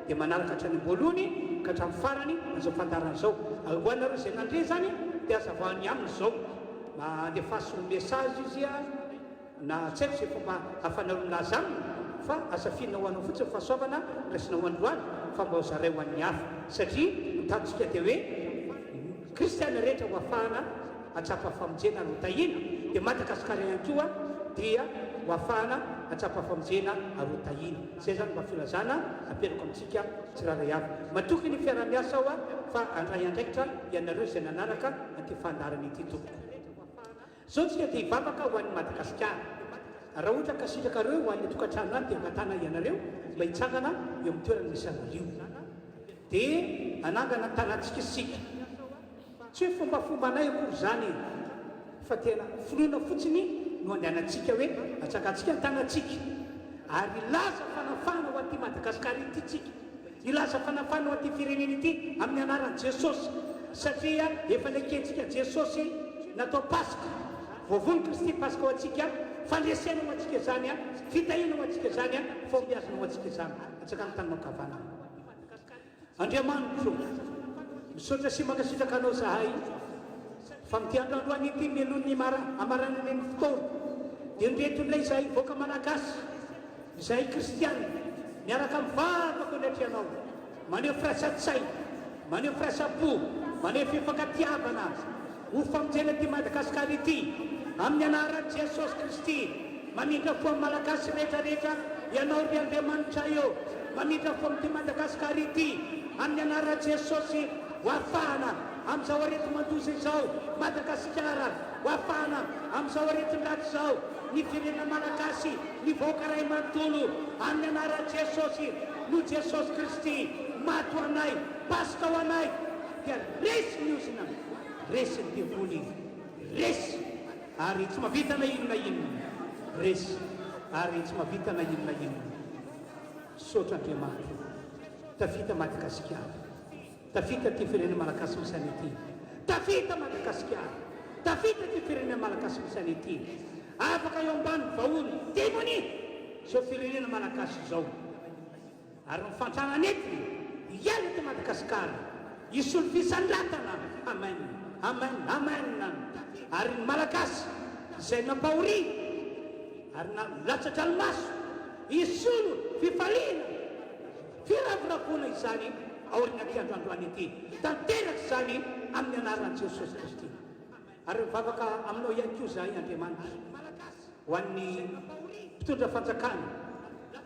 dia manaraka hatrany am-boalohany ka hatramin'ny farany an'izao fandarana izao. Ho anareo izay nandre zany dia azavany aminy izao le fahasoa message izy a, na tsy haiko izay fomba hafanareo milaza aminy, fa asafiana ho anao fotsiny fahasoavana raisina ho androany fa mba ho zaray ho an'ny hafa, satria mitantsika dia hoe kristiana rehetra ho afahana atsapa famonjena ro tahina, dia Madagasikara ihany koa dia ho afahana atsapa famonjena aro tahina. Zay zany mba filazana aperako amintsika tsiraray avy. Matoky ny fiara-miasa ao a fa andray andraikitra ianareo izay nanaraka anty fandarana ity tompoko. Zao tsika dia hivavaka ho an'ny Madagasikara. Raha ohatra ka sitrakareo ho an'ny tokantrano any dia matana ianareo mba hitsangana eo amin'ny toerana misy anareo, dia anangana tanantsika isika. Tsy hoe fombafombanay akory zany, fa tena finoana fotsiny no andehanantsika hoe atsakantsika ny tanantsika, ary ilaza fanafana ho an'ity Madagasikara ity tsika, ilaza fanafana ho an'ity firenena ity amin'ny anaran'i Jesosy, satria efa nakentsika Jesosy natao Paska, voavony Kristy Paska ho antsika, fandresena ho antsika zany a, fitahina ho antsika zany a, fombiazana ho antsika zany. Atsaka ny tananao kavana. Andriamanitro, misaotra sy mankasitraka anao zahay fa mity androandroany ity melon'ny amaranany ny fotoana, dia nreton'ilay zahay voaka malagasy, zahay kristiana miaraka mivavaka ndraiky ianao, maneho firaisan-tsay, maneho firaisam-po, maneho fifankatiavana ho famonjena ty Madagasikara ity amin'ny anaran'i Jesosy Kristy. Mamindra fo amin'ny malagasy rehetrarehetra ianao ry Andriamanitra eo, mamindra fo amin'ity Madagasikara ity amin'ny anaran'i Jesosy. Ho afahana amin'izao arety mandoza izao Madagasikara, ho afahana amin'izao aretin-draty izao ny firenena malagasy, ny vahoaka ray manontolo amin'ny anaran'i Jesosy. No Jesosy Kristy maty ho anay, Paska ho anay, dia resy ny ozina, resy ny devoly, resy ary tsy mavita na inona inona, resy ary tsy mavita na inona inona. Saotra Andriamanitra, tafita Madagasikara, tafita ty firenena malagasy misy an'ity, tafita Madagasikara, tafita ty firenena malagasy misy an'ity, afaka eo ambany vahony demony zao firenena malagasy zao, ary mifantrana netiny iala ty Madagasikara isolo fisandrantana. Amen, amen, amen. Ary ny malagasy izay nampahory ary latsatra almaso isolo fifaliana firavoravoana izany aoriana ty androandroany ity, tanteraky zany amin'ny anaran'i Jesosy Kristy. Ary mivavaka aminao ihany koa zahay Andriamanitra ho an'ny mpitondra fanjakana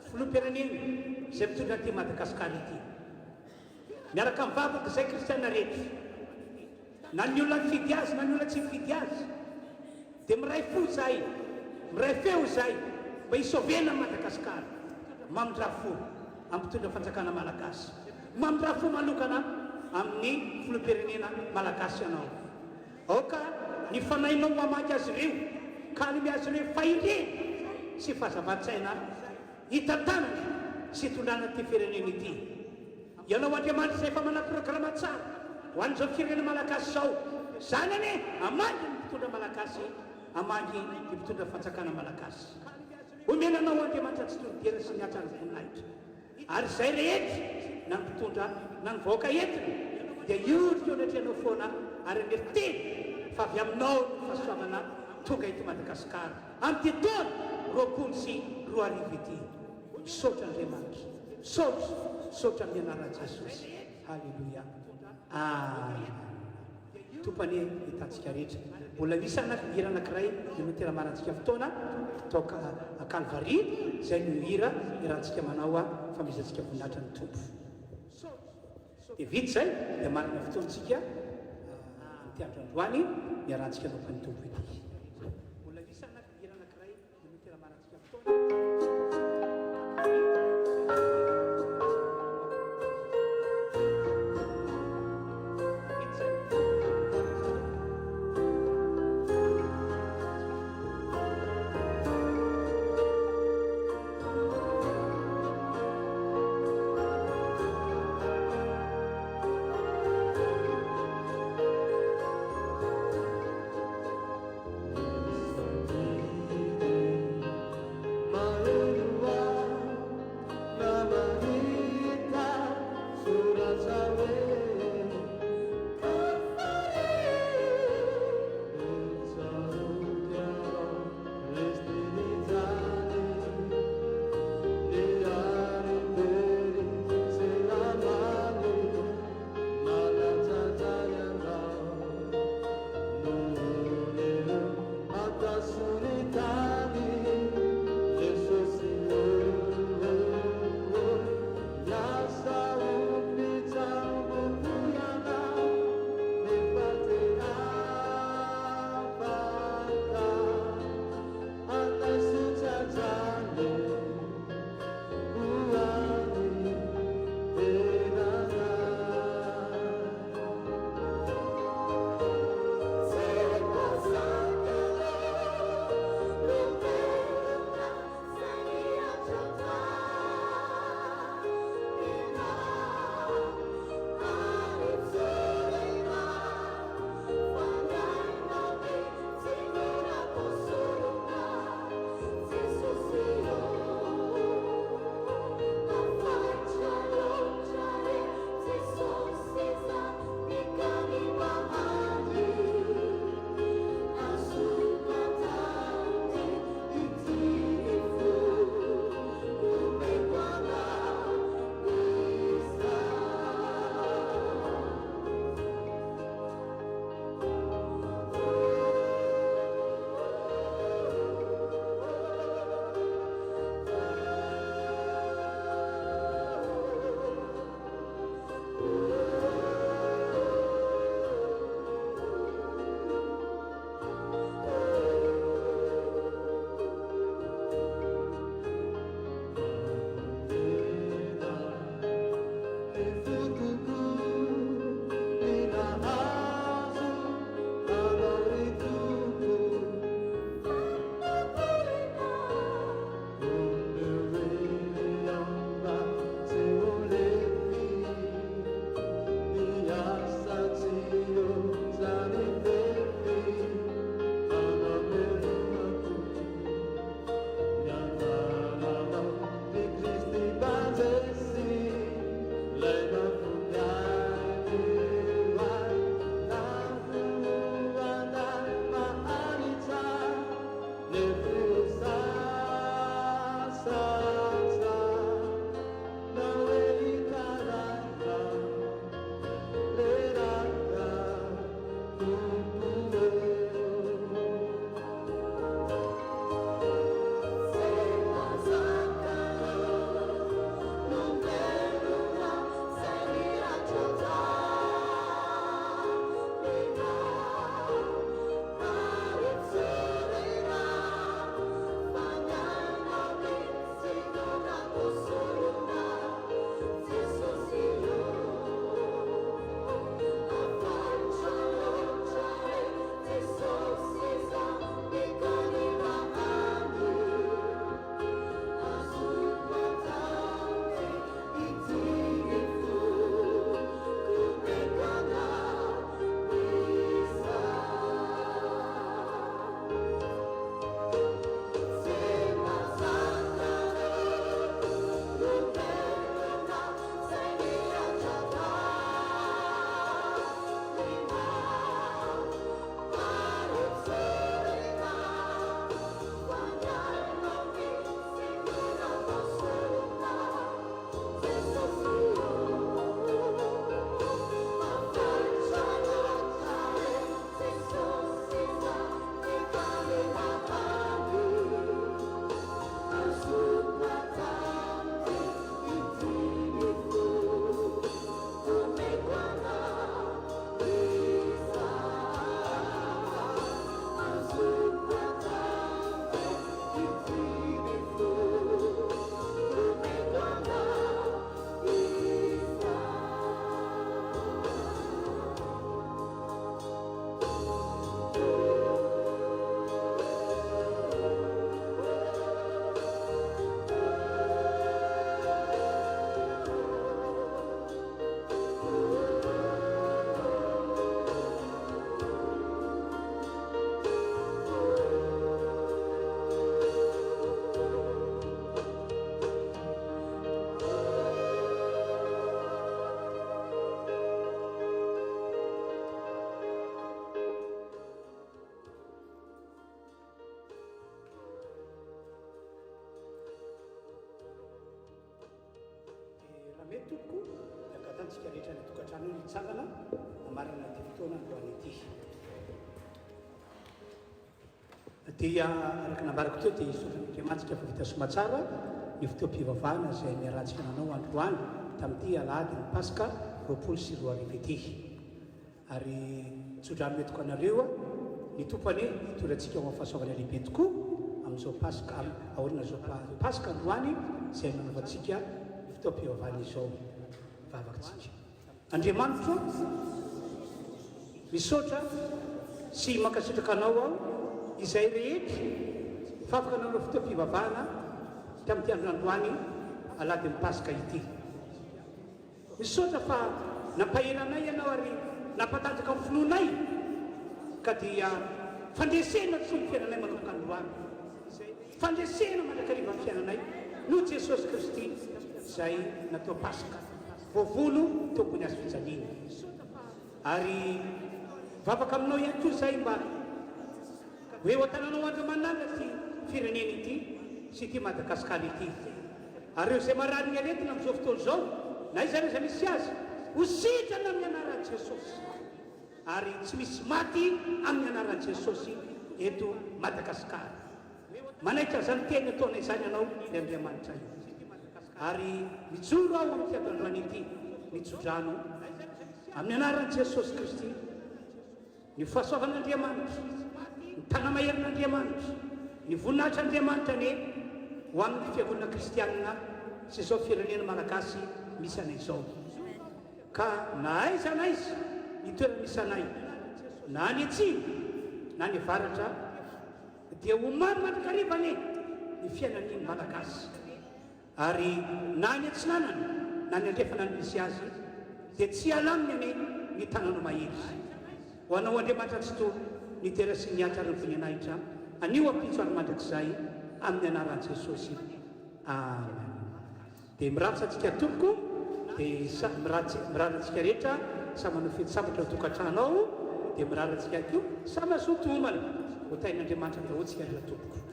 filoham-pirenena izay mitondra ty Madagasikara ity, miaraka mivavaka izay kristiana rehetra, na ny olona mifidy azy na ny olona tsy mifidy azy, dia miray fo zahay, miray feo zahay mba hisovena Madagasikara, mamindra fo amin'ny mpitondra fanjakana malagasy, mamindra fo manokana amin'ny filoham-pirenena malagasy ianao. Aoka ny fanahinao mamaky azy ireo, kalmy azy ireo fahirena sy fahazavan-tsaina hitantanana sy hitondrana ty firenena ity. Ianao Andriamanitra izay efa mana programa tsara ho an'izao firenena malagasy zao, zany ane amangy ny mpitondra malagasy, amangy ny mpitondra fanjakana malagasy. Omenanao Andriamanitra tsy todidera sy ny atsara voninahitra, ary zay rehetra na ny mpitondra na ny vahoaka entiny dia io teo anatrehanao foana, ary meriteny fa avy aminao ny fahasoavana tonga eto Madagasikara amin'ny taona roapolo sy roa arivo ity. Misaotra Andriamanitra, misaotra amin'ny anaran'i Jesosy. Halleluia. Tompany hitantsika rehetra. Mbola misy hira anankiray no mitera-marantsika fotoana toka Kalvaria, izay no hira irantsika manao famizantsika voninahitra ny tompo. Dia vita izay dia manana fotoantsika mitiandro androany miarantsika nompan'ny tompo ity. Mbola misy hira anankiray no mitera-marantsika fotoana. tsangana amarana ty fotoana androany ity dia araka nambarako teo dia isotran'andriamantsika fa vita somatsara ny fotoam-pivavahana izay miarahantsika nanao androany tamin'ity alahady ny paska 24 arivo ity ary tsodrano metiko anareo ny tompany itorantsika ho afahasoavana lehibe tokoa amin'izao paska aorina zao paska androany izay nanaovantsika ny fotoam-pivavahana izao vavakantsika andriamanitra misaotra sy mankasitraka anao aho izay rehetra fa afaka nanao fotoam-pivavahana tamin'ity androandroany alady ny paska ity misaotra fa nampahelanay ianao ary nampatanjaka ny finoanay ka dia fandresena tsomy fiainanay manomboka androany fandresena mandrakariva ny fiainanay no jesosy kristy izay natao paska voavono tompony azo fijaliana ary vavaka aminao ihany koa zay mba hoe ho atananao andriamanana ty firenena ity sy ty madagasikara ity ary reo zay marary ny aretina amin'izao fotoana zao na iza reza misy azy ho sitrana amin'ny anaran'i jesosy ary tsy misy maty amin'ny anaran'i jesosy eto madagasikara manaitra zany teny ataona izany ianao ny andriamanitra io ary mijoro aho amin'ny fiadandroany ity mitsodrano amin'ny anaran'i jesosy kristy ny fahasoavan'andriamanitra ny tanamaherin'andriamanitra ny voninahitr'andriamanitra ane ho amin'ny fiavonana kristianina sy izao firenena malagasy misy anay izao ka na aiza na izy ny toerana misy anay na ny atsiny na ny avaratra dia homany mandrakariva ane ny fiainan'iny malagasy ary na ny atsinanana na ny andrefana ny misy azy dia tsy alaminy ane ny tananao mahery ho anao andriamanitra tsy to ny tera sy ny atrarany voninahitra anio ampitso ary mandrakizay amin'ny anaran'i jesosy amen dia miratsa antsika tompoko dia miraratsika rehetra sa manao fety-sambatra tokantranao dia miraratsika ko sa mahasoto homana ho tain'andriamanitra dahotsika la tompoko